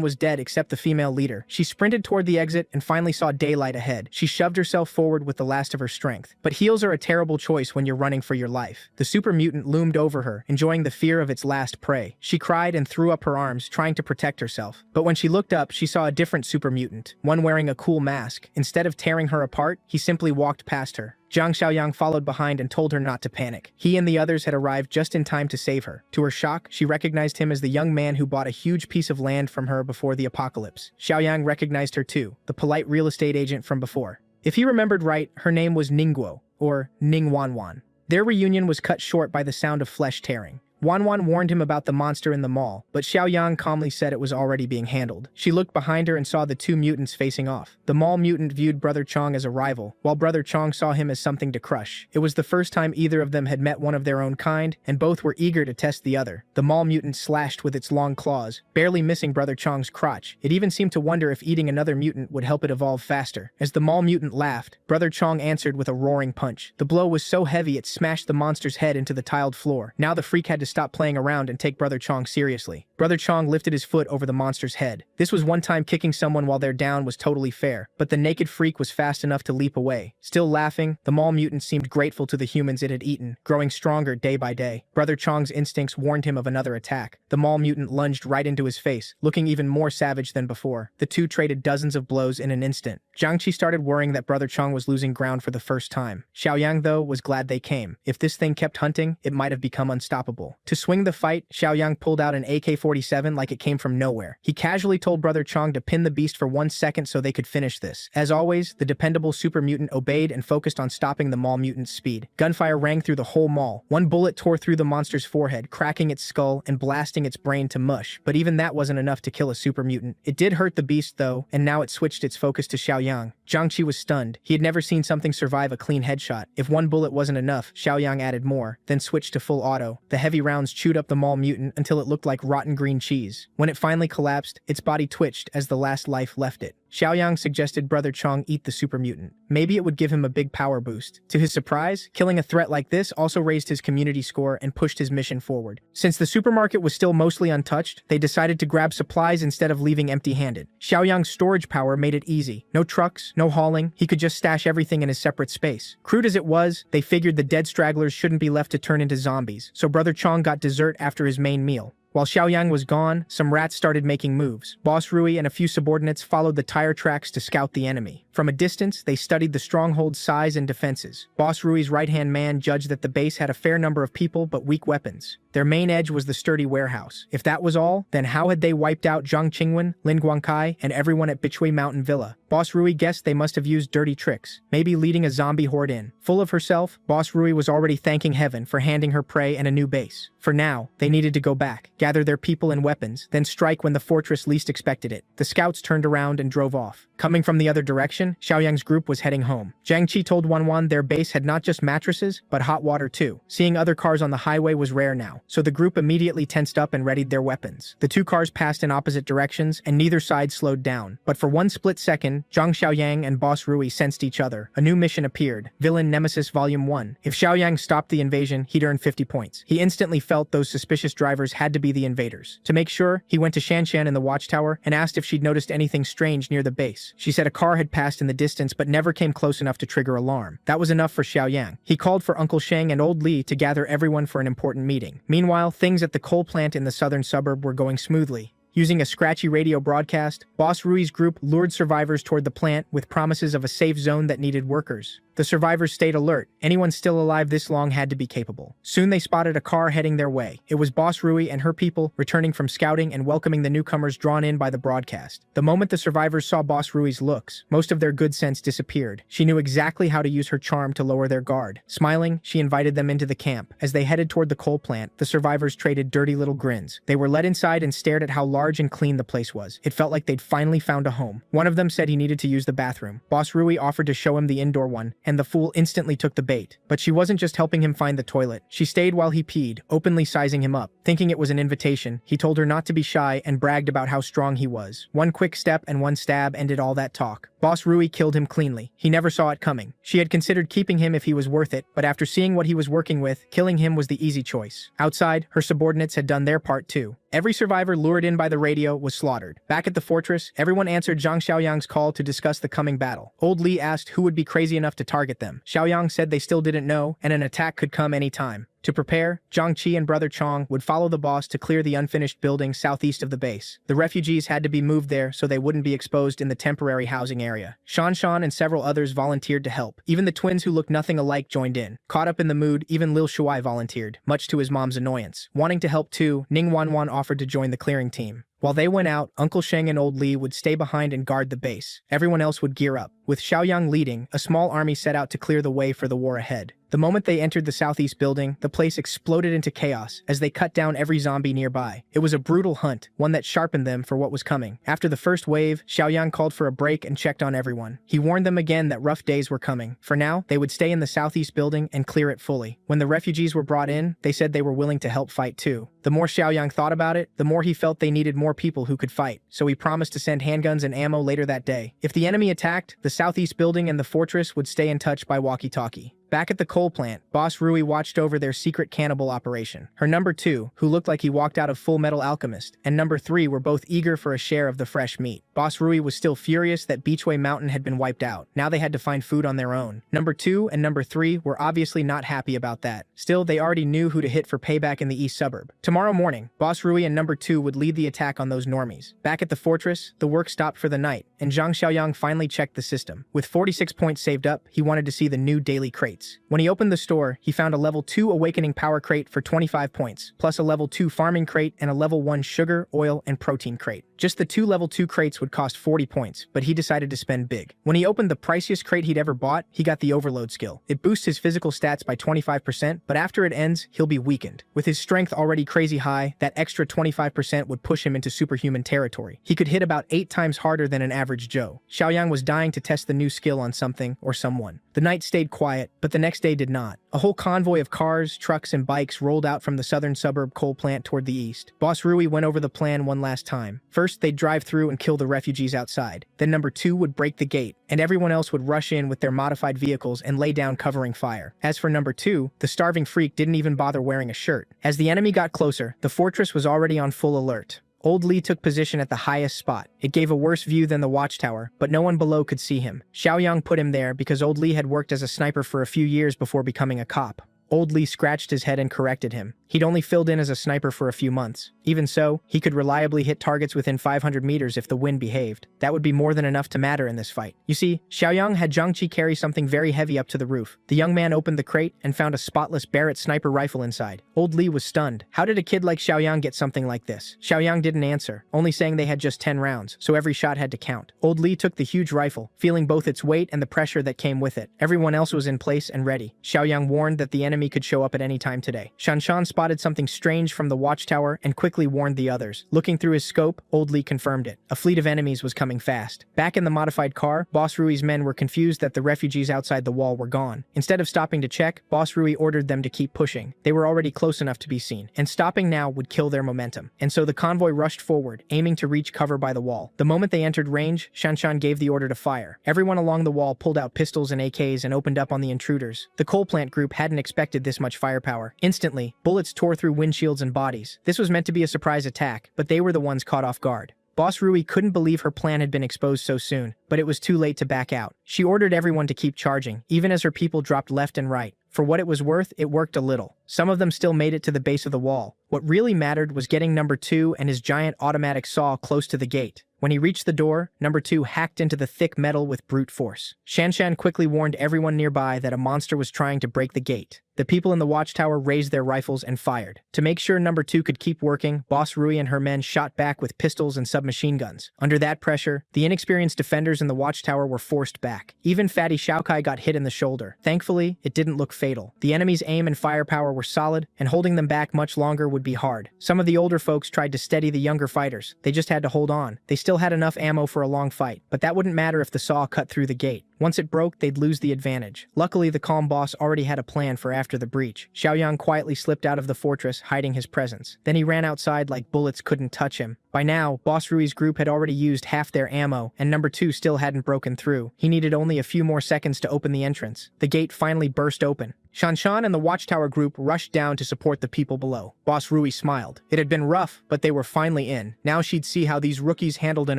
was dead except the female leader. She sprinted toward the exit and finally saw daylight ahead. She shoved herself forward with the last of her strength. But heals are a terrible choice when you're running for your life. The super mutant loomed over her, enjoying the fear of its last prey. She cried and threw up her arms, trying to protect herself. But when she looked up, she saw a different super mutant, one wearing a cool mask. Instead of tearing her apart, he simply walked past her. Zhang Xiaoyang followed behind and told her not to panic. He and the others had arrived just in time to save her. To her shock, she recognized him as the young man who bought a huge piece of land from her before the apocalypse. Xiaoyang recognized her too, the polite real estate agent from before. If he remembered right, her name was Ningguo, or Ning Wanwan. Their reunion was cut short by the sound of flesh tearing. Wanwan warned him about the monster in the mall, but Xiaoyang calmly said it was already being handled. She looked behind her and saw the 2 mutants facing off. The mall mutant viewed Brother Chong as a rival, while Brother Chong saw him as something to crush. It was the first time either of them had met one of their own kind, and both were eager to test the other. The mall mutant slashed with its long claws, barely missing Brother Chong's crotch. It even seemed to wonder if eating another mutant would help it evolve faster. As the mall mutant laughed, Brother Chong answered with a roaring punch. The blow was so heavy it smashed the monster's head into the tiled floor. Now the freak had to stop playing around and take Brother Chong seriously. Brother Chong lifted his foot over the monster's head. This was one time kicking someone while they're down was totally fair, but the naked freak was fast enough to leap away. Still laughing, the mall mutant seemed grateful to the humans it had eaten, growing stronger day by day. Brother Chong's instincts warned him of another attack. The mall mutant lunged right into his face, looking even more savage than before. The two traded dozens of blows in an instant. Zhang Qi started worrying that Brother Chong was losing ground for the first time. Xiaoyang, though, was glad they came. If this thing kept hunting, it might have become unstoppable. To swing the fight, Xiaoyang pulled out an AK-47 like it came from nowhere. He casually told Brother Chong to pin the beast for 1 second so they could finish this. As always, the dependable super mutant obeyed and focused on stopping the mall mutant's speed. Gunfire rang through the whole mall. One bullet tore through the monster's forehead, cracking its skull and blasting its brain to mush, but even that wasn't enough to kill a super mutant. It did hurt the beast though, and now it switched its focus to Xiaoyang. Jiang Qi was stunned. He had never seen something survive a clean headshot. If one bullet wasn't enough, Xiaoyang added more, then switched to full auto. The heavy rounds chewed up the mall mutant until it looked like rotten green cheese. When it finally collapsed, its body twitched as the last life left it. Xiaoyang suggested Brother Chong eat the super mutant. Maybe it would give him a big power boost. To his surprise, killing a threat like this also raised his community score and pushed his mission forward. Since the supermarket was still mostly untouched, they decided to grab supplies instead of leaving empty-handed. Xiaoyang's storage power made it easy. No trucks, no hauling, he could just stash everything in his separate space. Crude as it was, they figured the dead stragglers shouldn't be left to turn into zombies, so Brother Chong got dessert after his main meal. While Xiaoyang was gone, some rats started making moves. Boss Rui and a few subordinates followed the tire tracks to scout the enemy. From a distance, they studied the stronghold's size and defenses. Boss Rui's right-hand man judged that the base had a fair number of people but weak weapons. Their main edge was the sturdy warehouse. If that was all, then how had they wiped out Zhang Qingwen, Lin Guangkai, and everyone at Bichui Mountain Villa? Boss Rui guessed they must have used dirty tricks, maybe leading a zombie horde in. Full of herself, Boss Rui was already thanking heaven for handing her prey and a new base. For now, they needed to go back, gather their people and weapons, then strike when the fortress least expected it. The scouts turned around and drove off. Coming from the other direction, Xiaoyang's group was heading home. Jiang Qi told Wanwan their base had not just mattresses, but hot water too. Seeing other cars on the highway was rare now, so the group immediately tensed up and readied their weapons. The two cars passed in opposite directions, and neither side slowed down. But for one split second, Zhang Xiaoyang and Boss Rui sensed each other. A new mission appeared, Villain Nemesis Volume 1. If Xiaoyang stopped the invasion, he'd earn 50 points. He instantly felt those suspicious drivers had to be the invaders. To make sure, he went to Shanshan in the watchtower and asked if she'd noticed anything strange near the base. She said a car had passed in the distance but never came close enough to trigger alarm. That was enough for Xiaoyang. He called for Uncle Sheng and Old Li to gather everyone for an important meeting. Meanwhile, things at the coal plant in the southern suburb were going smoothly. Using a scratchy radio broadcast, Boss Rui's group lured survivors toward the plant with promises of a safe zone that needed workers. The survivors stayed alert. Anyone still alive this long had to be capable. Soon they spotted a car heading their way. It was Boss Rui and her people returning from scouting and welcoming the newcomers drawn in by the broadcast. The moment the survivors saw Boss Rui's looks, most of their good sense disappeared. She knew exactly how to use her charm to lower their guard. Smiling, she invited them into the camp. As they headed toward the coal plant, the survivors traded dirty little grins. They were led inside and stared at how large and clean the place was. It felt like they'd finally found a home. One of them said he needed to use the bathroom. Boss Rui offered to show him the indoor one, and the fool instantly took the bait. But she wasn't just helping him find the toilet. She stayed while he peed, openly sizing him up. Thinking it was an invitation, he told her not to be shy and bragged about how strong he was. One quick step and one stab ended all that talk. Boss Rui killed him cleanly. He never saw it coming. She had considered keeping him if he was worth it, but after seeing what he was working with, killing him was the easy choice. Outside, her subordinates had done their part too. Every survivor lured in by the radio was slaughtered. Back at the fortress, everyone answered Zhang Xiaoyang's call to discuss the coming battle. Old Li asked who would be crazy enough to target them. Xiaoyang said they still didn't know, and an attack could come any time. To prepare, Jiang Qi and Brother Chong would follow the boss to clear the unfinished building southeast of the base. The refugees had to be moved there so they wouldn't be exposed in the temporary housing area. Shan Shan and several others volunteered to help. Even the twins who looked nothing alike joined in. Caught up in the mood, even Lil Shuai volunteered, much to his mom's annoyance. Wanting to help too, Ning Wanwan offered to join the clearing team. While they went out, Uncle Sheng and Old Li would stay behind and guard the base. Everyone else would gear up. With Xiaoyang leading, a small army set out to clear the way for the war ahead. The moment they entered the southeast building, the place exploded into chaos as they cut down every zombie nearby. It was a brutal hunt, one that sharpened them for what was coming. After the first wave, Xiaoyang called for a break and checked on everyone. He warned them again that rough days were coming. For now, they would stay in the southeast building and clear it fully. When the refugees were brought in, they said they were willing to help fight too. The more Xiaoyang thought about it, the more he felt they needed more people who could fight, so he promised to send handguns and ammo later that day. If the enemy attacked, the southeast building and the fortress would stay in touch by walkie-talkie. Back at the coal plant, Boss Rui watched over their secret cannibal operation. Her number 2, who looked like he walked out of Full Metal Alchemist, and number 3 were both eager for a share of the fresh meat. Boss Rui was still furious that Beachway Mountain had been wiped out. Now they had to find food on their own. Number 2 and number 3 were obviously not happy about that. Still, they already knew who to hit for payback in the east suburb. Tomorrow morning, Boss Rui and number 2 would lead the attack on those normies. Back at the fortress, the work stopped for the night, and Zhang Xiaoyang finally checked the system. With 46 points saved up, he wanted to see the new daily crates. crates. When he opened the store, he found a level 2 awakening power crate for 25 points, plus a level 2 farming crate and a level 1 sugar, oil, and protein crate. Just the 2 level 2 crates would cost 40 points, but he decided to spend big. When he opened the priciest crate he'd ever bought, he got the overload skill. It boosts his physical stats by 25%, but after it ends, he'll be weakened. With his strength already crazy high, that extra 25% would push him into superhuman territory. He could hit about 8 times harder than an average Joe. Xiaoyang was dying to test the new skill on something or someone. The night stayed quiet, but the next day did not. A whole convoy of cars, trucks, and bikes rolled out from the southern suburb coal plant toward the east. Boss Rui went over the plan one last time. First, they'd drive through and kill the refugees outside. Then number 2 would break the gate, and everyone else would rush in with their modified vehicles and lay down covering fire. As for number 2, the starving freak didn't even bother wearing a shirt. As the enemy got closer, the fortress was already on full alert. Old Li took position at the highest spot. It gave a worse view than the watchtower, but no one below could see him. Xiaoyang put him there because Old Li had worked as a sniper for a few years before becoming a cop. Old Li scratched his head and corrected him. He'd only filled in as a sniper for a few months. Even so, he could reliably hit targets within 500 meters if the wind behaved. That would be more than enough to matter in this fight. You see, Xiaoyang had Zhangqi carry something very heavy up to the roof. The young man opened the crate and found a spotless Barrett sniper rifle inside. Old Li was stunned. How did a kid like Xiaoyang get something like this? Xiaoyang didn't answer, only saying they had just 10 rounds, so every shot had to count. Old Li took the huge rifle, feeling both its weight and the pressure that came with it. Everyone else was in place and ready. Xiaoyang warned that the enemy could show up at any time today. Shanshan spotted something strange from the watchtower and quickly warned the others. Looking through his scope, Old Li confirmed it. A fleet of enemies was coming fast. Back in the modified car, Boss Rui's men were confused that the refugees outside the wall were gone. Instead of stopping to check, Boss Rui ordered them to keep pushing. They were already close enough to be seen, and stopping now would kill their momentum. And so the convoy rushed forward, aiming to reach cover by the wall. The moment they entered range, Shanshan gave the order to fire. Everyone along the wall pulled out pistols and AKs and opened up on the intruders. The coal plant group hadn't expected this much firepower. Instantly, bullets tore through windshields and bodies. This was meant to be a surprise attack, but they were the ones caught off guard. Boss Rui couldn't believe her plan had been exposed so soon, but it was too late to back out. She ordered everyone to keep charging, even as her people dropped left and right. For what it was worth, it worked a little. Some of them still made it to the base of the wall. What really mattered was getting number 2 and his giant automatic saw close to the gate. When he reached the door, number 2 hacked into the thick metal with brute force. Shanshan quickly warned everyone nearby that a monster was trying to break the gate. The people in the watchtower raised their rifles and fired. To make sure number 2 could keep working, Boss Rui and her men shot back with pistols and submachine guns. Under that pressure, the inexperienced defenders in the watchtower were forced back. Even Fatty Xiaokai got hit in the shoulder. Thankfully, it didn't look fatal. The enemy's aim and firepower were solid, and holding them back much longer would be hard. Some of the older folks tried to steady the younger fighters. They just had to hold on. They still had enough ammo for a long fight, but that wouldn't matter if the saw cut through the gate. Once it broke, they'd lose the advantage. Luckily, the calm boss already had a plan for after the breach. Xiaoyang quietly slipped out of the fortress, hiding his presence. Then he ran outside like bullets couldn't touch him. By now, Boss Rui's group had already used half their ammo, and number 2 still hadn't broken through. He needed only a few more seconds to open the entrance. The gate finally burst open. Shanshan and the watchtower group rushed down to support the people below. Boss Rui smiled. It had been rough, but they were finally in. Now she'd see how these rookies handled an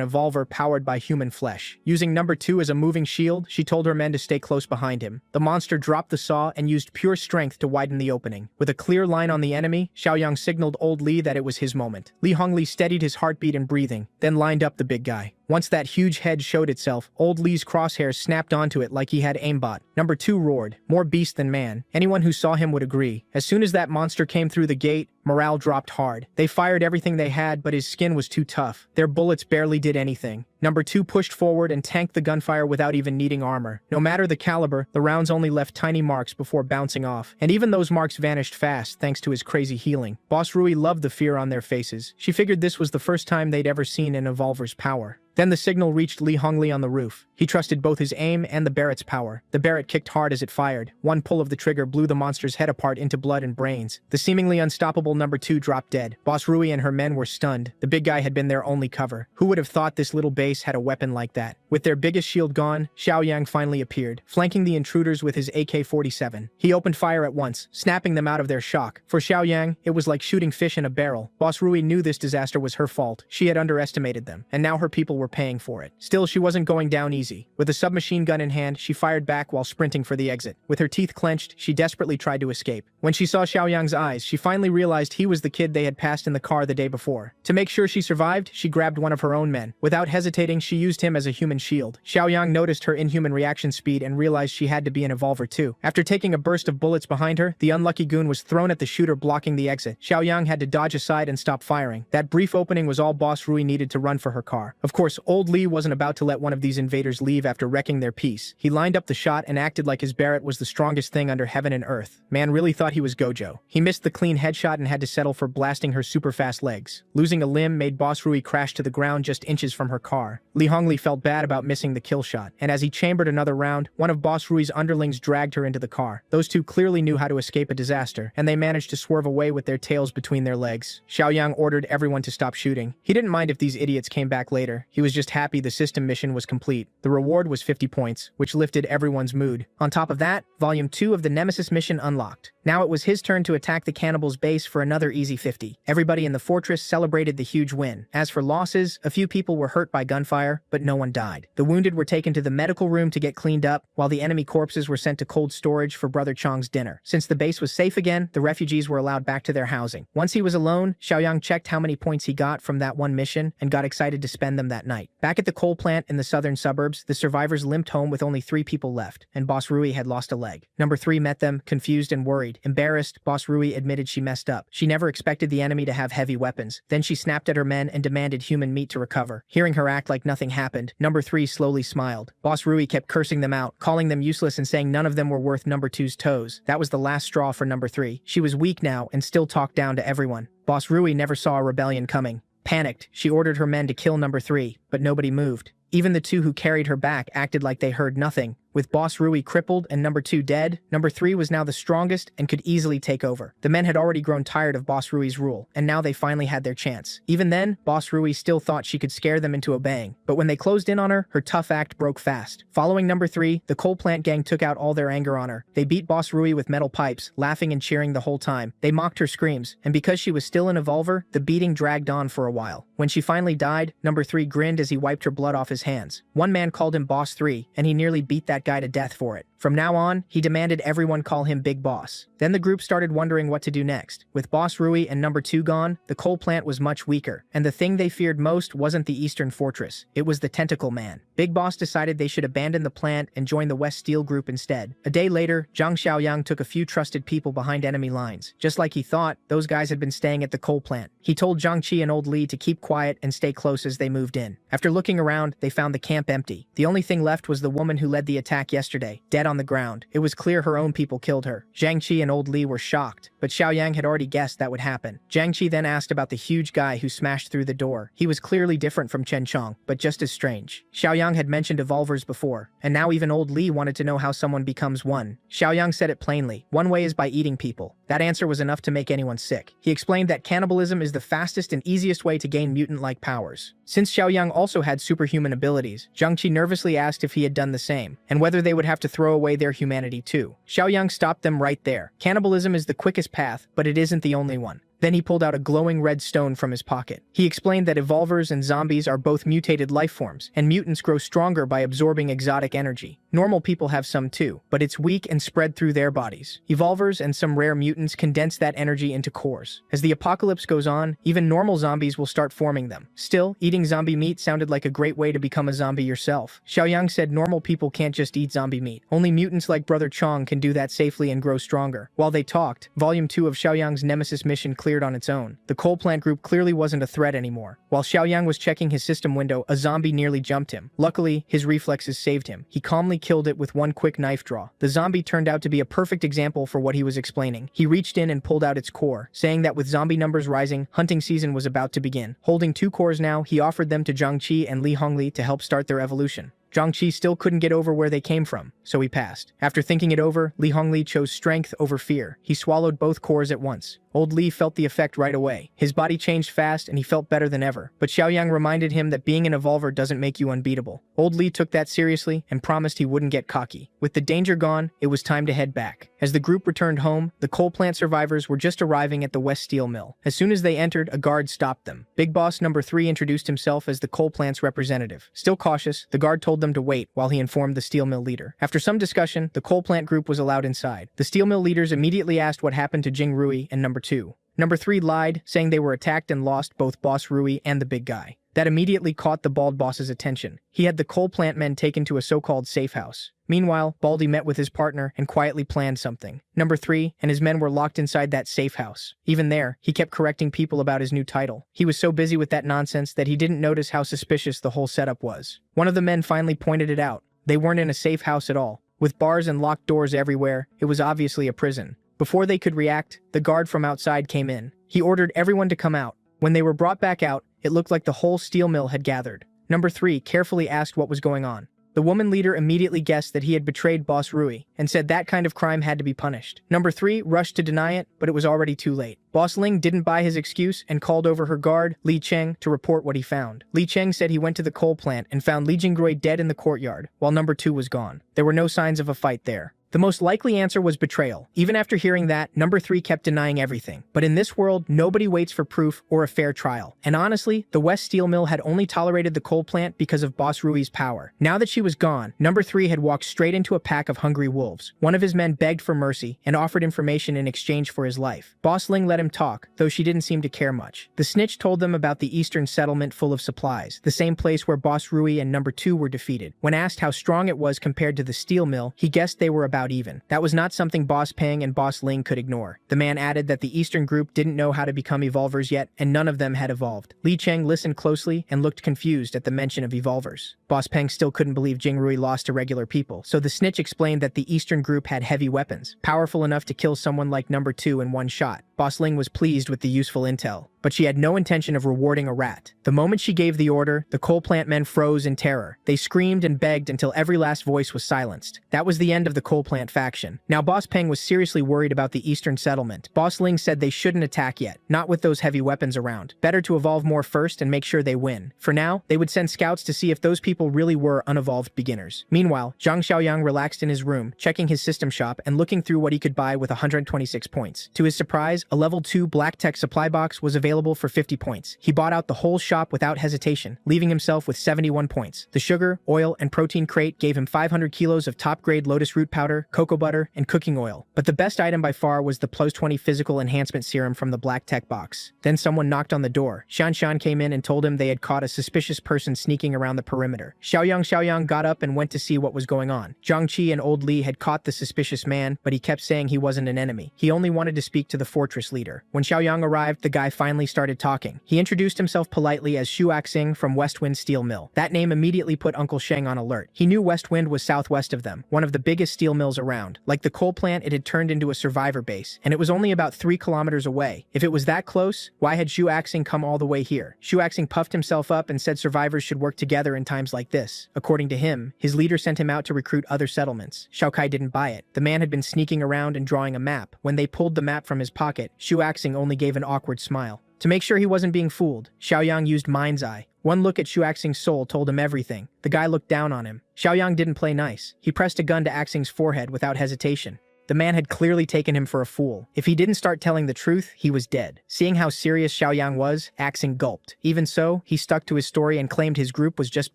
evolver powered by human flesh. Using number 2 as a moving shield, she told her men to stay close behind him. The monster dropped the saw and used pure strength to widen the opening. With a clear line on the enemy, Xiaoyang signaled Old Li that it was his moment. Li Hongli steadied his heartbeat and breathing, then lined up the big guy. Once that huge head showed itself, Old Li's crosshairs snapped onto it like he had aimbot. Number 2 roared, more beast than man. Anyone who saw him would agree. As soon as that monster came through the gate, morale dropped hard. They fired everything they had, but his skin was too tough. Their bullets barely did anything. Number 2 pushed forward and tanked the gunfire without even needing armor. No matter the caliber, the rounds only left tiny marks before bouncing off. And even those marks vanished fast thanks to his crazy healing. Boss Rui loved the fear on their faces. She figured this was the first time they'd ever seen an evolver's power. Then the signal reached Li Hongli on the roof. He trusted both his aim and the Barrett's power. The Barrett kicked hard as it fired. One pull of the trigger blew the monster's head apart into blood and brains. The seemingly unstoppable number 2 dropped dead. Boss Rui and her men were stunned. The big guy had been their only cover. Who would have thought this little base had a weapon like that? With their biggest shield gone, Xiaoyang finally appeared, flanking the intruders with his AK-47. He opened fire at once, snapping them out of their shock. For Xiaoyang, it was like shooting fish in a barrel. Boss Rui knew this disaster was her fault. She had underestimated them, and now her people were were paying for it. Still, she wasn't going down easy. With a submachine gun in hand, she fired back while sprinting for the exit. With her teeth clenched, she desperately tried to escape. When she saw Xiaoyang's eyes, she finally realized he was the kid they had passed in the car the day before. To make sure she survived, she grabbed one of her own men. Without hesitating, she used him as a human shield. Xiaoyang noticed her inhuman reaction speed and realized she had to be an evolver too. After taking a burst of bullets behind her, the unlucky goon was thrown at the shooter blocking the exit. Xiaoyang had to dodge aside and stop firing. That brief opening was all Boss Rui needed to run for her car. Of course, old Lee wasn't about to let one of these invaders leave after wrecking their peace. He lined up the shot and acted like his Barrett was the strongest thing under heaven and earth. Man really thought he was Gojo. He missed the clean headshot and had to settle for blasting her super fast legs. Losing a limb made Boss Rui crash to the ground just inches from her car. Li Hongli felt bad about missing the kill shot, and as he chambered another round, one of Boss Rui's underlings dragged her into the car. Those two clearly knew how to escape a disaster, and they managed to swerve away with their tails between their legs. Xiaoyang ordered everyone to stop shooting. He didn't mind if these idiots came back later. He was just happy the system mission was complete. The reward was 50 points, which lifted everyone's mood. On top of that, Volume 2 of the Nemesis mission unlocked. Now it was his turn to attack the cannibals' base for another easy 50. Everybody in the fortress celebrated the huge win. As for losses, a few people were hurt by gunfire, but no one died. The wounded were taken to the medical room to get cleaned up, while the enemy corpses were sent to cold storage for Brother Chong's dinner. Since the base was safe again, the refugees were allowed back to their housing. Once he was alone, Xiaoyang checked how many points he got from that one mission and got excited to spend them that night. Back at the coal plant in the southern suburbs, the survivors limped home with only 3 people left, and Boss Rui had lost a leg. Number 3 met them, confused and worried. Embarrassed, Boss Rui admitted she messed up. She never expected the enemy to have heavy weapons. Then she snapped at her men and demanded human meat to recover. Hearing her act like nothing happened, Number 3 slowly smiled. Boss Rui kept cursing them out, calling them useless and saying none of them were worth Number 2's toes. That was the last straw for Number 3. She was weak now and still talked down to everyone. Boss Rui never saw a rebellion coming. Panicked, she ordered her men to kill Number 3, but nobody moved. Even the 2 who carried her back acted like they heard nothing. With Boss Rui crippled and Number 2 dead, Number 3 was now the strongest and could easily take over. The men had already grown tired of Boss Rui's rule, and now they finally had their chance. Even then, Boss Rui still thought she could scare them into obeying. But when they closed in on her, her tough act broke fast. Following Number 3, the coal plant gang took out all their anger on her. They beat Boss Rui with metal pipes, laughing and cheering the whole time. They mocked her screams, and because she was still an evolver, the beating dragged on for a while. When she finally died, Number 3 grinned as he wiped her blood off his hands. One man called him Boss 3, and he nearly beat that guy to death for it. From now on, he demanded everyone call him Big Boss. Then the group started wondering what to do next. With Boss Rui and Number 2 gone, the coal plant was much weaker, and the thing they feared most wasn't the Eastern Fortress. It was the Tentacle Man. Big Boss decided they should abandon the plant and join the West Steel Group instead. A day later, Zhang Xiaoyang took a few trusted people behind enemy lines. Just like he thought, those guys had been staying at the coal plant. He told Zhang Qi and Old Li to keep quiet and stay close as they moved in. After looking around, they found the camp empty. The only thing left was the woman who led the attack yesterday, dead on the ground. It was clear her own people killed her. Zhang Qi and Old Li were shocked, but Xiaoyang had already guessed that would happen. Zhang Qi then asked about the huge guy who smashed through the door. He was clearly different from Chen Chong, but just as strange. Xiaoyang had mentioned evolvers before, and now even Old Li wanted to know how someone becomes one. Xiaoyang said it plainly. One way is by eating people. That answer was enough to make anyone sick. He explained that cannibalism is the fastest and easiest way to gain mutant-like powers. Since Xiaoyang also had superhuman abilities, Zhang Qi nervously asked if he had done the same, and whether they would have to throw away their humanity too. Xiaoyang stopped them right there. Cannibalism is the quickest path, but it isn't the only one. Then he pulled out a glowing red stone from his pocket. He explained that evolvers and zombies are both mutated life forms, and mutants grow stronger by absorbing exotic energy. Normal people have some too, but it's weak and spread through their bodies. Evolvers and some rare mutants condense that energy into cores. As the apocalypse goes on, even normal zombies will start forming them. Still, eating zombie meat sounded like a great way to become a zombie yourself. Xiaoyang said normal people can't just eat zombie meat. Only mutants like Brother Chong can do that safely and grow stronger. While they talked, Volume 2 of Xiaoyang's Nemesis mission cleared on its own. The coal plant group clearly wasn't a threat anymore. While Xiaoyang was checking his system window, a zombie nearly jumped him. Luckily, his reflexes saved him. He calmly killed it with one quick knife draw. The zombie turned out to be a perfect example for what he was explaining. He reached in and pulled out its core, saying that with zombie numbers rising, hunting season was about to begin. Holding 2 cores now, he offered them to Zhang Qi and Li Hongli to help start their evolution. Zhang still couldn't get over where they came from, so he passed. After thinking it over, Li Hongli chose strength over fear. He swallowed both cores at once. Old Li felt the effect right away. His body changed fast and he felt better than ever. But Xiaoyang reminded him that being an evolver doesn't make you unbeatable. Old Li took that seriously and promised he wouldn't get cocky. With the danger gone, it was time to head back. As the group returned home, the coal plant survivors were just arriving at the West Steel Mill. As soon as they entered, a guard stopped them. Big Boss number 3 introduced himself as the coal plant's representative. Still cautious, the guard told them to wait while he informed the steel mill leader. After some discussion, the coal plant group was allowed inside. The steel mill leaders immediately asked what happened to Jing Rui and number 2. Number 3 lied, saying they were attacked and lost both Boss Rui and the big guy. That immediately caught the bald boss's attention. He had the coal plant men taken to a so-called safe house. Meanwhile, Baldy met with his partner and quietly planned something. Number 3 and his men were locked inside that safe house. Even there, he kept correcting people about his new title. He was so busy with that nonsense that he didn't notice how suspicious the whole setup was. One of the men finally pointed it out. They weren't in a safe house at all. With bars and locked doors everywhere, it was obviously a prison. Before they could react, the guard from outside came in. He ordered everyone to come out. When they were brought back out, it looked like the whole steel mill had gathered. Number 3 carefully asked what was going on. The woman leader immediately guessed that he had betrayed Boss Rui and said that kind of crime had to be punished. Number 3 rushed to deny it, but it was already too late. Boss Ling didn't buy his excuse and called over her guard, Li Cheng, to report what he found. Li Cheng said he went to the coal plant and found Li Jinggrui dead in the courtyard, while number 2 was gone. There were no signs of a fight there. The most likely answer was betrayal. Even after hearing that, number 3 kept denying everything. But in this world, nobody waits for proof or a fair trial. And honestly, the West Steel Mill had only tolerated the coal plant because of Boss Rui's power. Now that she was gone, number 3 had walked straight into a pack of hungry wolves. One of his men begged for mercy and offered information in exchange for his life. Boss Ling let him talk, though she didn't seem to care much. The snitch told them about the eastern settlement full of supplies, the same place where Boss Rui and number 2 were defeated. When asked how strong it was compared to the steel mill, he guessed they were about even. That was not something Boss Peng and Boss Ling could ignore. The man added that the Eastern group didn't know how to become evolvers yet, and none of them had evolved. Li Cheng listened closely and looked confused at the mention of evolvers. Boss Peng still couldn't believe Jing Rui lost to regular people, so the snitch explained that the Eastern group had heavy weapons, powerful enough to kill someone like number 2 in one shot. Boss Ling was pleased with the useful intel, but she had no intention of rewarding a rat. The moment she gave the order, the coal plant men froze in terror. They screamed and begged until every last voice was silenced. That was the end of the coal plant faction. Now Boss Peng was seriously worried about the eastern settlement. Boss Ling said they shouldn't attack yet, not with those heavy weapons around. Better to evolve more first and make sure they win. For now, they would send scouts to see if those people really were unevolved beginners. Meanwhile, Zhang Xiaoyang relaxed in his room, checking his system shop and looking through what he could buy with 126 points. To his surprise, a level 2 black tech supply box was available for 50 points. He bought out the whole shop without hesitation, leaving himself with 71 points. The sugar, oil, and protein crate gave him 500 kilos of top-grade lotus root powder, cocoa butter, and cooking oil. But the best item by far was the plus 20 physical enhancement serum from the black tech box. Then someone knocked on the door. Shan Shan came in and told him they had caught a suspicious person sneaking around the perimeter. Xiaoyang got up and went to see what was going on. Zhang Qi and Old Li had caught the suspicious man, but he kept saying he wasn't an enemy. He only wanted to speak to the fortress leader. When Xiaoyang arrived, the guy finally started talking. He introduced himself politely as Xu Axing from Westwind Steel Mill. That name immediately put Uncle Sheng on alert. He knew Westwind was southwest of them, one of the biggest steel mills around. Like the coal plant, it had turned into a survivor base, and it was only about 3 kilometers away. If it was that close, why had Xu Axing come all the way here? Xu Axing puffed himself up and said survivors should work together in times like this. According to him, his leader sent him out to recruit other settlements. Xiao Kai didn't buy it. The man had been sneaking around and drawing a map. When they pulled the map from his pocket, Xu Axing only gave an awkward smile. To make sure he wasn't being fooled, Xiaoyang used Mind's Eye. One look at Xu Axing's soul told him everything. The guy looked down on him. Xiaoyang didn't play nice. He pressed a gun to Axing's forehead without hesitation. The man had clearly taken him for a fool. If he didn't start telling the truth, he was dead. Seeing how serious Xiaoyang was, Axing gulped. Even so, he stuck to his story and claimed his group was just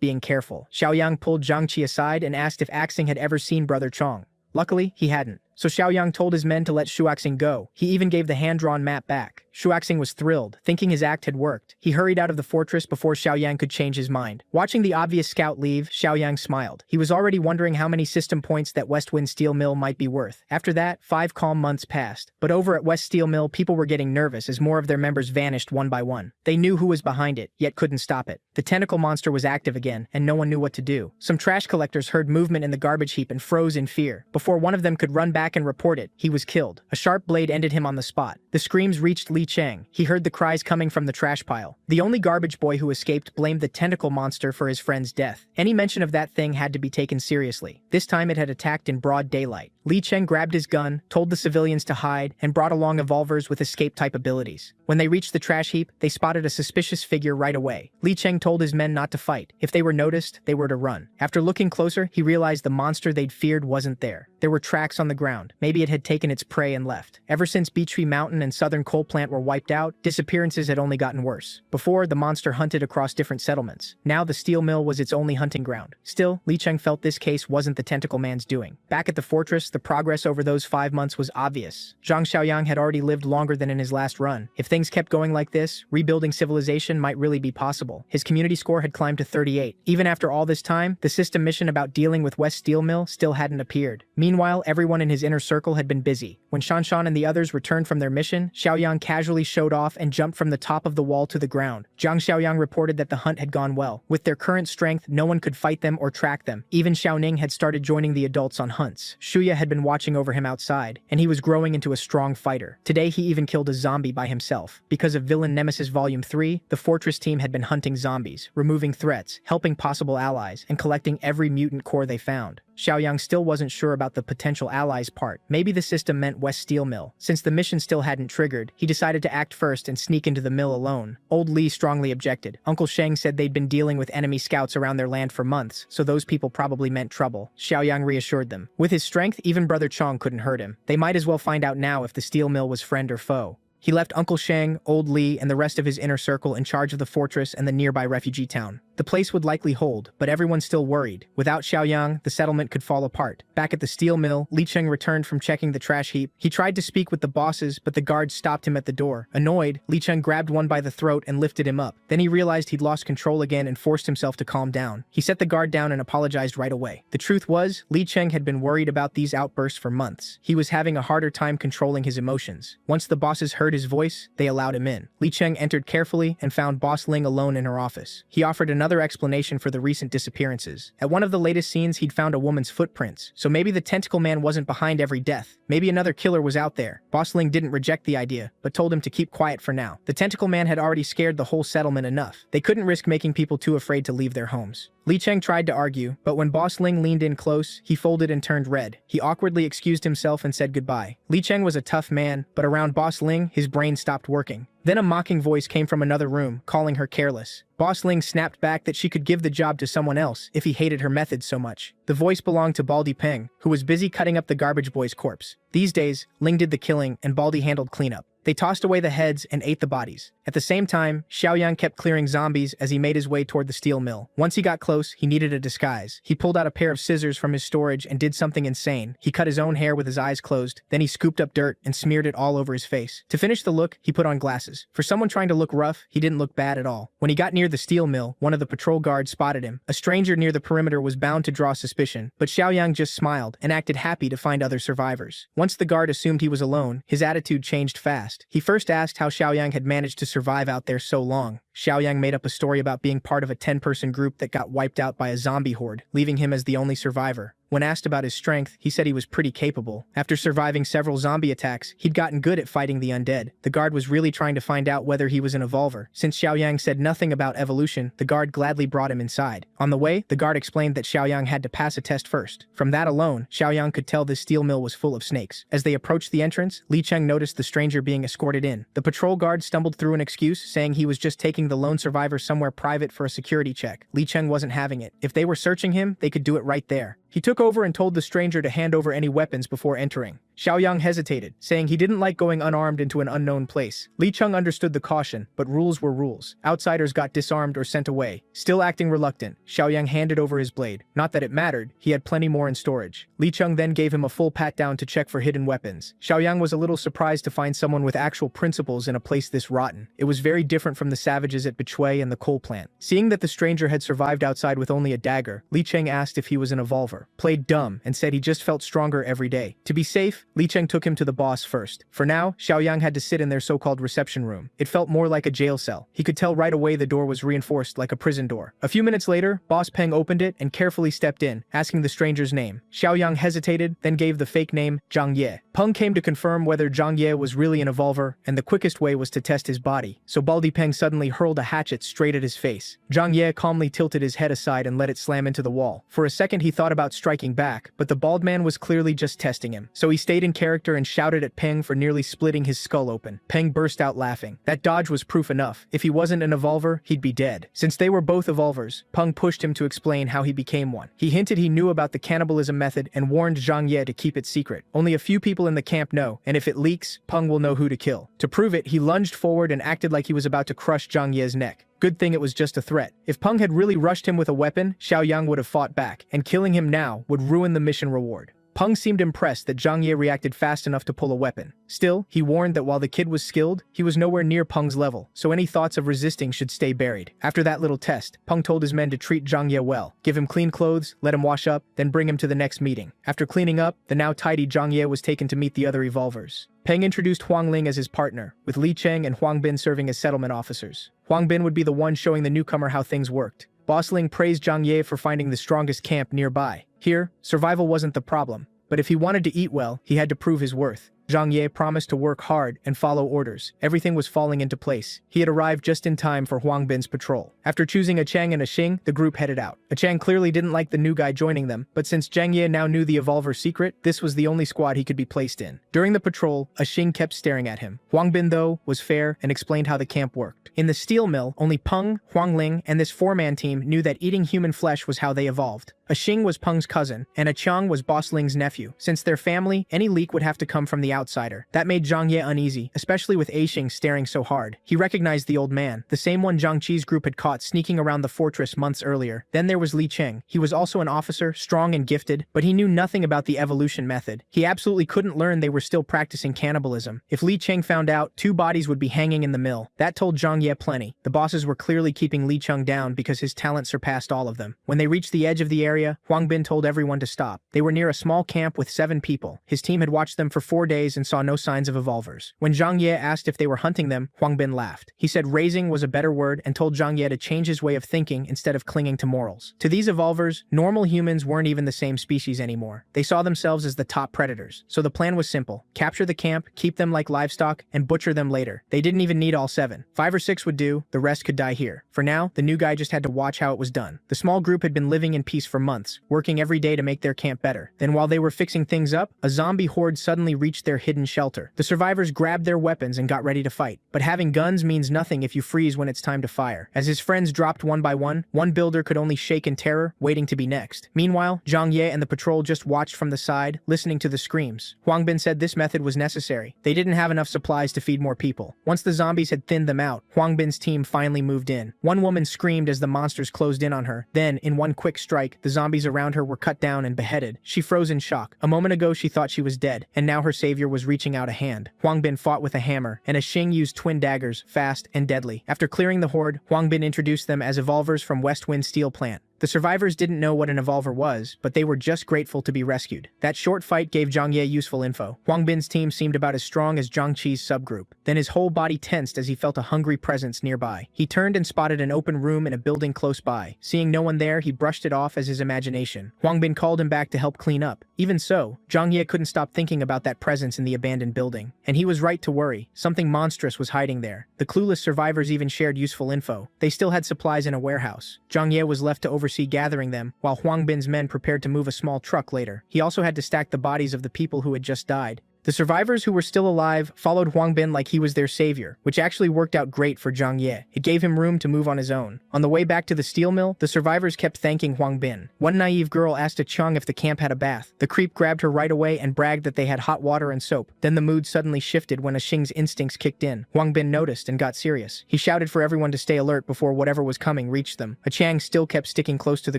being careful. Xiaoyang pulled Zhang Qi aside and asked if Axing had ever seen Brother Chong. Luckily, he hadn't. So Xiaoyang told his men to let Xu Axing go. He even gave the hand-drawn map back. Xu Axing was thrilled, thinking his act had worked. He hurried out of the fortress before Xiaoyang could change his mind. Watching the obvious scout leave, Xiaoyang smiled. He was already wondering how many system points that Westwind Steel Mill might be worth. After that, 5 calm months passed. But over at West Steel Mill, people were getting nervous as more of their members vanished one by one. They knew who was behind it, yet couldn't stop it. The tentacle monster was active again, and no one knew what to do. Some trash collectors heard movement in the garbage heap and froze in fear. Before one of them could run back and report it, he was killed. A sharp blade ended him on the spot. The screams reached Li Cheng. He heard the cries coming from the trash pile. The only garbage boy who escaped blamed the tentacle monster for his friend's death. Any mention of that thing had to be taken seriously. This time it had attacked in broad daylight. Li Cheng grabbed his gun, told the civilians to hide, and brought along evolvers with escape-type abilities. When they reached the trash heap, they spotted a suspicious figure right away. Li Cheng told his men not to fight. If they were noticed, they were to run. After looking closer, he realized the monster they'd feared wasn't there. There were tracks on the ground. Maybe it had taken its prey and left. Ever since Beechtree Mountain and Southern Coal Plant were wiped out, disappearances had only gotten worse. Before, the monster hunted across different settlements. Now the steel mill was its only hunting ground. Still, Li Cheng felt this case wasn't the tentacle man's doing. Back at the fortress, the progress over those 5 months was obvious. Zhang Xiaoyang had already lived longer than in his last run. If things kept going like this, rebuilding civilization might really be possible. His community score had climbed to 38. Even after all this time, the system mission about dealing with West Steel Mill still hadn't appeared. Meanwhile, everyone in his inner circle had been busy. When Shanshan and the others returned from their mission, Xiaoyang casually showed off and jumped from the top of the wall to the ground. Zhang Xiaoyang reported that the hunt had gone well. With their current strength, no one could fight them or track them. Even Xiaoning had started joining the adults on hunts. Shuya had been watching over him outside, and he was growing into a strong fighter. Today he even killed a zombie by himself. Because of Villain Nemesis Volume 3, the Fortress team had been hunting zombies, removing threats, helping possible allies, and collecting every mutant core they found. Xiaoyang still wasn't sure about the potential allies part. Maybe the system meant West Steel Mill. Since the mission still hadn't triggered, he decided to act first and sneak into the mill alone. Old Li strongly objected. Uncle Sheng said they'd been dealing with enemy scouts around their land for months, so those people probably meant trouble. Xiaoyang reassured them. With his strength, even Brother Chong couldn't hurt him. They might as well find out now if the steel mill was friend or foe. He left Uncle Sheng, Old Li, and the rest of his inner circle in charge of the fortress and the nearby refugee town. The place would likely hold, but everyone still worried. Without Xiaoyang, the settlement could fall apart. Back at the steel mill, Li Cheng returned from checking the trash heap. He tried to speak with the bosses, but the guards stopped him at the door. Annoyed, Li Cheng grabbed one by the throat and lifted him up. Then he realized he'd lost control again and forced himself to calm down. He set the guard down and apologized right away. The truth was, Li Cheng had been worried about these outbursts for months. He was having a harder time controlling his emotions. Once the bosses heard his voice, they allowed him in. Li Cheng entered carefully and found Boss Ling alone in her office. He offered another explanation for the recent disappearances. At one of the latest scenes, he'd found a woman's footprints, so maybe the tentacle man wasn't behind every death. Maybe another killer was out there. Boss Ling didn't reject the idea, but told him to keep quiet for now. The tentacle man had already scared the whole settlement enough. They couldn't risk making people too afraid to leave their homes. Li Cheng tried to argue, but when Boss Ling leaned in close, he folded and turned red. He awkwardly excused himself and said goodbye. Li Cheng was a tough man, but around Boss Ling, his brain stopped working. Then a mocking voice came from another room, calling her careless. Boss Ling snapped back that she could give the job to someone else if he hated her methods so much. The voice belonged to Baldy Peng, who was busy cutting up the garbage boy's corpse. These days, Ling did the killing and Baldy handled cleanup. They tossed away the heads and ate the bodies. At the same time, Xiaoyang kept clearing zombies as he made his way toward the steel mill. Once he got close, he needed a disguise. He pulled out a pair of scissors from his storage and did something insane. He cut his own hair with his eyes closed, then he scooped up dirt and smeared it all over his face. To finish the look, he put on glasses. For someone trying to look rough, he didn't look bad at all. When he got near the steel mill, one of the patrol guards spotted him. A stranger near the perimeter was bound to draw suspicion, but Xiaoyang just smiled and acted happy to find other survivors. Once the guard assumed he was alone, his attitude changed fast. He first asked how Xiaoyang had managed to survive out there so long. Xiaoyang made up a story about being part of a 10-person group that got wiped out by a zombie horde, leaving him as the only survivor. When asked about his strength, he said he was pretty capable. After surviving several zombie attacks, he'd gotten good at fighting the undead. The guard was really trying to find out whether he was an evolver. Since Xiaoyang said nothing about evolution, the guard gladly brought him inside. On the way, the guard explained that Xiaoyang had to pass a test first. From that alone, Xiaoyang could tell this steel mill was full of snakes. As they approached the entrance, Li Cheng noticed the stranger being escorted in. The patrol guard stumbled through an excuse, saying he was just taking the lone survivor somewhere private for a security check. Li Cheng wasn't having it. If they were searching him, they could do it right there. He took over and told the stranger to hand over any weapons before entering. Xiaoyang hesitated, saying he didn't like going unarmed into an unknown place. Li Cheng understood the caution, but rules were rules. Outsiders got disarmed or sent away. Still acting reluctant, Xiaoyang handed over his blade. Not that it mattered, he had plenty more in storage. Li Cheng then gave him a full pat-down to check for hidden weapons. Xiaoyang was a little surprised to find someone with actual principles in a place this rotten. It was very different from the savages at Bechui and the coal plant. Seeing that the stranger had survived outside with only a dagger, Li Cheng asked if he was an evolver. Played dumb and said he just felt stronger every day. To be safe, Li Cheng took him to the boss first. For now, Xiaoyang had to sit in their so-called reception room. It felt more like a jail cell. He could tell right away the door was reinforced like a prison door. A few minutes later, Boss Peng opened it and carefully stepped in, asking the stranger's name. Xiaoyang hesitated, then gave the fake name, Zhang Ye. Peng came to confirm whether Zhang Ye was really an evolver, and the quickest way was to test his body, so Baldy Peng suddenly hurled a hatchet straight at his face. Zhang Ye calmly tilted his head aside and let it slam into the wall. For a second he thought about striking back, but the bald man was clearly just testing him, so he stayed in character and shouted at Peng for nearly splitting his skull open. Peng burst out laughing. That dodge was proof enough. If he wasn't an evolver, he'd be dead. Since they were both evolvers, Peng pushed him to explain how he became one. He hinted he knew about the cannibalism method and warned Zhang Ye to keep it secret. Only a few people in the camp know, and if it leaks, Peng will know who to kill. To prove it, he lunged forward and acted like he was about to crush Zhang Ye's neck. Good thing it was just a threat. If Peng had really rushed him with a weapon, Xiaoyang would have fought back, and killing him now would ruin the mission reward. Peng seemed impressed that Zhang Ye reacted fast enough to pull a weapon. Still, he warned that while the kid was skilled, he was nowhere near Peng's level, so any thoughts of resisting should stay buried. After that little test, Peng told his men to treat Zhang Ye well, give him clean clothes, let him wash up, then bring him to the next meeting. After cleaning up, the now tidy Zhang Ye was taken to meet the other evolvers. Peng introduced Huang Ling as his partner, with Li Cheng and Huang Bin serving as settlement officers. Huang Bin would be the one showing the newcomer how things worked. Boss Ling praised Zhang Ye for finding the strongest camp nearby. Here, survival wasn't the problem. But if he wanted to eat well, he had to prove his worth. Zhang Ye promised to work hard and follow orders. Everything was falling into place. He had arrived just in time for Huang Bin's patrol. After choosing a Chang and a Xing, the group headed out. A Chang clearly didn't like the new guy joining them, but since Zhang Ye now knew the evolver's secret, this was the only squad he could be placed in. During the patrol, a Xing kept staring at him. Huang Bin, though, was fair and explained how the camp worked. In the steel mill, only Peng, Huang Ling, and this four-man team knew that eating human flesh was how they evolved. A Xing was Peng's cousin, and a Chang was Boss Ling's nephew. Since their family, any leak would have to come from the outsider. That made Zhang Ye uneasy, especially with A Xing staring so hard. He recognized the old man, the same one Zhang Qi's group had caught sneaking around the fortress months earlier. Then there was Li Cheng. He was also an officer, strong and gifted, but he knew nothing about the evolution method. He absolutely couldn't learn they were still practicing cannibalism. If Li Cheng found out, 2 bodies would be hanging in the mill. That told Zhang Ye plenty. The bosses were clearly keeping Li Cheng down because his talent surpassed all of them. When they reached the edge of the area, Huang Bin told everyone to stop. They were near a small camp with 7 people. His team had watched them for 4 days and saw no signs of evolvers. When Zhang Ye asked if they were hunting them, Huang Bin laughed. He said raising was a better word and told Zhang Ye to change his way of thinking instead of clinging to morals. To these evolvers, normal humans weren't even the same species anymore. They saw themselves as the top predators. So the plan was simple. Capture the camp, keep them like livestock, and butcher them later. They didn't even need all 7. 5 or 6 would do, the rest could die here. For now, the new guy just had to watch how it was done. The small group had been living in peace for months, working every day to make their camp better. Then while they were fixing things up, a zombie horde suddenly reached their hidden shelter. The survivors grabbed their weapons and got ready to fight. But having guns means nothing if you freeze when it's time to fire. As his friends dropped one by one builder could only shake in terror, waiting to be next. Meanwhile, Zhang Ye and the patrol just watched from the side, listening to the screams. Huang Bin said this method was necessary. They didn't have enough supplies to feed more people. Once the zombies had thinned them out, Huang Bin's team finally moved in. One woman screamed as the monsters closed in on her. Then, in one quick strike, the zombies around her were cut down and beheaded. She froze in shock. A moment ago she thought she was dead, and now her savior was reaching out a hand. Huang Bin fought with a hammer, and a Xing used twin daggers, fast and deadly. After clearing the horde, Huang Bin introduced them as evolvers from West Wind Steel Plant. The survivors didn't know what an evolver was, but they were just grateful to be rescued. That short fight gave Zhang Ye useful info. Huang Bin's team seemed about as strong as Zhang Qi's subgroup. Then his whole body tensed as he felt a hungry presence nearby. He turned and spotted an open room in a building close by. Seeing no one there, he brushed it off as his imagination. Huang Bin called him back to help clean up. Even so, Zhang Ye couldn't stop thinking about that presence in the abandoned building. And he was right to worry. Something monstrous was hiding there. The clueless survivors even shared useful info. They still had supplies in a warehouse. Zhang Ye was left to oversee gathering them, while Huang Bin's men prepared to move a small truck later. He also had to stack the bodies of the people who had just died. The survivors who were still alive followed Huang Bin like he was their savior, which actually worked out great for Zhang Ye. It gave him room to move on his own. On the way back to the steel mill, the survivors kept thanking Huang Bin. One naive girl asked a Chang if the camp had a bath. The creep grabbed her right away and bragged that they had hot water and soap. Then the mood suddenly shifted when a Xing's instincts kicked in. Huang Bin noticed and got serious. He shouted for everyone to stay alert before whatever was coming reached them. A Chang still kept sticking close to the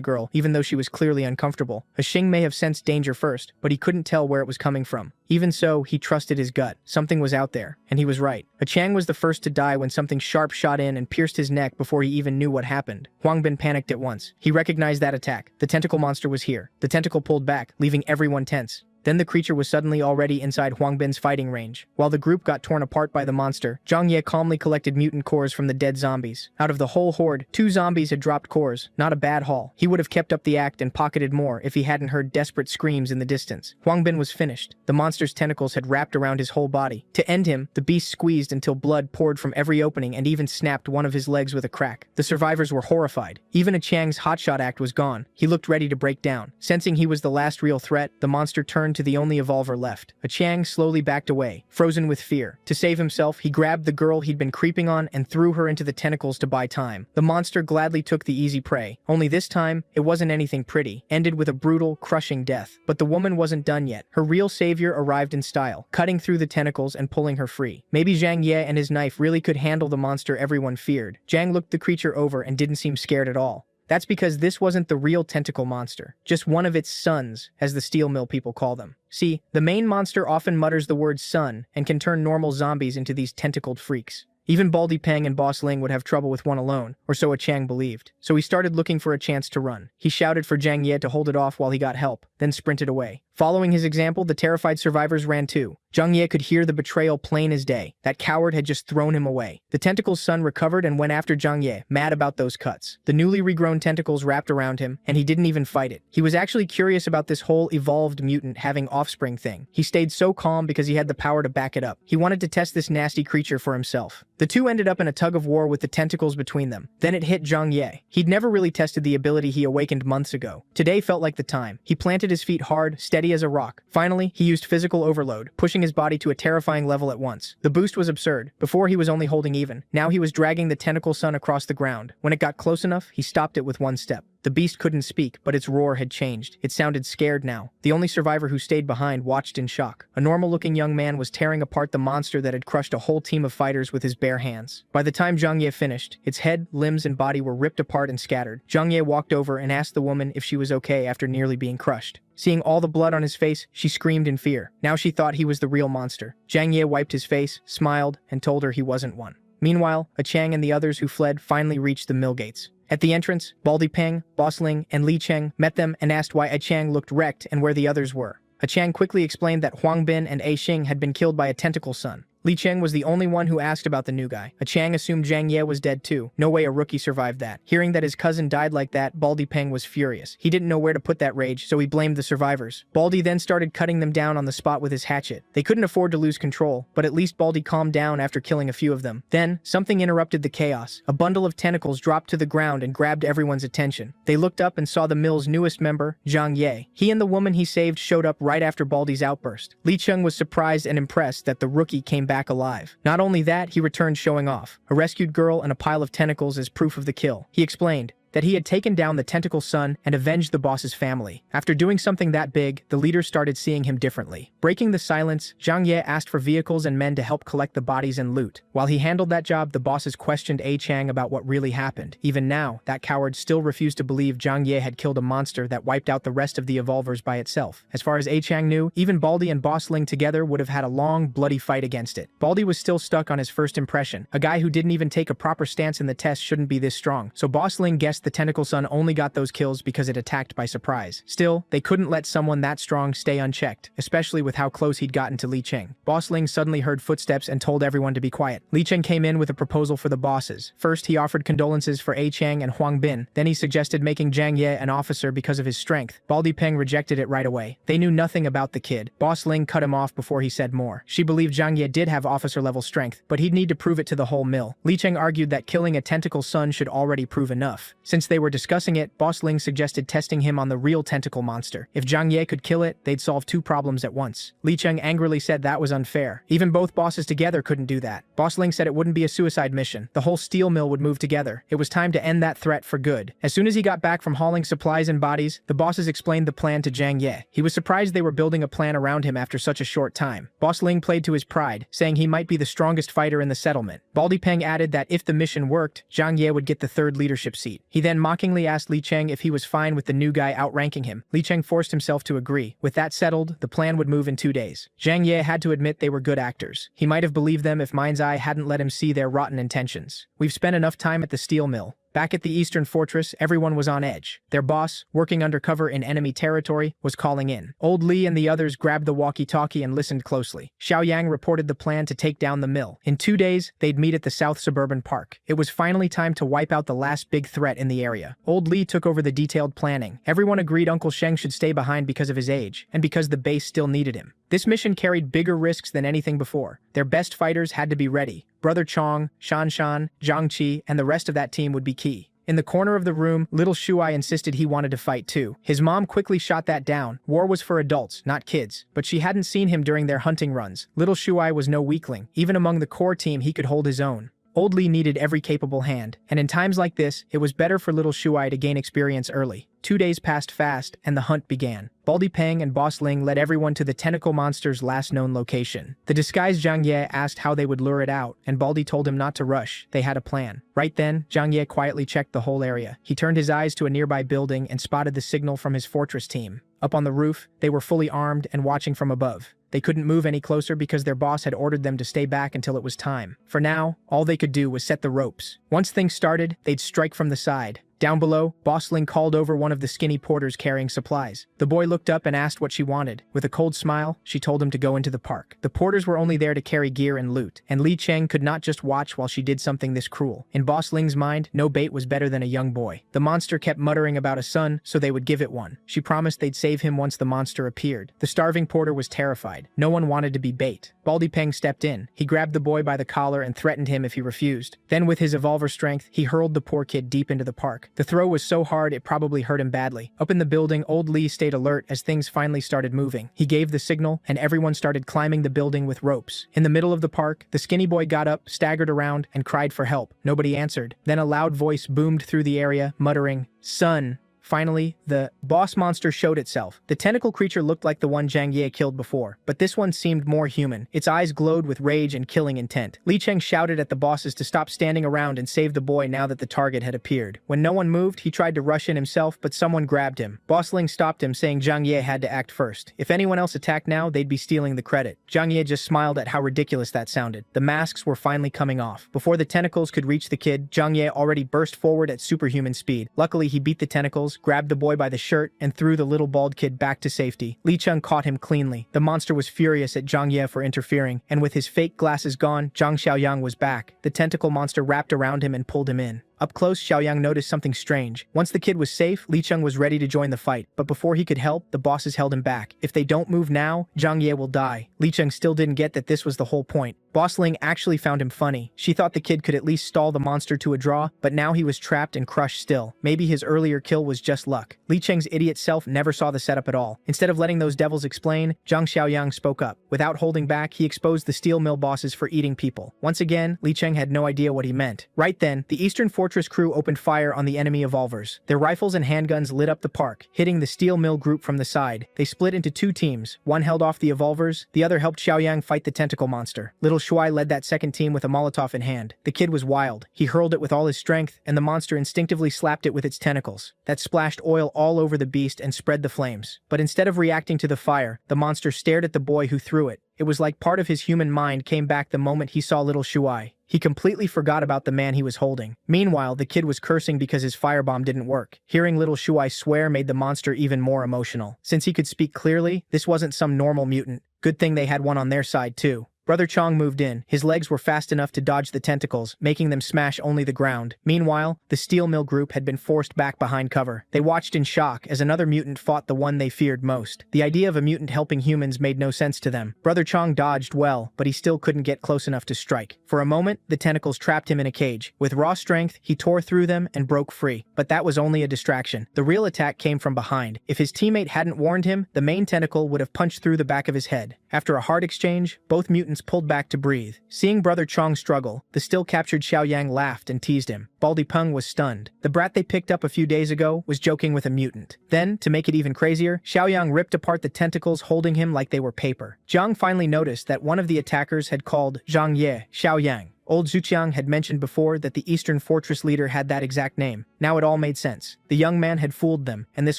girl, even though she was clearly uncomfortable. A Xing may have sensed danger first, but he couldn't tell where it was coming from. Even so, he trusted his gut. Something was out there, and he was right. A Chang was the first to die when something sharp shot in and pierced his neck before he even knew what happened. Huang Bin panicked at once. He recognized that attack. The tentacle monster was here. The tentacle pulled back, leaving everyone tense. Then the creature was suddenly already inside Huang Bin's fighting range. While the group got torn apart by the monster, Zhang Ye calmly collected mutant cores from the dead zombies. Out of the whole horde, 2 zombies had dropped cores. Not a bad haul. He would have kept up the act and pocketed more if he hadn't heard desperate screams in the distance. Huang Bin was finished. The monster's tentacles had wrapped around his whole body. To end him, the beast squeezed until blood poured from every opening and even snapped one of his legs with a crack. The survivors were horrified. Even a Chang's hotshot act was gone. He looked ready to break down. Sensing he was the last real threat, the monster turned to the only evolver left. A Chang slowly backed away, frozen with fear. To save himself, he grabbed the girl he'd been creeping on and threw her into the tentacles to buy time. The monster gladly took the easy prey. Only this time, it wasn't anything pretty. Ended with a brutal, crushing death. But the woman wasn't done yet. Her real savior arrived in style, cutting through the tentacles and pulling her free. Maybe Zhang Ye and his knife really could handle the monster everyone feared. Zhang looked the creature over and didn't seem scared at all. That's because this wasn't the real tentacle monster, just one of its sons, as the steel mill people call them. See, the main monster often mutters the word son and can turn normal zombies into these tentacled freaks. Even Baldy Peng and Boss Ling would have trouble with one alone, or so a Chang believed. So he started looking for a chance to run. He shouted for Zhang Ye to hold it off while he got help, then sprinted away. Following his example, the terrified survivors ran too. Zhang Ye could hear the betrayal plain as day. That coward had just thrown him away. The tentacle's son recovered and went after Zhang Ye, mad about those cuts. The newly regrown tentacles wrapped around him, and he didn't even fight it. He was actually curious about this whole evolved mutant having offspring thing. He stayed so calm because he had the power to back it up. He wanted to test this nasty creature for himself. The two ended up in a tug-of-war with the tentacles between them. Then it hit Zhang Ye. He'd never really tested the ability he awakened months ago. Today felt like the time. He planted his feet hard, steady as a rock. Finally, he used physical overload, pushing his body to a terrifying level at once. The boost was absurd. Before he was only holding even. Now he was dragging the tentacle son across the ground. When it got close enough, he stopped it with one step. The beast couldn't speak, but its roar had changed. It sounded scared now. The only survivor who stayed behind watched in shock. A normal-looking young man was tearing apart the monster that had crushed a whole team of fighters with his bare hands. By the time Zhang Ye finished, its head, limbs, and body were ripped apart and scattered. Zhang Ye walked over and asked the woman if she was okay after nearly being crushed. Seeing all the blood on his face, she screamed in fear. Now she thought he was the real monster. Zhang Ye wiped his face, smiled, and told her he wasn't one. Meanwhile, a Chang and the others who fled finally reached the mill gates. At the entrance, Baldy Peng, Boss Ling, and Li Cheng met them and asked why A Chang looked wrecked and where the others were. A Chang quickly explained that Huang Bin and A Xing had been killed by a tentacle son. Li Cheng was the only one who asked about the new guy. A Chang assumed Zhang Ye was dead too. No way a rookie survived that. Hearing that his cousin died like that, Baldy Peng was furious. He didn't know where to put that rage, so he blamed the survivors. Baldy then started cutting them down on the spot with his hatchet. They couldn't afford to lose control, but at least Baldy calmed down after killing a few of them. Then, something interrupted the chaos. A bundle of tentacles dropped to the ground and grabbed everyone's attention. They looked up and saw the mill's newest member, Zhang Ye. He and the woman he saved showed up right after Baldy's outburst. Li Cheng was surprised and impressed that the rookie came back alive. Not only that, he returned showing off a rescued girl and a pile of tentacles as proof of the kill. He explained that he had taken down the tentacle son and avenged the boss's family. After doing something that big, the leaders started seeing him differently. Breaking the silence, Zhang Ye asked for vehicles and men to help collect the bodies and loot. While he handled that job, the bosses questioned A Chang about what really happened. Even now, that coward still refused to believe Zhang Ye had killed a monster that wiped out the rest of the evolvers by itself. As far as A Chang knew, even Baldy and Boss Ling together would have had a long, bloody fight against it. Baldy was still stuck on his first impression. A guy who didn't even take a proper stance in the test shouldn't be this strong. So Boss Ling guessed the tentacle son only got those kills because it attacked by surprise. Still, they couldn't let someone that strong stay unchecked, especially with how close he'd gotten to Li Cheng. Boss Ling suddenly heard footsteps and told everyone to be quiet. Li Cheng came in with a proposal for the bosses. First, he offered condolences for A Chang and Huang Bin. Then he suggested making Zhang Ye an officer because of his strength. Baldy Peng rejected it right away. They knew nothing about the kid. Boss Ling cut him off before he said more. She believed Zhang Ye did have officer-level strength, but he'd need to prove it to the whole mill. Li Cheng argued that killing a tentacle son should already prove enough. Since they were discussing it, Boss Ling suggested testing him on the real tentacle monster. If Zhang Ye could kill it, they'd solve two problems at once. Li Cheng angrily said that was unfair. Even both bosses together couldn't do that. Boss Ling said it wouldn't be a suicide mission. The whole steel mill would move together. It was time to end that threat for good. As soon as he got back from hauling supplies and bodies, the bosses explained the plan to Zhang Ye. He was surprised they were building a plan around him after such a short time. Boss Ling played to his pride, saying he might be the strongest fighter in the settlement. Baldy Peng added that if the mission worked, Zhang Ye would get the third leadership seat. He then mockingly asked Li Cheng if he was fine with the new guy outranking him. Li Cheng forced himself to agree. With that settled, the plan would move in 2 days. Zhang Ye had to admit they were good actors. He might have believed them if Mind's Eye hadn't let him see their rotten intentions. We've spent enough time at the steel mill. Back at the Eastern Fortress, everyone was on edge. Their boss, working undercover in enemy territory, was calling in. Old Li and the others grabbed the walkie-talkie and listened closely. Xiaoyang reported the plan to take down the mill. In 2 days, they'd meet at the South Suburban Park. It was finally time to wipe out the last big threat in the area. Old Li took over the detailed planning. Everyone agreed Uncle Sheng should stay behind because of his age, and because the base still needed him. This mission carried bigger risks than anything before. Their best fighters had to be ready. Brother Chong, Shan Shan, Zhang Qi, and the rest of that team would be key. In the corner of the room, little Shuai insisted he wanted to fight too. His mom quickly shot that down. War was for adults, not kids. But she hadn't seen him during their hunting runs. Little Shuai was no weakling. Even among the core team, he could hold his own. Old Li needed every capable hand, and in times like this, it was better for little Shuai to gain experience early. 2 days passed fast, and the hunt began. Baldy Peng and Boss Ling led everyone to the tentacle monster's last known location. The disguised Zhang Ye asked how they would lure it out, and Baldy told him not to rush. They had a plan. Right then, Zhang Ye quietly checked the whole area. He turned his eyes to a nearby building and spotted the signal from his fortress team. Up on the roof, they were fully armed and watching from above. They couldn't move any closer because their boss had ordered them to stay back until it was time. For now, all they could do was set the ropes. Once things started, they'd strike from the side. Down below, Boss Ling called over one of the skinny porters carrying supplies. The boy looked up and asked what she wanted. With a cold smile, she told him to go into the park. The porters were only there to carry gear and loot, and Li Cheng could not just watch while she did something this cruel. In Boss Ling's mind, no bait was better than a young boy. The monster kept muttering about a son, so they would give it one. She promised they'd save him once the monster appeared. The starving porter was terrified. No one wanted to be bait. Baldy Peng stepped in. He grabbed the boy by the collar and threatened him if he refused. Then with his evolver strength, he hurled the poor kid deep into the park. The throw was so hard it probably hurt him badly. Up in the building, Old Li stayed alert as things finally started moving. He gave the signal, and everyone started climbing the building with ropes. In the middle of the park, the skinny boy got up, staggered around, and cried for help. Nobody answered. Then a loud voice boomed through the area, muttering, "Son." Finally, the boss monster showed itself. The tentacle creature looked like the one Zhang Ye killed before, but this one seemed more human. Its eyes glowed with rage and killing intent. Li Cheng shouted at the bosses to stop standing around and save the boy now that the target had appeared. When no one moved, he tried to rush in himself, but someone grabbed him. Boss Ling stopped him, saying Zhang Ye had to act first. If anyone else attacked now, they'd be stealing the credit. Zhang Ye just smiled at how ridiculous that sounded. The masks were finally coming off. Before the tentacles could reach the kid, Zhang Ye already burst forward at superhuman speed. Luckily, he beat the tentacles, grabbed the boy by the shirt, and threw the little bald kid back to safety. Li Cheng caught him cleanly. The monster was furious at Zhang Ye for interfering, and with his fake glasses gone, Zhang Xiaoyang was back. The tentacle monster wrapped around him and pulled him in. Up close, Xiaoyang noticed something strange. Once the kid was safe, Li Cheng was ready to join the fight, but before he could help, the bosses held him back. If they don't move now, Zhang Ye will die. Li Cheng still didn't get that this was the whole point. Boss Ling actually found him funny. She thought the kid could at least stall the monster to a draw, but now he was trapped and crushed still. Maybe his earlier kill was just luck. Li Cheng's idiot self never saw the setup at all. Instead of letting those devils explain, Zhang Xiaoyang spoke up. Without holding back, he exposed the steel mill bosses for eating people. Once again, Li Cheng had no idea what he meant. Right then, the Eastern Fortress crew opened fire on the enemy evolvers. Their rifles and handguns lit up the park, hitting the steel mill group from the side. They split into 2 teams. One held off the evolvers, the other helped Xiaoyang fight the tentacle monster. Little Shuai led that second team with a Molotov in hand. The kid was wild. He hurled it with all his strength, and the monster instinctively slapped it with its tentacles. That splashed oil all over the beast and spread the flames. But instead of reacting to the fire, the monster stared at the boy who threw it. It was like part of his human mind came back the moment he saw little Shuai. He completely forgot about the man he was holding. Meanwhile, the kid was cursing because his firebomb didn't work. Hearing little Shuai swear made the monster even more emotional. Since he could speak clearly, this wasn't some normal mutant. Good thing they had one on their side too. Brother Chong moved in. His legs were fast enough to dodge the tentacles, making them smash only the ground. Meanwhile, the steel mill group had been forced back behind cover. They watched in shock as another mutant fought the one they feared most. The idea of a mutant helping humans made no sense to them. Brother Chong dodged well, but he still couldn't get close enough to strike. For a moment, the tentacles trapped him in a cage. With raw strength, he tore through them and broke free. But that was only a distraction. The real attack came from behind. If his teammate hadn't warned him, the main tentacle would have punched through the back of his head. After a hard exchange, both mutants pulled back to breathe. Seeing Brother Chong struggle, the still captured Xiaoyang laughed and teased him. Baldy Peng was stunned. The brat they picked up a few days ago was joking with a mutant. Then, to make it even crazier, Xiaoyang ripped apart the tentacles holding him like they were paper. Zhang finally noticed that one of the attackers had called Zhang Ye Xiaoyang. Old Zhuqiang had mentioned before that the Eastern Fortress leader had that exact name. Now it all made sense. The young man had fooled them, and this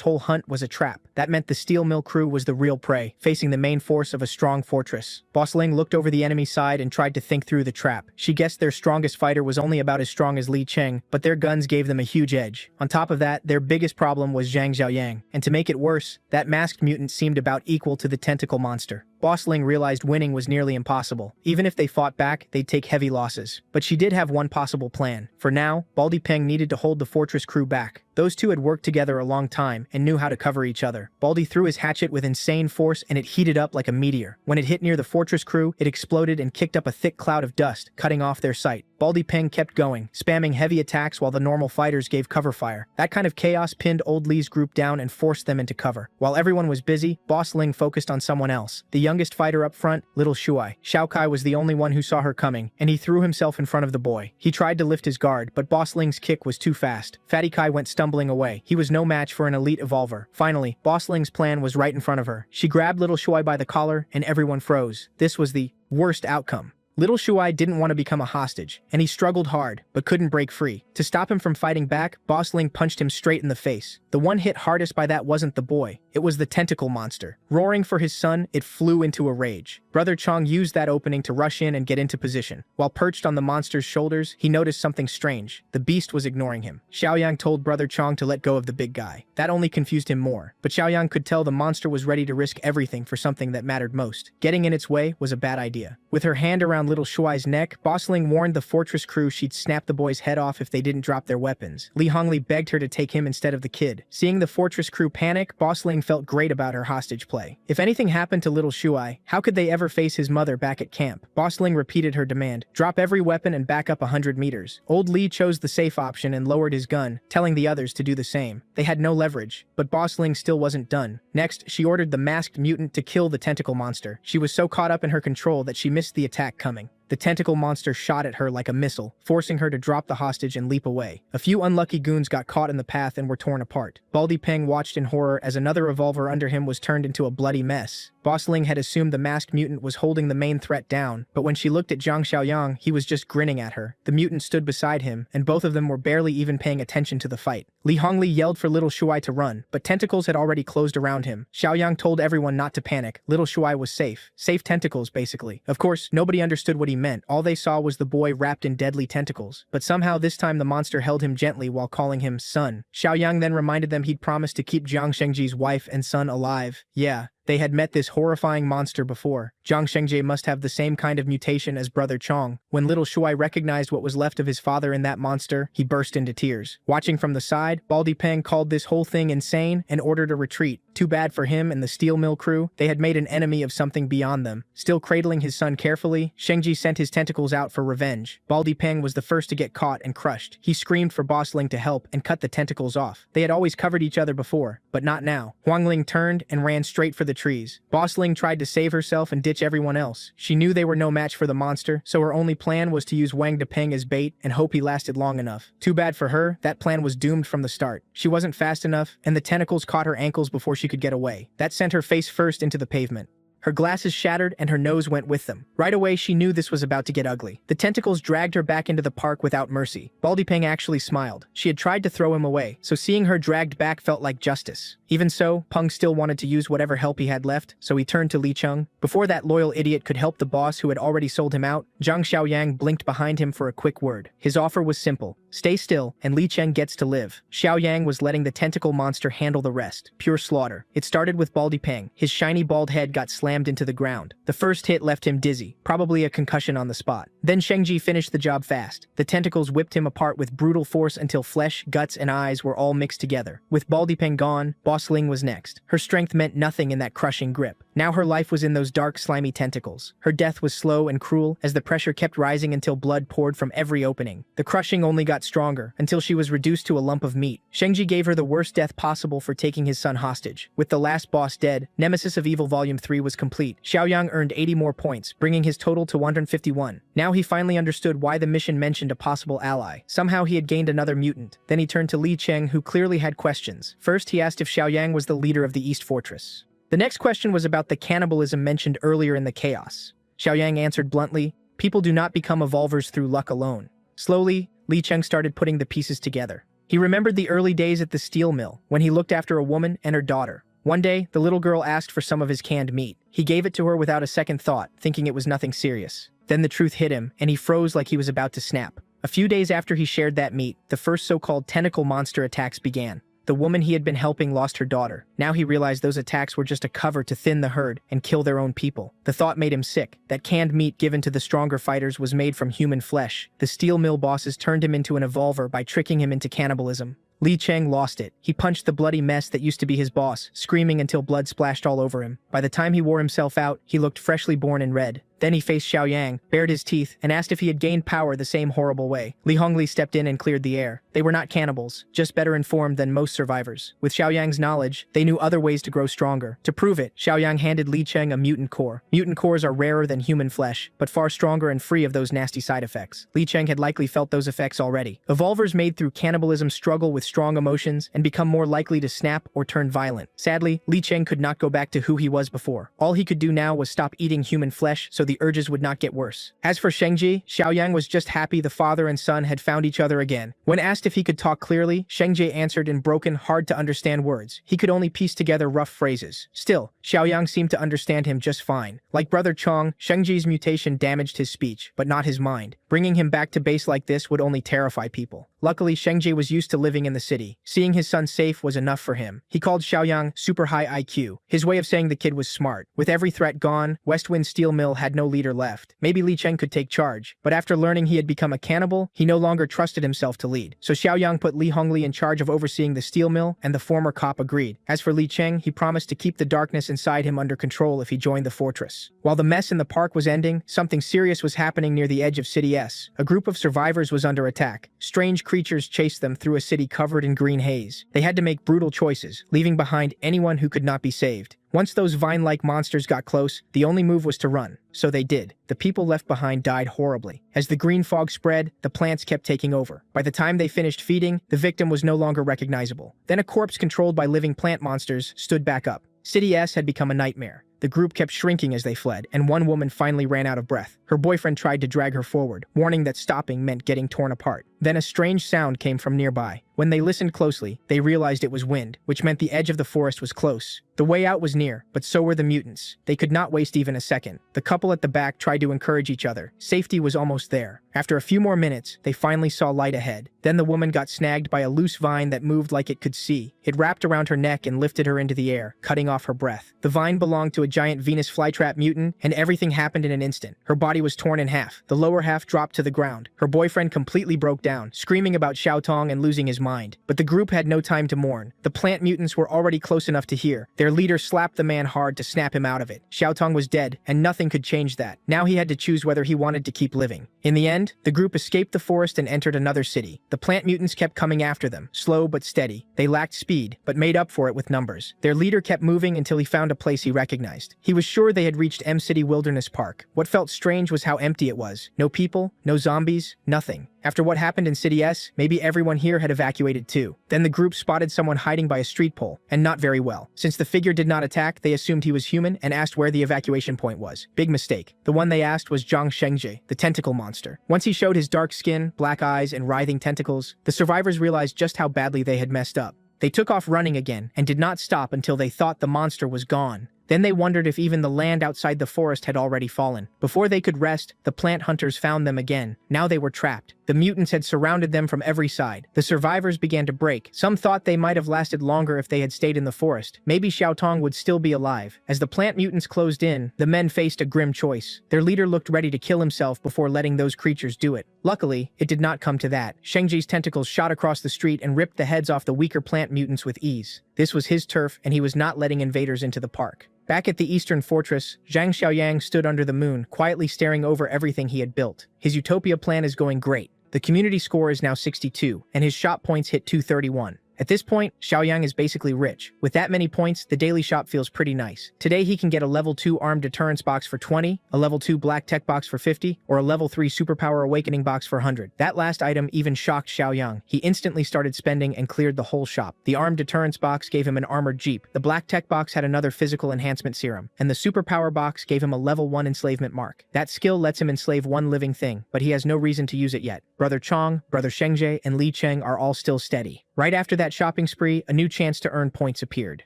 whole hunt was a trap. That meant the steel mill crew was the real prey, facing the main force of a strong fortress. Boss Ling looked over the enemy side and tried to think through the trap. She guessed their strongest fighter was only about as strong as Li Cheng, but their guns gave them a huge edge. On top of that, their biggest problem was Zhang Xiaoyang, and to make it worse, that masked mutant seemed about equal to the tentacle monster. Boss Ling realized winning was nearly impossible. Even if they fought back, they'd take heavy losses. But she did have one possible plan. For now, Baldy Peng needed to hold the fortress crew back. Those two had worked together a long time and knew how to cover each other. Baldy threw his hatchet with insane force and it heated up like a meteor. When it hit near the fortress crew, it exploded and kicked up a thick cloud of dust, cutting off their sight. Baldy Peng kept going, spamming heavy attacks while the normal fighters gave cover fire. That kind of chaos pinned Old Li's group down and forced them into cover. While everyone was busy, Boss Ling focused on someone else. The youngest fighter up front, Little Shuai. Xiao Kai was the only one who saw her coming, and he threw himself in front of the boy. He tried to lift his guard, but Boss Ling's kick was too fast. Fatty Kai went stumbling away. He was no match for an elite evolver. Finally, Boss Ling's plan was right in front of her. She grabbed Little Shuai by the collar, and everyone froze. This was the worst outcome. Little Shuai didn't want to become a hostage, and he struggled hard, but couldn't break free. To stop him from fighting back, Boss Ling punched him straight in the face. The one hit hardest by that wasn't the boy, it was the tentacle monster. Roaring for his son, it flew into a rage. Brother Chong used that opening to rush in and get into position. While perched on the monster's shoulders, he noticed something strange. The beast was ignoring him. Xiaoyang told Brother Chong to let go of the big guy. That only confused him more. But Xiaoyang could tell the monster was ready to risk everything for something that mattered most. Getting in its way was a bad idea. With her hand around Little Shuai's neck, Boss Ling warned the fortress crew she'd snap the boy's head off if they didn't drop their weapons. Li Hongli begged her to take him instead of the kid. Seeing the fortress crew panic, Boss Ling felt great about her hostage play. If anything happened to Little Shuai, how could they ever face his mother back at camp? Boss Ling repeated her demand. Drop every weapon and back up 100 meters. Old Li chose the safe option and lowered his gun, telling the others to do the same. They had no leverage, but Boss Ling still wasn't done. Next, she ordered the masked mutant to kill the tentacle monster. She was so caught up in her control that she missed the attack coming. The tentacle monster shot at her like a missile, forcing her to drop the hostage and leap away. A few unlucky goons got caught in the path and were torn apart. Baldy Peng watched in horror as another revolver under him was turned into a bloody mess. Boss Ling had assumed the masked mutant was holding the main threat down, but when she looked at Zhang Xiaoyang, he was just grinning at her. The mutant stood beside him, and both of them were barely even paying attention to the fight. Li Hongli yelled for Little Shuai to run, but tentacles had already closed around him. Xiaoyang told everyone not to panic. Little Shuai was safe. Safe tentacles, basically. Of course, nobody understood what he meant. All they saw was the boy wrapped in deadly tentacles. But somehow this time the monster held him gently while calling him son. Xiaoyang then reminded them he'd promised to keep Jiang Shengji's wife and son alive. Yeah, they had met this horrifying monster before. Jiang Shengji must have the same kind of mutation as Brother Chong. When Little Shuai recognized what was left of his father in that monster, he burst into tears. Watching from the side, Baldy Peng called this whole thing insane and ordered a retreat. Too bad for him and the steel mill crew. They had made an enemy of something beyond them. Still cradling his son carefully, Shengji sent his tentacles out for revenge. Baldy Peng was the first to get caught and crushed. He screamed for Boss Ling to help and cut the tentacles off. They had always covered each other before, but not now. Huang Ling turned and ran straight for the trees. Boss Ling tried to save herself and ditch everyone else. She knew they were no match for the monster, so her only plan was to use Wang Depeng as bait and hope he lasted long enough. Too bad for her, that plan was doomed from the start. She wasn't fast enough, and the tentacles caught her ankles before she could get away. That sent her face first into the pavement. Her glasses shattered and her nose went with them. Right away, she knew this was about to get ugly. The tentacles dragged her back into the park without mercy. Baldy Peng actually smiled. She had tried to throw him away, so seeing her dragged back felt like justice. Even so, Peng still wanted to use whatever help he had left, so he turned to Li Cheng. Before that loyal idiot could help the boss who had already sold him out, Zhang Xiaoyang blinked behind him for a quick word. His offer was simple. Stay still, and Li Cheng gets to live. Xiaoyang was letting the tentacle monster handle the rest. Pure slaughter. It started with Baldy Peng. His shiny bald head got slammed into the ground. The first hit left him dizzy, probably a concussion on the spot. Then Shengji finished the job fast. The tentacles whipped him apart with brutal force until flesh, guts, and eyes were all mixed together. With Baldy Peng gone, Boss Ling was next. Her strength meant nothing in that crushing grip. Now her life was in those dark, slimy tentacles. Her death was slow and cruel as the pressure kept rising until blood poured from every opening. The crushing only got stronger until she was reduced to a lump of meat. Shengji gave her the worst death possible for taking his son hostage. With the last boss dead, Nemesis of Evil Volume 3 was complete. Xiaoyang earned 80 more points, bringing his total to 151. Now he finally understood why the mission mentioned a possible ally. Somehow he had gained another mutant. Then he turned to Li Cheng, who clearly had questions. First, he asked if Xiaoyang was the leader of the East Fortress. The next question was about the cannibalism mentioned earlier in the chaos. Xiaoyang answered bluntly, "People do not become evolvers through luck alone." Slowly, Li Cheng started putting the pieces together. He remembered the early days at the steel mill, when he looked after a woman and her daughter. One day, the little girl asked for some of his canned meat. He gave it to her without a second thought, thinking it was nothing serious. Then the truth hit him, and he froze like he was about to snap. A few days after he shared that meat, the first so-called tentacle monster attacks began. The woman he had been helping lost her daughter. Now he realized those attacks were just a cover to thin the herd and kill their own people. The thought made him sick. That canned meat given to the stronger fighters was made from human flesh. The steel mill bosses turned him into an evolver by tricking him into cannibalism. Li Cheng lost it. He punched the bloody mess that used to be his boss, screaming until blood splashed all over him. By the time he wore himself out, he looked freshly born and red. Then he faced Xiaoyang, bared his teeth, and asked if he had gained power the same horrible way. Li Hongli stepped in and cleared the air. They were not cannibals, just better informed than most survivors. With Xiaoyang's knowledge, they knew other ways to grow stronger. To prove it, Xiaoyang handed Li Cheng a mutant core. Mutant cores are rarer than human flesh, but far stronger and free of those nasty side effects. Li Cheng had likely felt those effects already. Evolvers made through cannibalism struggle with strong emotions and become more likely to snap or turn violent. Sadly, Li Cheng could not go back to who he was before. All he could do now was stop eating human flesh so the urges would not get worse. As for Shengji, Xiaoyang was just happy the father and son had found each other again. When asked if he could talk clearly, Shengji answered in broken, hard-to-understand words. He could only piece together rough phrases. Still, Xiaoyang seemed to understand him just fine. Like Brother Chong, Shengji's mutation damaged his speech, but not his mind. Bringing him back to base like this would only terrify people. Luckily, Shengji was used to living in the city. Seeing his son safe was enough for him. He called Xiaoyang super high IQ, his way of saying the kid was smart. With every threat gone, Westwind Steel Mill had no leader left. Maybe Li Cheng could take charge, but after learning he had become a cannibal, he no longer trusted himself to lead. So Xiaoyang put Li Hongli in charge of overseeing the steel mill, and the former cop agreed. As for Li Cheng, he promised to keep the darkness inside him under control if he joined the fortress. While the mess in the park was ending, something serious was happening near the edge of City S. A group of survivors was under attack. Strange creatures chased them through a city covered in green haze. They had to make brutal choices, leaving behind anyone who could not be saved. Once those vine-like monsters got close, the only move was to run. So they did. The people left behind died horribly. As the green fog spread, the plants kept taking over. By the time they finished feeding, the victim was no longer recognizable. Then a corpse controlled by living plant monsters stood back up. City S had become a nightmare. The group kept shrinking as they fled, and one woman finally ran out of breath. Her boyfriend tried to drag her forward, warning that stopping meant getting torn apart. Then a strange sound came from nearby. When they listened closely, they realized it was wind, which meant the edge of the forest was close. The way out was near, but so were the mutants. They could not waste even a second. The couple at the back tried to encourage each other. Safety was almost there. After a few more minutes, they finally saw light ahead. Then the woman got snagged by a loose vine that moved like it could see. It wrapped around her neck and lifted her into the air, cutting off her breath. The vine belonged to a giant Venus flytrap mutant, and everything happened in an instant. Her body was torn in half. The lower half dropped to the ground. Her boyfriend completely broke down, screaming about Xiao Tong and losing his mind. But the group had no time to mourn. The plant mutants were already close enough to hear. Their leader slapped the man hard to snap him out of it. Xiao Tong was dead, and nothing could change that. Now he had to choose whether he wanted to keep living. In the end, the group escaped the forest and entered another city. The plant mutants kept coming after them, slow but steady. They lacked speed, but made up for it with numbers. Their leader kept moving until he found a place he recognized. He was sure they had reached M City Wilderness Park. What felt strange was how empty it was. No people, no zombies, nothing. After what happened in City S, maybe everyone here had evacuated too. Then the group spotted someone hiding by a street pole, and not very well. Since the figure did not attack, they assumed he was human and asked where the evacuation point was. Big mistake. The one they asked was Zhang Shengji, the tentacle monster. Once he showed his dark skin, black eyes, and writhing tentacles, the survivors realized just how badly they had messed up. They took off running again, and did not stop until they thought the monster was gone. Then they wondered if even the land outside the forest had already fallen. Before they could rest, the plant hunters found them again. Now they were trapped. The mutants had surrounded them from every side. The survivors began to break. Some thought they might have lasted longer if they had stayed in the forest. Maybe Xiao Tong would still be alive. As the plant mutants closed in, the men faced a grim choice. Their leader looked ready to kill himself before letting those creatures do it. Luckily, it did not come to that. Shengji's tentacles shot across the street and ripped the heads off the weaker plant mutants with ease. This was his turf, and he was not letting invaders into the park. Back at the eastern fortress, Zhang Xiaoyang stood under the moon, quietly staring over everything he had built. His utopia plan is going great. The community score is now 62, and his shot points hit 231. At this point, Xiaoyang is basically rich. With that many points, the daily shop feels pretty nice. Today he can get a level 2 armed deterrence box for 20, a level 2 black tech box for 50, or a level 3 superpower awakening box for 100. That last item even shocked Xiaoyang. He instantly started spending and cleared the whole shop. The armed deterrence box gave him an armored jeep. The black tech box had another physical enhancement serum, and the superpower box gave him a level 1 enslavement mark. That skill lets him enslave one living thing, but he has no reason to use it yet. Brother Chong, Brother Shengji, and Li Cheng are all still steady. Right after that shopping spree, a new chance to earn points appeared.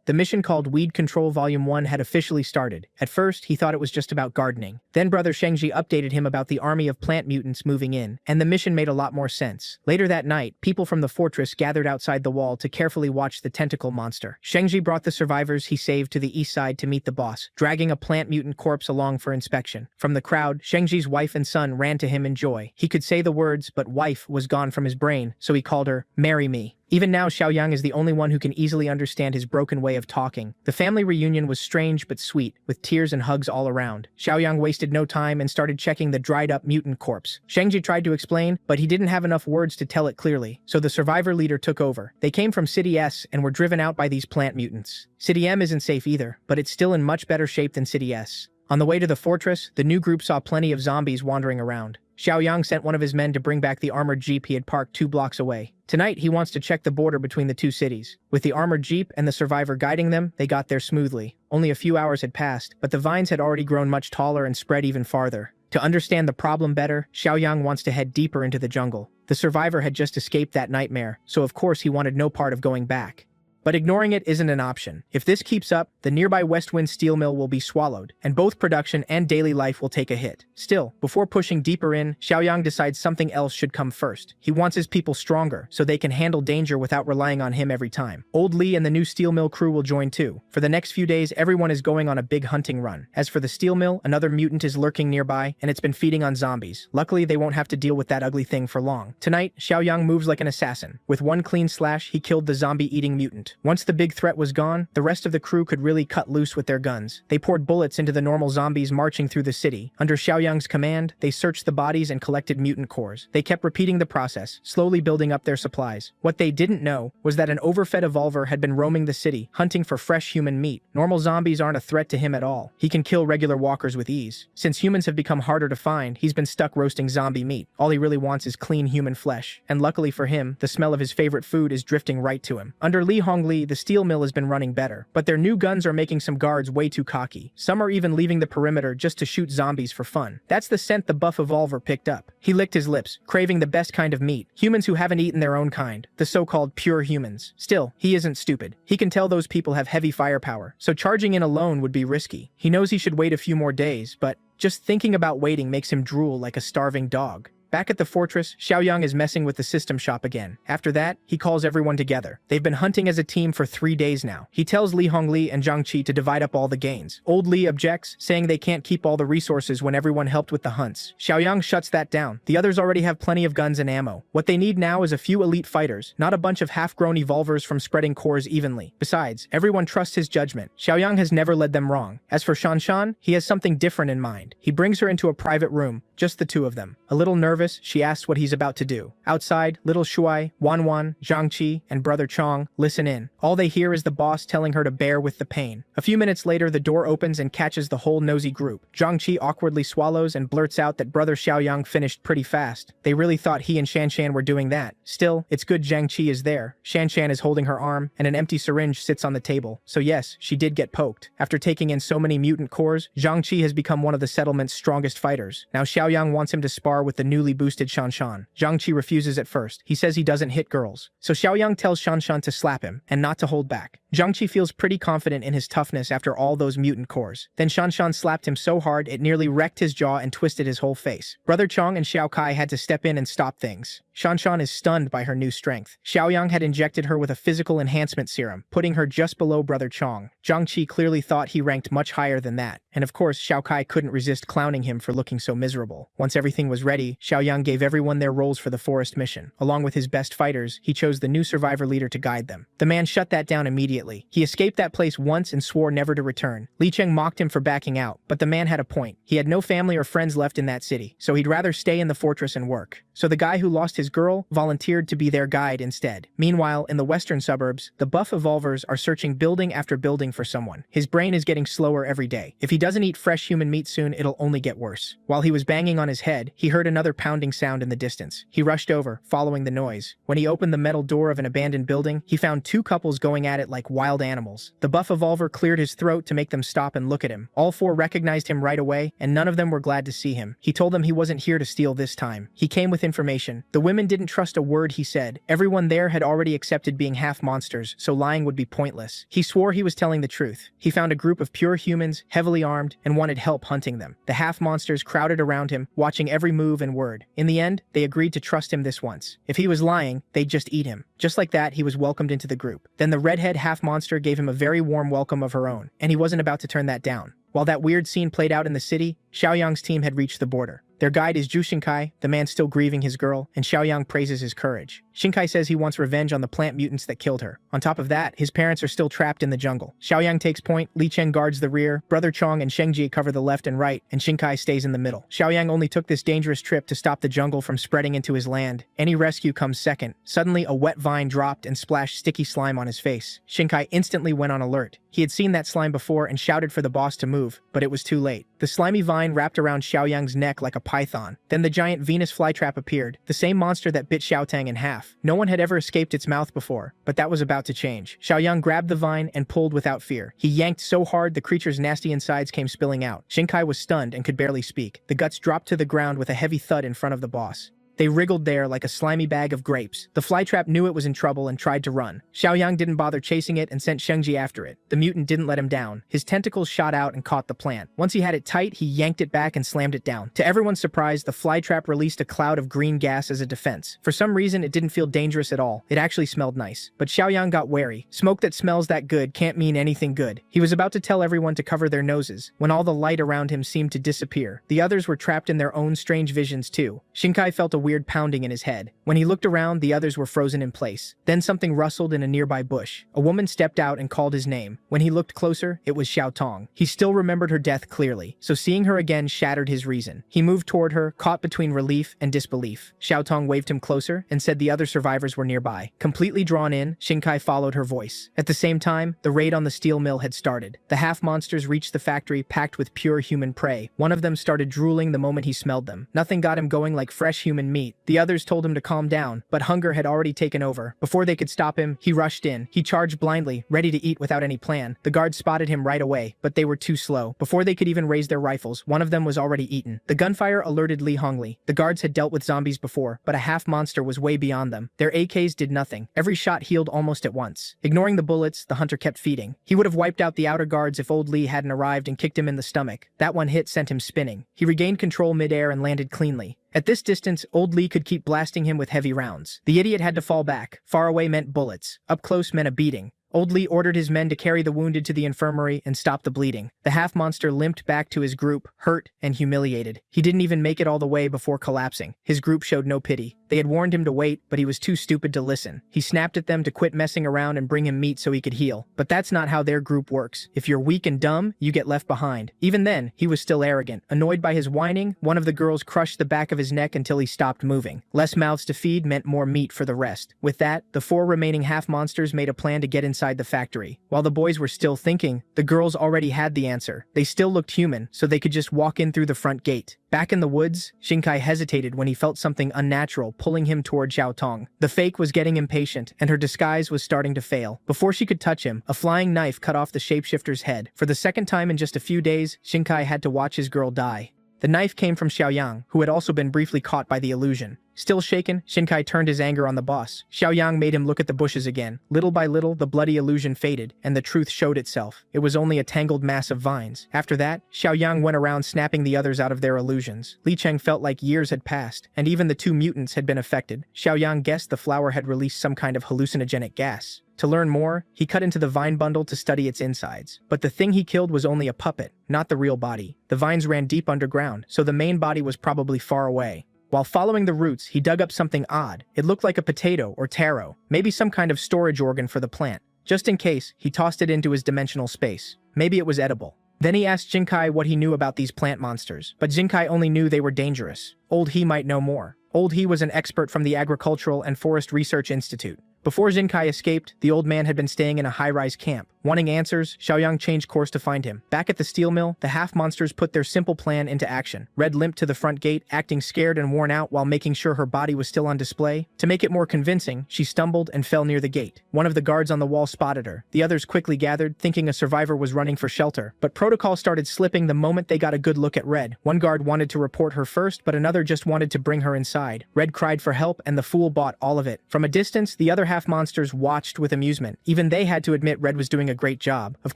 The mission called Weed Control Volume 1 had officially started. At first, he thought it was just about gardening. Then Brother Shengji updated him about the army of plant mutants moving in, and the mission made a lot more sense. Later that night, people from the fortress gathered outside the wall to carefully watch the tentacle monster. Shengji brought the survivors he saved to the east side to meet the boss, dragging a plant mutant corpse along for inspection. From the crowd, Shengji's wife and son ran to him in joy. He could say the words, but wife was gone from his brain, so he called her, "Marry me." Even now, Xiaoyang is the only one who can easily understand his broken way of talking. The family reunion was strange but sweet, with tears and hugs all around. Xiaoyang wasted no time and started checking the dried-up mutant corpse. Shengji tried to explain, but he didn't have enough words to tell it clearly, so the survivor leader took over. They came from City S and were driven out by these plant mutants. City M isn't safe either, but it's still in much better shape than City S. On the way to the fortress, the new group saw plenty of zombies wandering around. Xiaoyang sent one of his men to bring back the armored jeep he had parked 2 blocks away. Tonight, he wants to check the border between the two cities. With the armored jeep and the survivor guiding them, they got there smoothly. Only a few hours had passed, but the vines had already grown much taller and spread even farther. To understand the problem better, Xiaoyang wants to head deeper into the jungle. The survivor had just escaped that nightmare, so of course he wanted no part of going back. But ignoring it isn't an option. If this keeps up, the nearby Westwind steel mill will be swallowed, and both production and daily life will take a hit. Still, before pushing deeper in, Xiaoyang decides something else should come first. He wants his people stronger, so they can handle danger without relying on him every time. Old Li and the new steel mill crew will join too. For the next few days, everyone is going on a big hunting run. As for the steel mill, another mutant is lurking nearby, and it's been feeding on zombies. Luckily, they won't have to deal with that ugly thing for long. Tonight, Xiaoyang moves like an assassin. With one clean slash, he killed the zombie-eating mutant. Once the big threat was gone, the rest of the crew could really cut loose with their guns. They poured bullets into the normal zombies marching through the city. Under Xiaoyang's command, they searched the bodies and collected mutant cores. They kept repeating the process, slowly building up their supplies. What they didn't know was that an overfed evolver had been roaming the city, hunting for fresh human meat. Normal zombies aren't a threat to him at all. He can kill regular walkers with ease. Since humans have become harder to find, he's been stuck roasting zombie meat. All he really wants is clean human flesh. And luckily for him, the smell of his favorite food is drifting right to him. Under Li Hongli, the steel mill has been running better, but their new guns are making some guards way too cocky. Some are even leaving the perimeter just to shoot zombies for fun. That's the scent the buff evolver picked up. He licked his lips, craving the best kind of meat. Humans who haven't eaten their own kind. The so-called pure humans. Still, he isn't stupid. He can tell those people have heavy firepower, so charging in alone would be risky. He knows he should wait a few more days, but just thinking about waiting makes him drool like a starving dog. Back at the fortress, Xiaoyang is messing with the system shop again. After that, he calls everyone together. They've been hunting as a team for 3 days now. He tells Li Hongli and Zhang Qi to divide up all the gains. Old Li objects, saying they can't keep all the resources when everyone helped with the hunts. Xiaoyang shuts that down. The others already have plenty of guns and ammo. What they need now is a few elite fighters, not a bunch of half-grown evolvers from spreading cores evenly. Besides, everyone trusts his judgment. Xiaoyang has never led them wrong. As for Shanshan, he has something different in mind. He brings her into a private room, just the two of them. A little nervous, she asks what he's about to do. Outside, little Shuai, Wanwan, Zhangqi, and Brother Chong listen in. All they hear is the boss telling her to bear with the pain. A few minutes later, the door opens and catches the whole nosy group. Zhangqi awkwardly swallows and blurts out that Brother Xiaoyang finished pretty fast. They really thought he and Shanshan were doing that. Still, it's good Zhangqi is there. Shanshan is holding her arm, and an empty syringe sits on the table. So yes, she did get poked. After taking in so many mutant cores, Zhangqi has become one of the settlement's strongest fighters. Now Xiaoyang wants him to spar with the newly boosted Shanshan. Zhangqi refuses at first. He says he doesn't hit girls. So Xiaoyang tells Shanshan to slap him, and not to hold back. Zhangqi feels pretty confident in his toughness after all those mutant cores. Then Shanshan slapped him so hard it nearly wrecked his jaw and twisted his whole face. Brother Chong and Xiao Kai had to step in and stop things. Shanshan is stunned by her new strength. Xiaoyang had injected her with a physical enhancement serum, putting her just below Brother Chong. Zhangqi clearly thought he ranked much higher than that. And of course, Xiao Kai couldn't resist clowning him for looking so miserable. Once everything was ready, Xiaoyang gave everyone their roles for the forest mission. Along with his best fighters, he chose the new survivor leader to guide them. The man shut that down immediately. He escaped that place once and swore never to return. Li Cheng mocked him for backing out, but the man had a point. He had no family or friends left in that city, so he'd rather stay in the fortress and work. So the guy who lost his his girl volunteered to be their guide instead. Meanwhile, in the western suburbs, the buff evolvers are searching building after building for someone. His brain is getting slower every day. If he doesn't eat fresh human meat soon, it'll only get worse. While he was banging on his head, he heard another pounding sound in the distance. He rushed over, following the noise. When he opened the metal door of an abandoned building, he found two couples going at it like wild animals. The buff evolver cleared his throat to make them stop and look at him. All four recognized him right away, and none of them were glad to see him. He told them he wasn't here to steal this time. He came with information. The women didn't trust a word he said. Everyone there had already accepted being half monsters, so lying would be pointless. He swore he was telling the truth. He found a group of pure humans, heavily armed, and wanted help hunting them. The half monsters crowded around him, watching every move and word. In the end, they agreed to trust him this once. If he was lying, they'd just eat him. Just like that, he was welcomed into the group. Then the redhead half monster gave him a very warm welcome of her own, and he wasn't about to turn that down. While that weird scene played out in the city, Xiaoyang's team had reached the border. Their guide is Zhu Xinkai, the man still grieving his girl, and Xiaoyang praises his courage. Xinkai says he wants revenge on the plant mutants that killed her. On top of that, his parents are still trapped in the jungle. Xiaoyang takes point, Li Cheng guards the rear, Brother Chong and Shengji cover the left and right, and Xinkai stays in the middle. Xiaoyang only took this dangerous trip to stop the jungle from spreading into his land. Any rescue comes second. Suddenly, a wet vine dropped and splashed sticky slime on his face. Xinkai instantly went on alert. He had seen that slime before and shouted for the boss to move, but it was too late. The slimy vine wrapped around Xiaoyang's neck like a python. Then the giant Venus flytrap appeared, the same monster that bit Xiaotang in half. No one had ever escaped its mouth before, but that was about to change. Xiaoyang grabbed the vine and pulled without fear. He yanked so hard the creature's nasty insides came spilling out. Xinkai was stunned and could barely speak. The guts dropped to the ground with a heavy thud in front of the boss. They wriggled there like a slimy bag of grapes. The flytrap knew it was in trouble and tried to run. Xiaoyang didn't bother chasing it and sent Shengji after it. The mutant didn't let him down. His tentacles shot out and caught the plant. Once he had it tight, he yanked it back and slammed it down. To everyone's surprise, the flytrap released a cloud of green gas as a defense. For some reason, it didn't feel dangerous at all. It actually smelled nice. But Xiaoyang got wary. Smoke that smells that good can't mean anything good. He was about to tell everyone to cover their noses, when all the light around him seemed to disappear. The others were trapped in their own strange visions too. Xinkai felt a weird pounding in his head. When he looked around, the others were frozen in place. Then something rustled in a nearby bush. A woman stepped out and called his name. When he looked closer, it was Xiao Tong. He still remembered her death clearly, so seeing her again shattered his reason. He moved toward her, caught between relief and disbelief. Xiao Tong waved him closer and said the other survivors were nearby. Completely drawn in, Xinkai followed her voice. At the same time, the raid on the steel mill had started. The half-monsters reached the factory packed with pure human prey. One of them started drooling the moment he smelled them. Nothing got him going like fresh human meat. The others told him to calm down, but hunger had already taken over. Before they could stop him, he rushed in. He charged blindly, ready to eat without any plan. The guards spotted him right away, but they were too slow. Before they could even raise their rifles, one of them was already eaten. The gunfire alerted Li Hongli. The guards had dealt with zombies before, but a half-monster was way beyond them. Their AKs did nothing. Every shot healed almost at once. Ignoring the bullets, the hunter kept feeding. He would have wiped out the outer guards if old Li hadn't arrived and kicked him in the stomach. That one hit sent him spinning. He regained control mid-air and landed cleanly. At this distance, old Li could keep blasting him with heavy rounds. The idiot had to fall back. Far away meant bullets. Up close meant a beating. Old Li ordered his men to carry the wounded to the infirmary and stop the bleeding. The half-monster limped back to his group, hurt and humiliated. He didn't even make it all the way before collapsing. His group showed no pity. They had warned him to wait, but he was too stupid to listen. He snapped at them to quit messing around and bring him meat so he could heal. But that's not how their group works. If you're weak and dumb, you get left behind. Even then, he was still arrogant. Annoyed by his whining, one of the girls crushed the back of his neck until he stopped moving. Less mouths to feed meant more meat for the rest. With that, the 4 remaining half-monsters made a plan to get inside the factory. While the boys were still thinking, the girls already had the answer. They still looked human, so they could just walk in through the front gate. Back in the woods, Xinkai hesitated when he felt something unnatural pulling him toward Xiao Tong. The fake was getting impatient, and her disguise was starting to fail. Before she could touch him, a flying knife cut off the shapeshifter's head. For the second time in just a few days, Xinkai had to watch his girl die. The knife came from Xiaoyang, who had also been briefly caught by the illusion. Still shaken, Xinkai turned his anger on the boss. Xiaoyang made him look at the bushes again. Little by little, the bloody illusion faded, and the truth showed itself. It was only a tangled mass of vines. After that, Xiaoyang went around snapping the others out of their illusions. Li Cheng felt like years had passed, and even the 2 mutants had been affected. Xiaoyang guessed the flower had released some kind of hallucinogenic gas. To learn more, he cut into the vine bundle to study its insides. But the thing he killed was only a puppet, not the real body. The vines ran deep underground, so the main body was probably far away. While following the roots, he dug up something odd. It looked like a potato or taro, maybe some kind of storage organ for the plant. Just in case, he tossed it into his dimensional space. Maybe it was edible. Then he asked Jinkai what he knew about these plant monsters, but Jinkai only knew they were dangerous. Old He might know more. Old He was an expert from the Agricultural and Forest Research Institute. Before Jinkai escaped, the old man had been staying in a high-rise camp. Wanting answers, Xiaoyang changed course to find him. Back at the steel mill, the half-monsters put their simple plan into action. Red limped to the front gate, acting scared and worn out while making sure her body was still on display. To make it more convincing, she stumbled and fell near the gate. One of the guards on the wall spotted her. The others quickly gathered, thinking a survivor was running for shelter. But protocol started slipping the moment they got a good look at Red. One guard wanted to report her first, but another just wanted to bring her inside. Red cried for help, and the fool bought all of it. From a distance, the other half-monsters watched with amusement. Even they had to admit Red was doing a great job. Of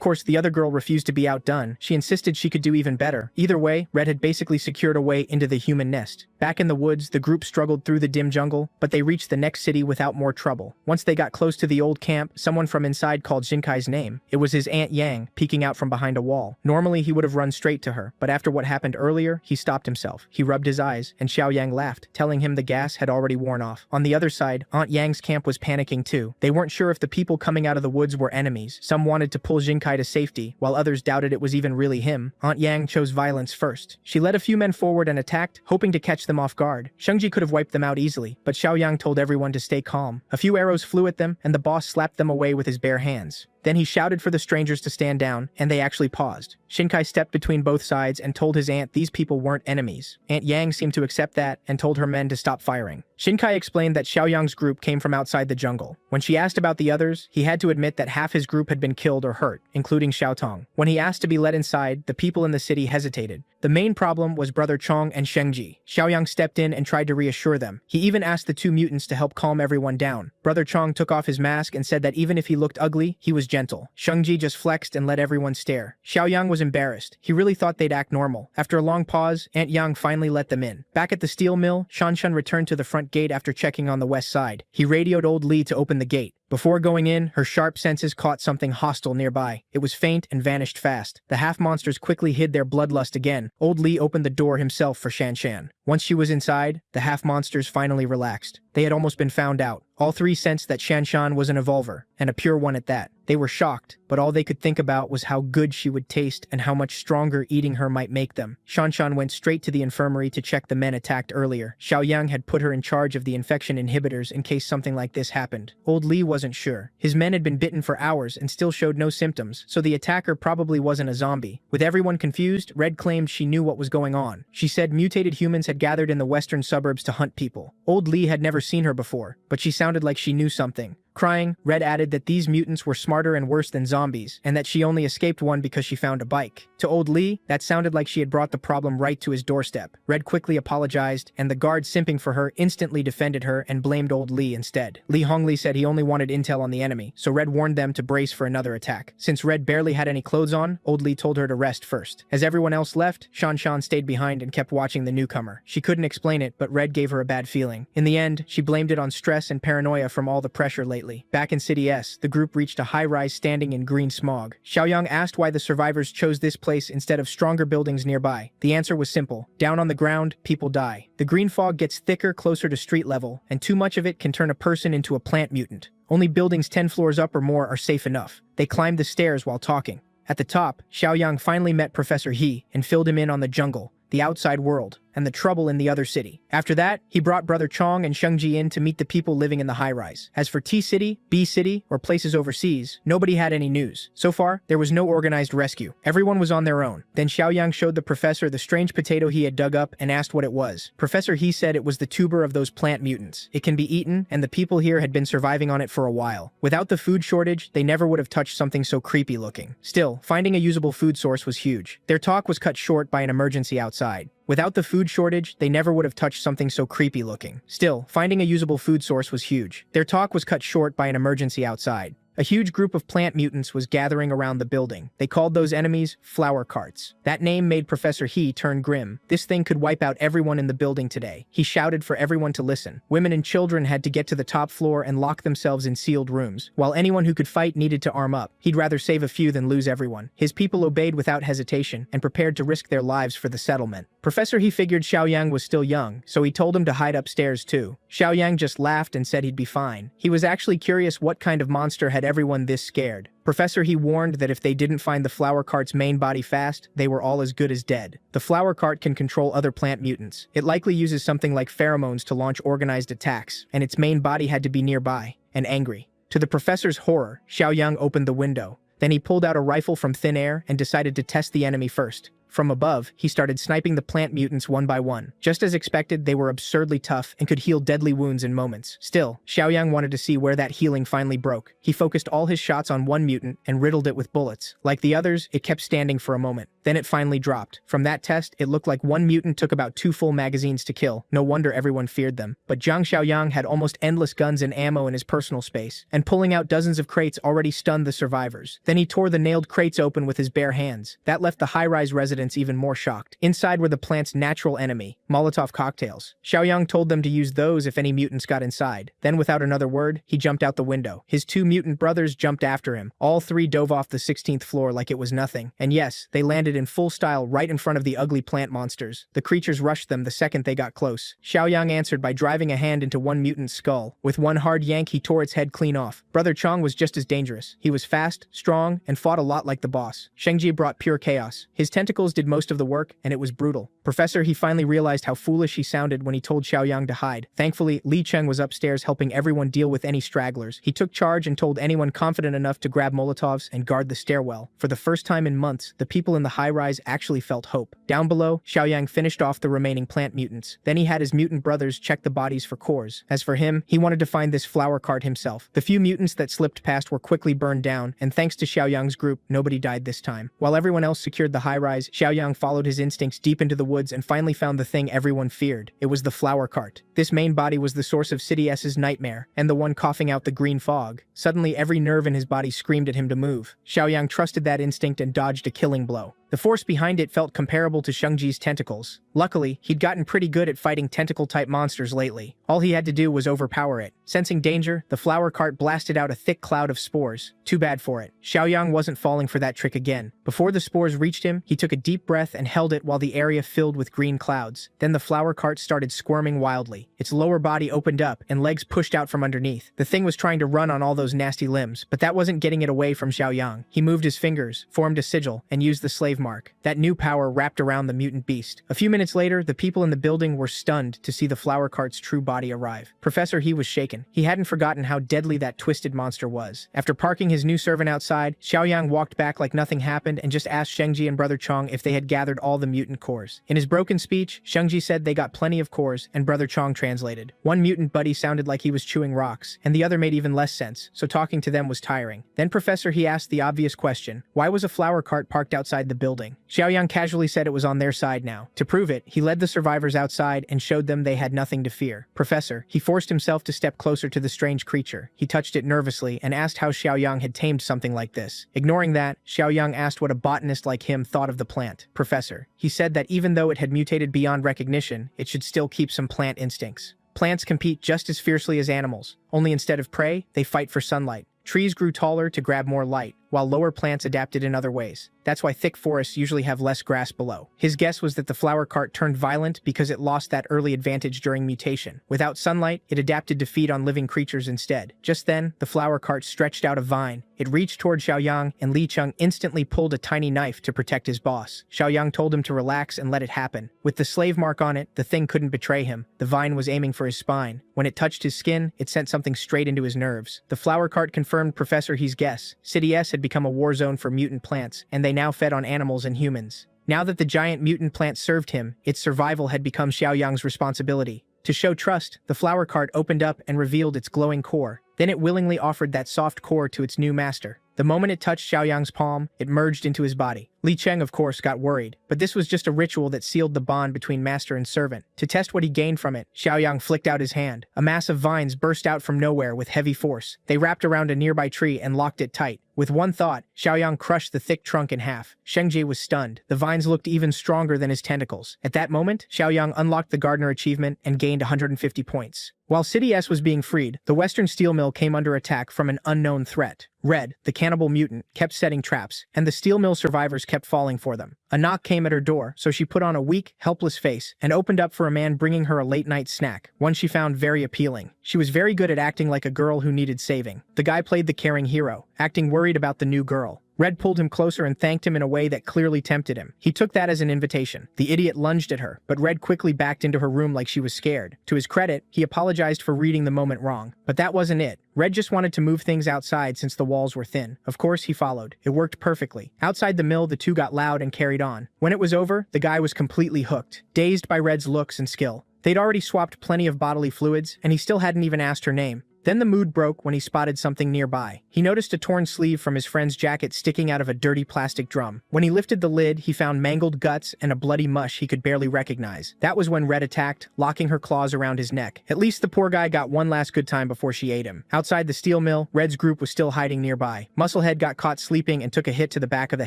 course, the other girl refused to be outdone. She insisted she could do even better. Either way, Red had basically secured a way into the human nest. Back in the woods, the group struggled through the dim jungle, but they reached the next city without more trouble. Once they got close to the old camp, someone from inside called Jinkai's name. It was his Aunt Yang, peeking out from behind a wall. Normally, he would have run straight to her, but after what happened earlier, he stopped himself. He rubbed his eyes, and Xiaoyang laughed, telling him the gas had already worn off. On the other side, Aunt Yang's camp was panicking too. They weren't sure if the people coming out of the woods were enemies. Some wanted to pull Jinkai to safety, while others doubted it was even really him. Aunt Yang chose violence first. She led a few men forward and attacked, hoping to catch them off guard. Shengji could have wiped them out easily, but Xiaoyang told everyone to stay calm. A few arrows flew at them, and the boss slapped them away with his bare hands. Then he shouted for the strangers to stand down, and they actually paused. Shinkai stepped between both sides and told his aunt these people weren't enemies. Aunt Yang seemed to accept that and told her men to stop firing. Shinkai explained that Xiaoyang's group came from outside the jungle. When she asked about the others, he had to admit that half his group had been killed or hurt, including Xiaotong. When he asked to be let inside, the people in the city hesitated. The main problem was Brother Chong and Shengji. Xiaoyang stepped in and tried to reassure them. He even asked the two mutants to help calm everyone down. Brother Chong took off his mask and said that even if he looked ugly, he was gentle. Shengji just flexed and let everyone stare. Xiaoyang was embarrassed. He really thought they'd act normal. After a long pause, Aunt Yang finally let them in. Back at the steel mill, Shanshan returned to the front gate after checking on the west side. He radioed old Li to open the gate. Before going in, her sharp senses caught something hostile nearby. It was faint and vanished fast. The half-monsters quickly hid their bloodlust again. Old Li opened the door himself for Shanshan. Once she was inside, the half-monsters finally relaxed. They had almost been found out. All three sensed that Shanshan was an evolver, and a pure one at that. They were shocked, but all they could think about was how good she would taste and how much stronger eating her might make them. Shanshan went straight to the infirmary to check the men attacked earlier. Xiaoyang had put her in charge of the infection inhibitors in case something like this happened. Old Li wasn't sure. His men had been bitten for hours and still showed no symptoms, so the attacker probably wasn't a zombie. With everyone confused, Red claimed she knew what was going on. She said mutated humans had gathered in the western suburbs to hunt people. Old Li had never seen her before, but she sounded like she knew something. Crying, Red added that these mutants were smarter and worse than zombies, and that she only escaped one because she found a bike. To Old Li, that sounded like she had brought the problem right to his doorstep. Red quickly apologized, and the guard simping for her instantly defended her and blamed Old Li instead. Li Hongli said he only wanted intel on the enemy, so Red warned them to brace for another attack. Since Red barely had any clothes on, Old Li told her to rest first. As everyone else left, Shanshan stayed behind and kept watching the newcomer. She couldn't explain it, but Red gave her a bad feeling. In the end, she blamed it on stress and paranoia from all the pressure lately. Back in City S, the group reached a high-rise standing in green smog. Xiaoyang asked why the survivors chose this place instead of stronger buildings nearby. The answer was simple. Down on the ground, people die. The green fog gets thicker closer to street level, and too much of it can turn a person into a plant mutant. Only buildings 10 floors up or more are safe enough. They climbed the stairs while talking. At the top, Xiaoyang finally met Professor He and filled him in on the jungle, the outside world, and the trouble in the other city. After that, he brought Brother Chong and Shengji in to meet the people living in the high-rise. As for T-City, B-City, or places overseas, nobody had any news. So far, there was no organized rescue. Everyone was on their own. Then Xiaoyang showed the professor the strange potato he had dug up and asked what it was. Professor He said it was the tuber of those plant mutants. It can be eaten, and the people here had been surviving on it for a while. Without the food shortage, they never would have touched something so creepy looking. Still, finding a usable food source was huge. Their talk was cut short by an emergency outside. Without the food shortage, they never would have touched something so creepy looking. Still, finding a usable food source was huge. Their talk was cut short by an emergency outside. A huge group of plant mutants was gathering around the building. They called those enemies flower carts. That name made Professor He turn grim. This thing could wipe out everyone in the building today. He shouted for everyone to listen. Women and children had to get to the top floor and lock themselves in sealed rooms, while anyone who could fight needed to arm up. He'd rather save a few than lose everyone. His people obeyed without hesitation and prepared to risk their lives for the settlement. Professor He figured Xiaoyang was still young, so he told him to hide upstairs too. Xiaoyang just laughed and said he'd be fine. He was actually curious what kind of monster had had everyone this scared. Professor He warned that if they didn't find the flower cart's main body fast, they were all as good as dead. The flower cart can control other plant mutants. It likely uses something like pheromones to launch organized attacks, and its main body had to be nearby and angry. To the professor's horror, Xiaoyang opened the window. Then he pulled out a rifle from thin air and decided to test the enemy first. From above, he started sniping the plant mutants one by one. Just as expected, they were absurdly tough and could heal deadly wounds in moments. Still, Xiaoyang wanted to see where that healing finally broke. He focused all his shots on one mutant and riddled it with bullets. Like the others, it kept standing for a moment. Then it finally dropped. From that test, it looked like one mutant took about 2 full magazines to kill. No wonder everyone feared them. But Zhang Xiaoyang had almost endless guns and ammo in his personal space, and pulling out dozens of crates already stunned the survivors. Then he tore the nailed crates open with his bare hands. That left the high-rise residents even more shocked. Inside were the plant's natural enemy, Molotov cocktails. Xiaoyang told them to use those if any mutants got inside. Then without another word, he jumped out the window. His 2 mutant brothers jumped after him. All 3 dove off the 16th floor like it was nothing. And yes, they landed in full style right in front of the ugly plant monsters. The creatures rushed them the second they got close. Xiaoyang answered by driving a hand into one mutant's skull. With one hard yank, he tore its head clean off. Brother Chong was just as dangerous. He was fast, strong, and fought a lot like the boss. Shengji brought pure chaos. His tentacles did most of the work, and it was brutal. Professor He finally realized how foolish he sounded when he told Xiaoyang to hide. Thankfully, Li Cheng was upstairs helping everyone deal with any stragglers. He took charge and told anyone confident enough to grab Molotovs and guard the stairwell. For the first time in months, the people in the high-rise actually felt hope. Down below, Xiaoyang finished off the remaining plant mutants. Then he had his mutant brothers check the bodies for cores. As for him, he wanted to find this flower cart himself. The few mutants that slipped past were quickly burned down, and thanks to Xiaoyang's group, nobody died this time. While everyone else secured the high-rise, Xiaoyang followed his instincts deep into the woods and finally found the thing everyone feared. It was the flower cart. This main body was the source of City S's nightmare, and the one coughing out the green fog. Suddenly, every nerve in his body screamed at him to move. Xiaoyang trusted that instinct and dodged a killing blow. The force behind it felt comparable to Shengji's tentacles. Luckily, he'd gotten pretty good at fighting tentacle-type monsters lately. All he had to do was overpower it. Sensing danger, the flower cart blasted out a thick cloud of spores. Too bad for it. Xiaoyang wasn't falling for that trick again. Before the spores reached him, he took a deep breath and held it while the area filled with green clouds. Then the flower cart started squirming wildly. Its lower body opened up, and legs pushed out from underneath. The thing was trying to run on all those nasty limbs, but that wasn't getting it away from Xiaoyang. He moved his fingers, formed a sigil, and used the slave mark. That new power wrapped around the mutant beast. A few minutes later, the people in the building were stunned to see the flower cart's true body arrive. Professor He was shaken. He hadn't forgotten how deadly that twisted monster was. After parking his new servant outside, Xiaoyang walked back like nothing happened and just asked Shengji and Brother Chong if they had gathered all the mutant cores. In his broken speech, Shengji said they got plenty of cores, and Brother Chong translated. One mutant buddy sounded like he was chewing rocks, and the other made even less sense, so talking to them was tiring. Then Professor He asked the obvious question: why was a flower cart parked outside the building? Xiaoyang casually said it was on their side now. To prove it, he led the survivors outside and showed them they had nothing to fear. Professor, he forced himself to step closer to the strange creature. He touched it nervously and asked how Xiaoyang had tamed something like this. Ignoring that, Xiaoyang asked what a botanist like him thought of the plant. Professor, he said that even though it had mutated beyond recognition, it should still keep some plant instincts. Plants compete just as fiercely as animals, only instead of prey, they fight for sunlight. Trees grew taller to grab more light, while lower plants adapted in other ways. That's why thick forests usually have less grass below. His guess was that the flower cart turned violent because it lost that early advantage during mutation. Without sunlight, it adapted to feed on living creatures instead. Just then, the flower cart stretched out a vine. It reached toward Xiaoyang, and Li Cheng instantly pulled a tiny knife to protect his boss. Xiaoyang told him to relax and let it happen. With the slave mark on it, the thing couldn't betray him. The vine was aiming for his spine. When it touched his skin, it sent something straight into his nerves. The flower cart confirmed Professor He's guess. City S had become a war zone for mutant plants, and they now fed on animals and humans. Now that the giant mutant plant served him, its survival had become Xiaoyang's responsibility. To show trust, the flower cart opened up and revealed its glowing core. Then it willingly offered that soft core to its new master. The moment it touched Xiaoyang's palm, it merged into his body. Li Cheng, of course, got worried, but this was just a ritual that sealed the bond between master and servant. To test what he gained from it, Xiaoyang flicked out his hand. A mass of vines burst out from nowhere with heavy force. They wrapped around a nearby tree and locked it tight. With one thought, Xiaoyang crushed the thick trunk in half. Shengji was stunned. The vines looked even stronger than his tentacles. At that moment, Xiaoyang unlocked the gardener achievement and gained 150 points. While City S was being freed, the Western Steel Mill came under attack from an unknown threat. Red, the cannibal mutant, kept setting traps, and the steel mill survivors kept falling for them. A knock came at her door, so she put on a weak, helpless face and opened up for a man bringing her a late-night snack, one she found very appealing. She was very good at acting like a girl who needed saving. The guy played the caring hero, acting worried about the new girl. Red pulled him closer and thanked him in a way that clearly tempted him. He took that as an invitation. The idiot lunged at her, but Red quickly backed into her room like she was scared. To his credit, he apologized for reading the moment wrong. But that wasn't it. Red just wanted to move things outside since the walls were thin. Of course, he followed. It worked perfectly. Outside the mill, the two got loud and carried on. When it was over, the guy was completely hooked, dazed by Red's looks and skill. They'd already swapped plenty of bodily fluids, and he still hadn't even asked her name. Then the mood broke when he spotted something nearby. He noticed a torn sleeve from his friend's jacket sticking out of a dirty plastic drum. When he lifted the lid, he found mangled guts and a bloody mush he could barely recognize. That was when Red attacked, locking her claws around his neck. At least the poor guy got one last good time before she ate him. Outside the steel mill, Red's group was still hiding nearby. Musclehead got caught sleeping and took a hit to the back of the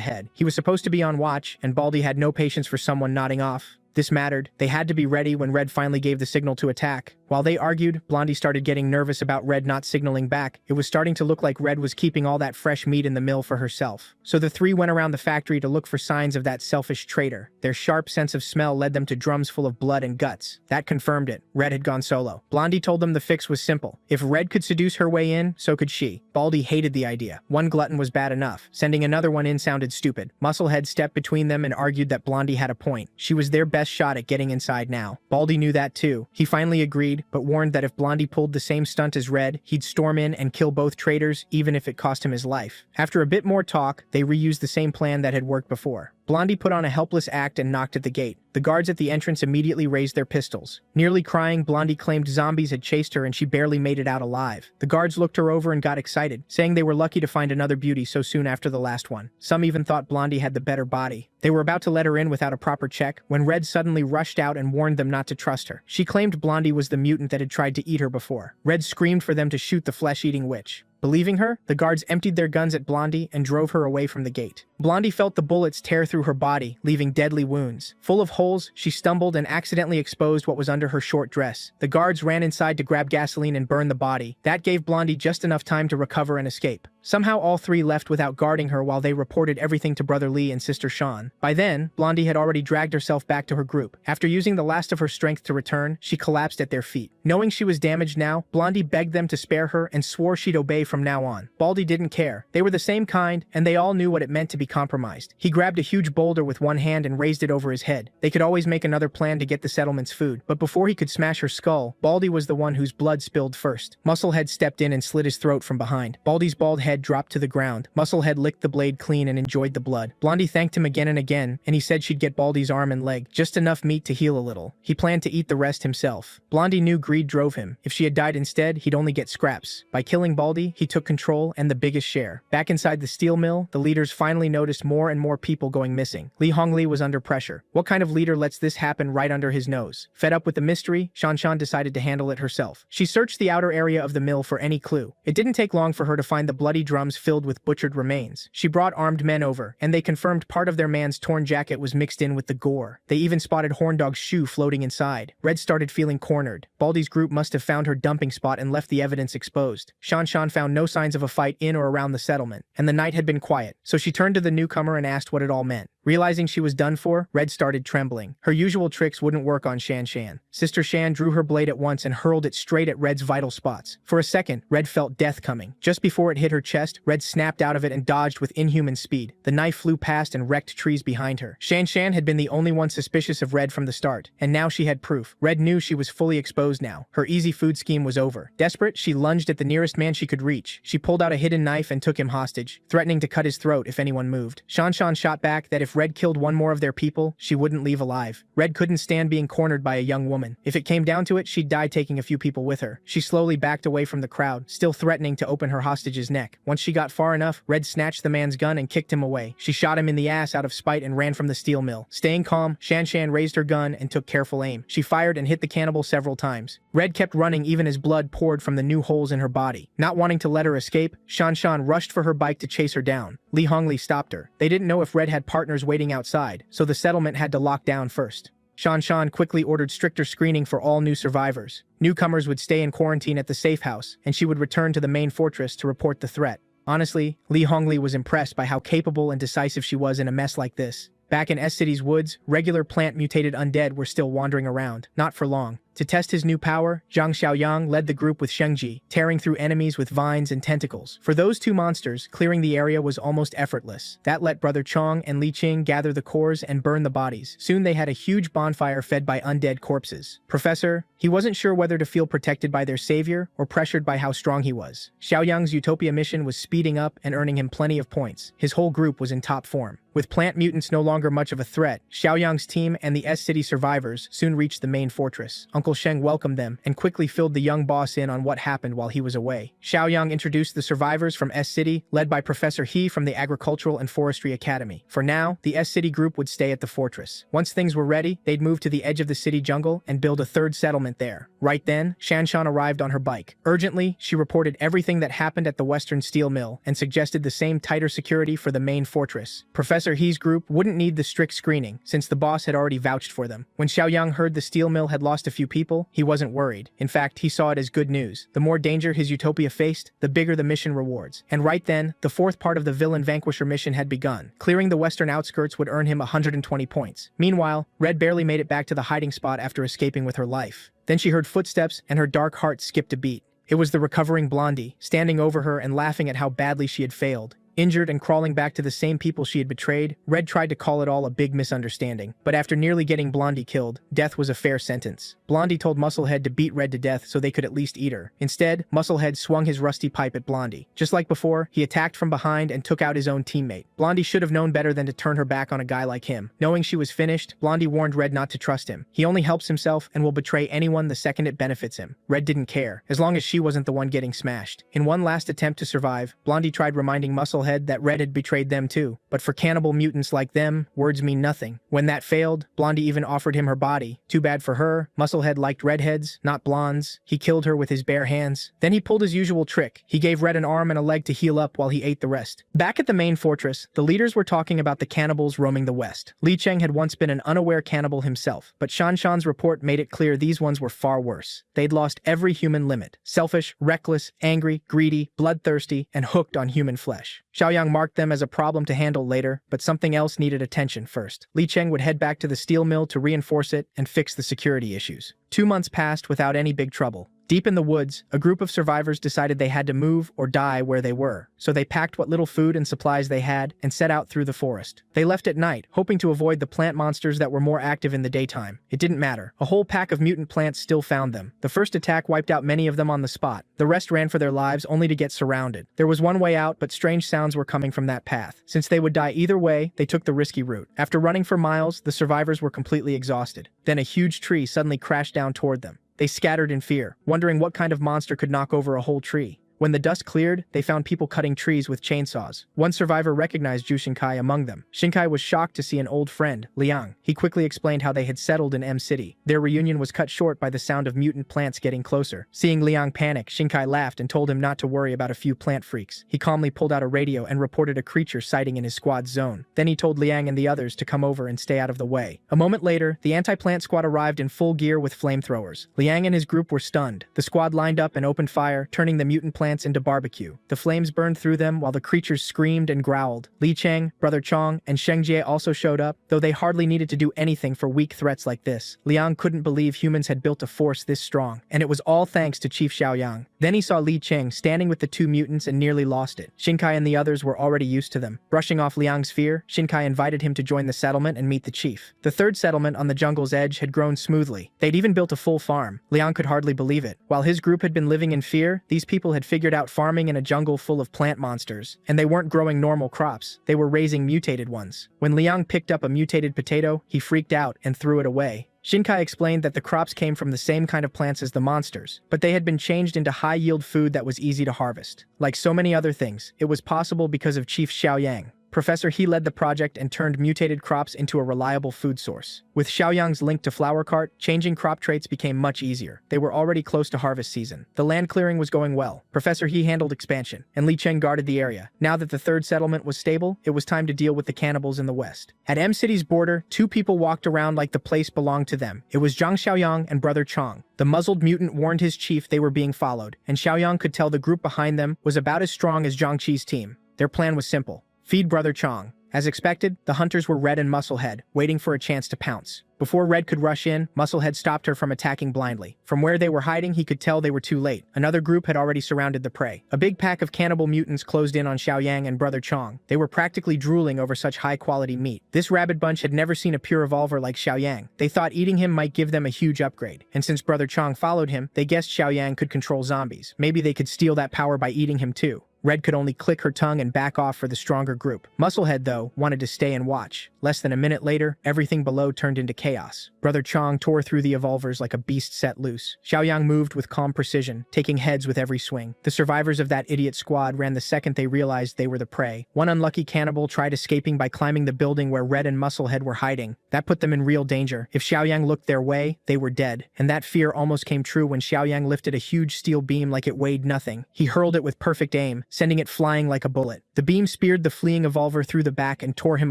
head. He was supposed to be on watch, and Baldy had no patience for someone nodding off. This mattered. They had to be ready when Red finally gave the signal to attack. While they argued, Blondie started getting nervous about Red not signaling back. It was starting to look like Red was keeping all that fresh meat in the mill for herself. So the three went around the factory to look for signs of that selfish traitor. Their sharp sense of smell led them to drums full of blood and guts. That confirmed it. Red had gone solo. Blondie told them the fix was simple. If Red could seduce her way in, so could she. Baldy hated the idea. One glutton was bad enough. Sending another one in sounded stupid. Musclehead stepped between them and argued that Blondie had a point. She was their best shot at getting inside now. Baldy knew that too. He finally agreed, but warned that if Blondie pulled the same stunt as Red, he'd storm in and kill both traitors, even if it cost him his life. After a bit more talk, they reused the same plan that had worked before. Blondie put on a helpless act and knocked at the gate. The guards at the entrance immediately raised their pistols. Nearly crying, Blondie claimed zombies had chased her and she barely made it out alive. The guards looked her over and got excited, saying they were lucky to find another beauty so soon after the last one. Some even thought Blondie had the better body. They were about to let her in without a proper check when Red suddenly rushed out and warned them not to trust her. She claimed Blondie was the mutant that had tried to eat her before. Red screamed for them to shoot the flesh-eating witch. Believing her, the guards emptied their guns at Blondie and drove her away from the gate. Blondie felt the bullets tear through her body, leaving deadly wounds. Full of holes, she stumbled and accidentally exposed what was under her short dress. The guards ran inside to grab gasoline and burn the body. That gave Blondie just enough time to recover and escape. Somehow all three left without guarding her while they reported everything to Brother Lee and Sister Sean. By then, Blondie had already dragged herself back to her group. After using the last of her strength to return, she collapsed at their feet. Knowing she was damaged now, Blondie begged them to spare her and swore she'd obey from now on. Baldy didn't care. They were the same kind, and they all knew what it meant to be compromised. He grabbed a huge boulder with one hand and raised it over his head. They could always make another plan to get the settlement's food, but before he could smash her skull, Baldy was the one whose blood spilled first. Musclehead stepped in and slit his throat from behind. Baldy's bald head dropped to the ground. Musclehead licked the blade clean and enjoyed the blood. Blondie thanked him again and again, and he said she'd get Baldy's arm and leg, just enough meat to heal a little. He planned to eat the rest himself. Blondie knew greed drove him. If she had died instead, he'd only get scraps. By killing Baldy, he took control and the biggest share. Back inside the steel mill, the leaders finally noticed more and more people going missing. Li Hongli was under pressure. What kind of leader lets this happen right under his nose? Fed up with the mystery, Shanshan decided to handle it herself. She searched the outer area of the mill for any clue. It didn't take long for her to find the bloody drums filled with butchered remains. She brought armed men over, and they confirmed part of their man's torn jacket was mixed in with the gore. They even spotted Horndog's shoe floating inside. Red started feeling cornered. Baldy's group must have found her dumping spot and left the evidence exposed. Shanshan found no signs of a fight in or around the settlement, and the night had been quiet, so she turned to the newcomer and asked what it all meant. Realizing she was done for, Red started trembling. Her usual tricks wouldn't work on Shan. Sister Shan drew her blade at once and hurled it straight at Red's vital spots. For a second, Red felt death coming. Just before it hit her chest, Red snapped out of it and dodged with inhuman speed. The knife flew past and wrecked trees behind her. Shan had been the only one suspicious of Red from the start, and now she had proof. Red knew she was fully exposed now. Her easy food scheme was over. Desperate, she lunged at the nearest man she could reach. She pulled out a hidden knife and took him hostage, threatening to cut his throat if anyone moved. Shan shot back that if Red killed one more of their people, she wouldn't leave alive. Red couldn't stand being cornered by a young woman. If it came down to it, she'd die taking a few people with her. She slowly backed away from the crowd, still threatening to open her hostage's neck. Once she got far enough, Red snatched the man's gun and kicked him away. She shot him in the ass out of spite and ran from the steel mill. Staying calm, Shan raised her gun and took careful aim. She fired and hit the cannibal several times. Red kept running even as blood poured from the new holes in her body. Not wanting to let her escape, Shan rushed for her bike to chase her down. Li Hongli stopped her. They didn't know if Red had partners waiting outside, so the settlement had to lock down first. Shan quickly ordered stricter screening for all new survivors. Newcomers would stay in quarantine at the safe house, and she would return to the main fortress to report the threat. Honestly, Li Hongli was impressed by how capable and decisive she was in a mess like this. Back in S City's woods, regular plant-mutated undead were still wandering around, not for long. To test his new power, Zhang Xiaoyang led the group with Shengji, tearing through enemies with vines and tentacles. For those two monsters, clearing the area was almost effortless. That let Brother Chong and Li Qing gather the cores and burn the bodies. Soon they had a huge bonfire fed by undead corpses. Professor, he wasn't sure whether to feel protected by their savior or pressured by how strong he was. Xiaoyang's Utopia mission was speeding up and earning him plenty of points. His whole group was in top form. With plant mutants no longer much of a threat, Xiaoyang's team and the S-City survivors soon reached the main fortress. Uncle Sheng welcomed them and quickly filled the young boss in on what happened while he was away. Xiaoyang introduced the survivors from S-City, led by Professor He from the Agricultural and Forestry Academy. For now, the S-City group would stay at the fortress. Once things were ready, they'd move to the edge of the city jungle and build a third settlement there. Right then, Shanshan arrived on her bike. Urgently, she reported everything that happened at the Western Steel Mill and suggested the same tighter security for the main fortress. Professor He's group wouldn't need the strict screening, since the boss had already vouched for them. When Xiaoyang heard the steel mill had lost a few people, he wasn't worried. In fact, he saw it as good news. The more danger his Utopia faced, the bigger the mission rewards. And right then, the fourth part of the Villain Vanquisher mission had begun. Clearing the western outskirts would earn him 120 points. Meanwhile, Red barely made it back to the hiding spot after escaping with her life. Then she heard footsteps and her dark heart skipped a beat. It was the recovering Blondie, standing over her and laughing at how badly she had failed. Injured and crawling back to the same people she had betrayed, Red tried to call it all a big misunderstanding. But after nearly getting Blondie killed, death was a fair sentence. Blondie told Musclehead to beat Red to death so they could at least eat her. Instead, Musclehead swung his rusty pipe at Blondie. Just like before, he attacked from behind and took out his own teammate. Blondie should have known better than to turn her back on a guy like him. Knowing she was finished, Blondie warned Red not to trust him. He only helps himself and will betray anyone the second it benefits him. Red didn't care, as long as she wasn't the one getting smashed. In one last attempt to survive, Blondie tried reminding Musclehead that Red had betrayed them too. But for cannibal mutants like them, words mean nothing. When that failed, Blondie even offered him her body. Too bad for her, Musclehead liked redheads, not blondes. He killed her with his bare hands. Then he pulled his usual trick. He gave Red an arm and a leg to heal up while he ate the rest. Back at the main fortress, the leaders were talking about the cannibals roaming the west. Li Cheng had once been an unaware cannibal himself, but Shanshan's report made it clear these ones were far worse. They'd lost every human limit. Selfish, reckless, angry, greedy, bloodthirsty, and hooked on human flesh. Xiaoyang marked them as a problem to handle later, but something else needed attention first. Li Cheng would head back to the steel mill to reinforce it and fix the security issues. 2 months passed without any big trouble. Deep in the woods, a group of survivors decided they had to move or die where they were, so they packed what little food and supplies they had and set out through the forest. They left at night, hoping to avoid the plant monsters that were more active in the daytime. It didn't matter. A whole pack of mutant plants still found them. The first attack wiped out many of them on the spot. The rest ran for their lives only to get surrounded. There was one way out, but strange sounds were coming from that path. Since they would die either way, they took the risky route. After running for miles, the survivors were completely exhausted. Then a huge tree suddenly crashed down toward them. They scattered in fear, wondering what kind of monster could knock over a whole tree. When the dust cleared, they found people cutting trees with chainsaws. One survivor recognized Zhu Xinkai among them. Xinkai was shocked to see an old friend, Liang. He quickly explained how they had settled in M City. Their reunion was cut short by the sound of mutant plants getting closer. Seeing Liang panic, Xinkai laughed and told him not to worry about a few plant freaks. He calmly pulled out a radio and reported a creature sighting in his squad's zone. Then he told Liang and the others to come over and stay out of the way. A moment later, the anti-plant squad arrived in full gear with flamethrowers. Liang and his group were stunned. The squad lined up and opened fire, turning the mutant plants into barbecue. The flames burned through them while the creatures screamed and growled. Li Cheng, Brother Chong, and Sheng Jie also showed up, though they hardly needed to do anything for weak threats like this. Liang couldn't believe humans had built a force this strong, and it was all thanks to Chief Xiaoyang. Then he saw Li Cheng standing with the 2 mutants and nearly lost it. Xinkai and the others were already used to them. Brushing off Liang's fear, Xinkai invited him to join the settlement and meet the chief. The third settlement on the jungle's edge had grown smoothly. They'd even built a full farm. Liang could hardly believe it. While his group had been living in fear, these people had figured out farming in a jungle full of plant monsters, and they weren't growing normal crops. They were raising mutated ones. When Liang picked up a mutated potato, he freaked out and threw it away. Xinkai explained that the crops came from the same kind of plants as the monsters, but they had been changed into high-yield food that was easy to harvest. Like so many other things, it was possible because of Chief Xiaoyang. Professor He led the project and turned mutated crops into a reliable food source. With Xiaoyang's link to Flower Cart, changing crop traits became much easier. They were already close to harvest season. The land clearing was going well. Professor He handled expansion, and Li Cheng guarded the area. Now that the third settlement was stable, it was time to deal with the cannibals in the west. At M City's border, 2 people walked around like the place belonged to them. It was Zhang Xiaoyang and Brother Chong. The muzzled mutant warned his chief they were being followed, and Xiaoyang could tell the group behind them was about as strong as Zhang Qi's team. Their plan was simple. Feed Brother Chong. As expected, the hunters were Red and Musclehead, waiting for a chance to pounce. Before Red could rush in, Musclehead stopped her from attacking blindly. From where they were hiding, he could tell they were too late. Another group had already surrounded the prey. A big pack of cannibal mutants closed in on Xiaoyang and Brother Chong. They were practically drooling over such high-quality meat. This rabid bunch had never seen a pure evolver like Xiaoyang. They thought eating him might give them a huge upgrade. And since Brother Chong followed him, they guessed Xiaoyang could control zombies. Maybe they could steal that power by eating him too. Red could only click her tongue and back off for the stronger group. Musclehead, though, wanted to stay and watch. Less than a minute later, everything below turned into chaos. Brother Chong tore through the evolvers like a beast set loose. Xiaoyang moved with calm precision, taking heads with every swing. The survivors of that idiot squad ran the second they realized they were the prey. One unlucky cannibal tried escaping by climbing the building where Red and Musclehead were hiding. That put them in real danger. If Xiaoyang looked their way, they were dead. And that fear almost came true when Xiaoyang lifted a huge steel beam like it weighed nothing. He hurled it with perfect aim, sending it flying like a bullet. The beam speared the fleeing evolver through the back and tore him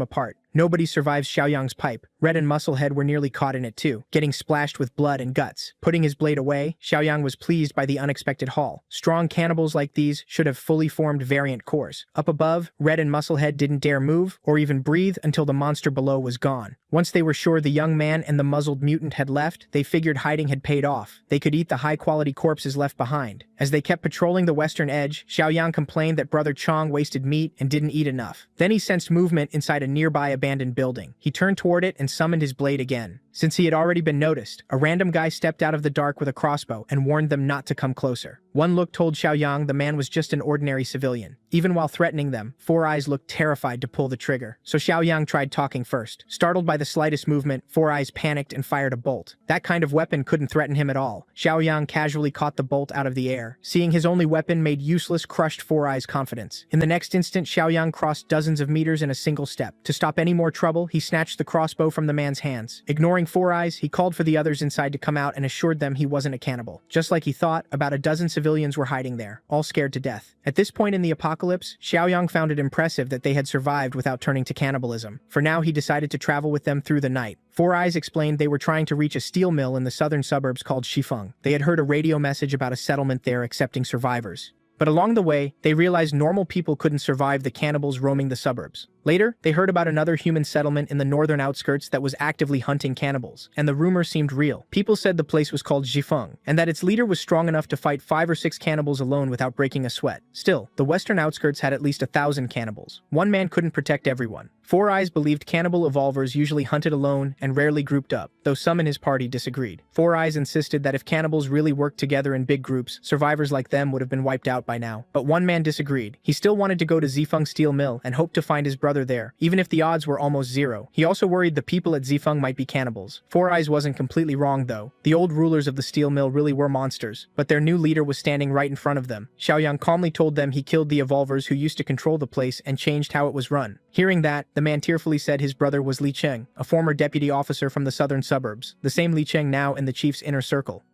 apart. Nobody survives Xiaoyang's pipe. Red and Musclehead were nearly caught in it too, getting splashed with blood and guts. Putting his blade away, Xiaoyang was pleased by the unexpected haul. Strong cannibals like these should have fully formed variant cores. Up above, Red and Musclehead didn't dare move or even breathe until the monster below was gone. Once they were sure the young man and the muzzled mutant had left, they figured hiding had paid off. They could eat the high-quality corpses left behind. As they kept patrolling the western edge, Xiaoyang complained that Brother Chong wasted meat and didn't eat enough. Then he sensed movement inside a nearby abandoned building. He turned toward it and summoned his blade again. Since he had already been noticed, a random guy stepped out of the dark with a crossbow and warned them not to come closer. One look told Xiaoyang the man was just an ordinary civilian. Even while threatening them, Four Eyes looked terrified to pull the trigger. So Xiaoyang tried talking first. Startled by the slightest movement, Four Eyes panicked and fired a bolt. That kind of weapon couldn't threaten him at all. Xiaoyang casually caught the bolt out of the air. Seeing his only weapon made useless crushed Four Eyes' confidence. In the next instant, Xiaoyang crossed dozens of meters in a single step. To stop any more trouble, he snatched the crossbow from the man's hands. Ignoring Four Eyes, he called for the others inside to come out and assured them he wasn't a cannibal. Just like he thought, about a dozen civilians were hiding there, all scared to death. At this point in the apocalypse, Xiaoyang found it impressive that they had survived without turning to cannibalism. For now, he decided to travel with them through the night. Four Eyes explained they were trying to reach a steel mill in the southern suburbs called Shifeng. They had heard a radio message about a settlement there accepting survivors. But along the way, they realized normal people couldn't survive the cannibals roaming the suburbs. Later, they heard about another human settlement in the northern outskirts that was actively hunting cannibals, and the rumor seemed real. People said the place was called Jifeng, and that its leader was strong enough to fight 5 or 6 cannibals alone without breaking a sweat. Still, the western outskirts had at least 1,000 cannibals. One man couldn't protect everyone. Four Eyes believed cannibal evolvers usually hunted alone and rarely grouped up, though some in his party disagreed. Four Eyes insisted that if cannibals really worked together in big groups, survivors like them would have been wiped out by now. But one man disagreed. He still wanted to go to Zifeng Steel Mill and hoped to find his brother there, even if the odds were almost zero. He also worried the people at Zifeng might be cannibals. Four Eyes wasn't completely wrong though. The old rulers of the steel mill really were monsters, but their new leader was standing right in front of them. Xiaoyang calmly told them he killed the evolvers who used to control the place and changed how it was run. Hearing that, the man tearfully said his brother was Li Cheng, a former deputy officer from the southern suburbs, the same Li Cheng now in the chief's inner circle.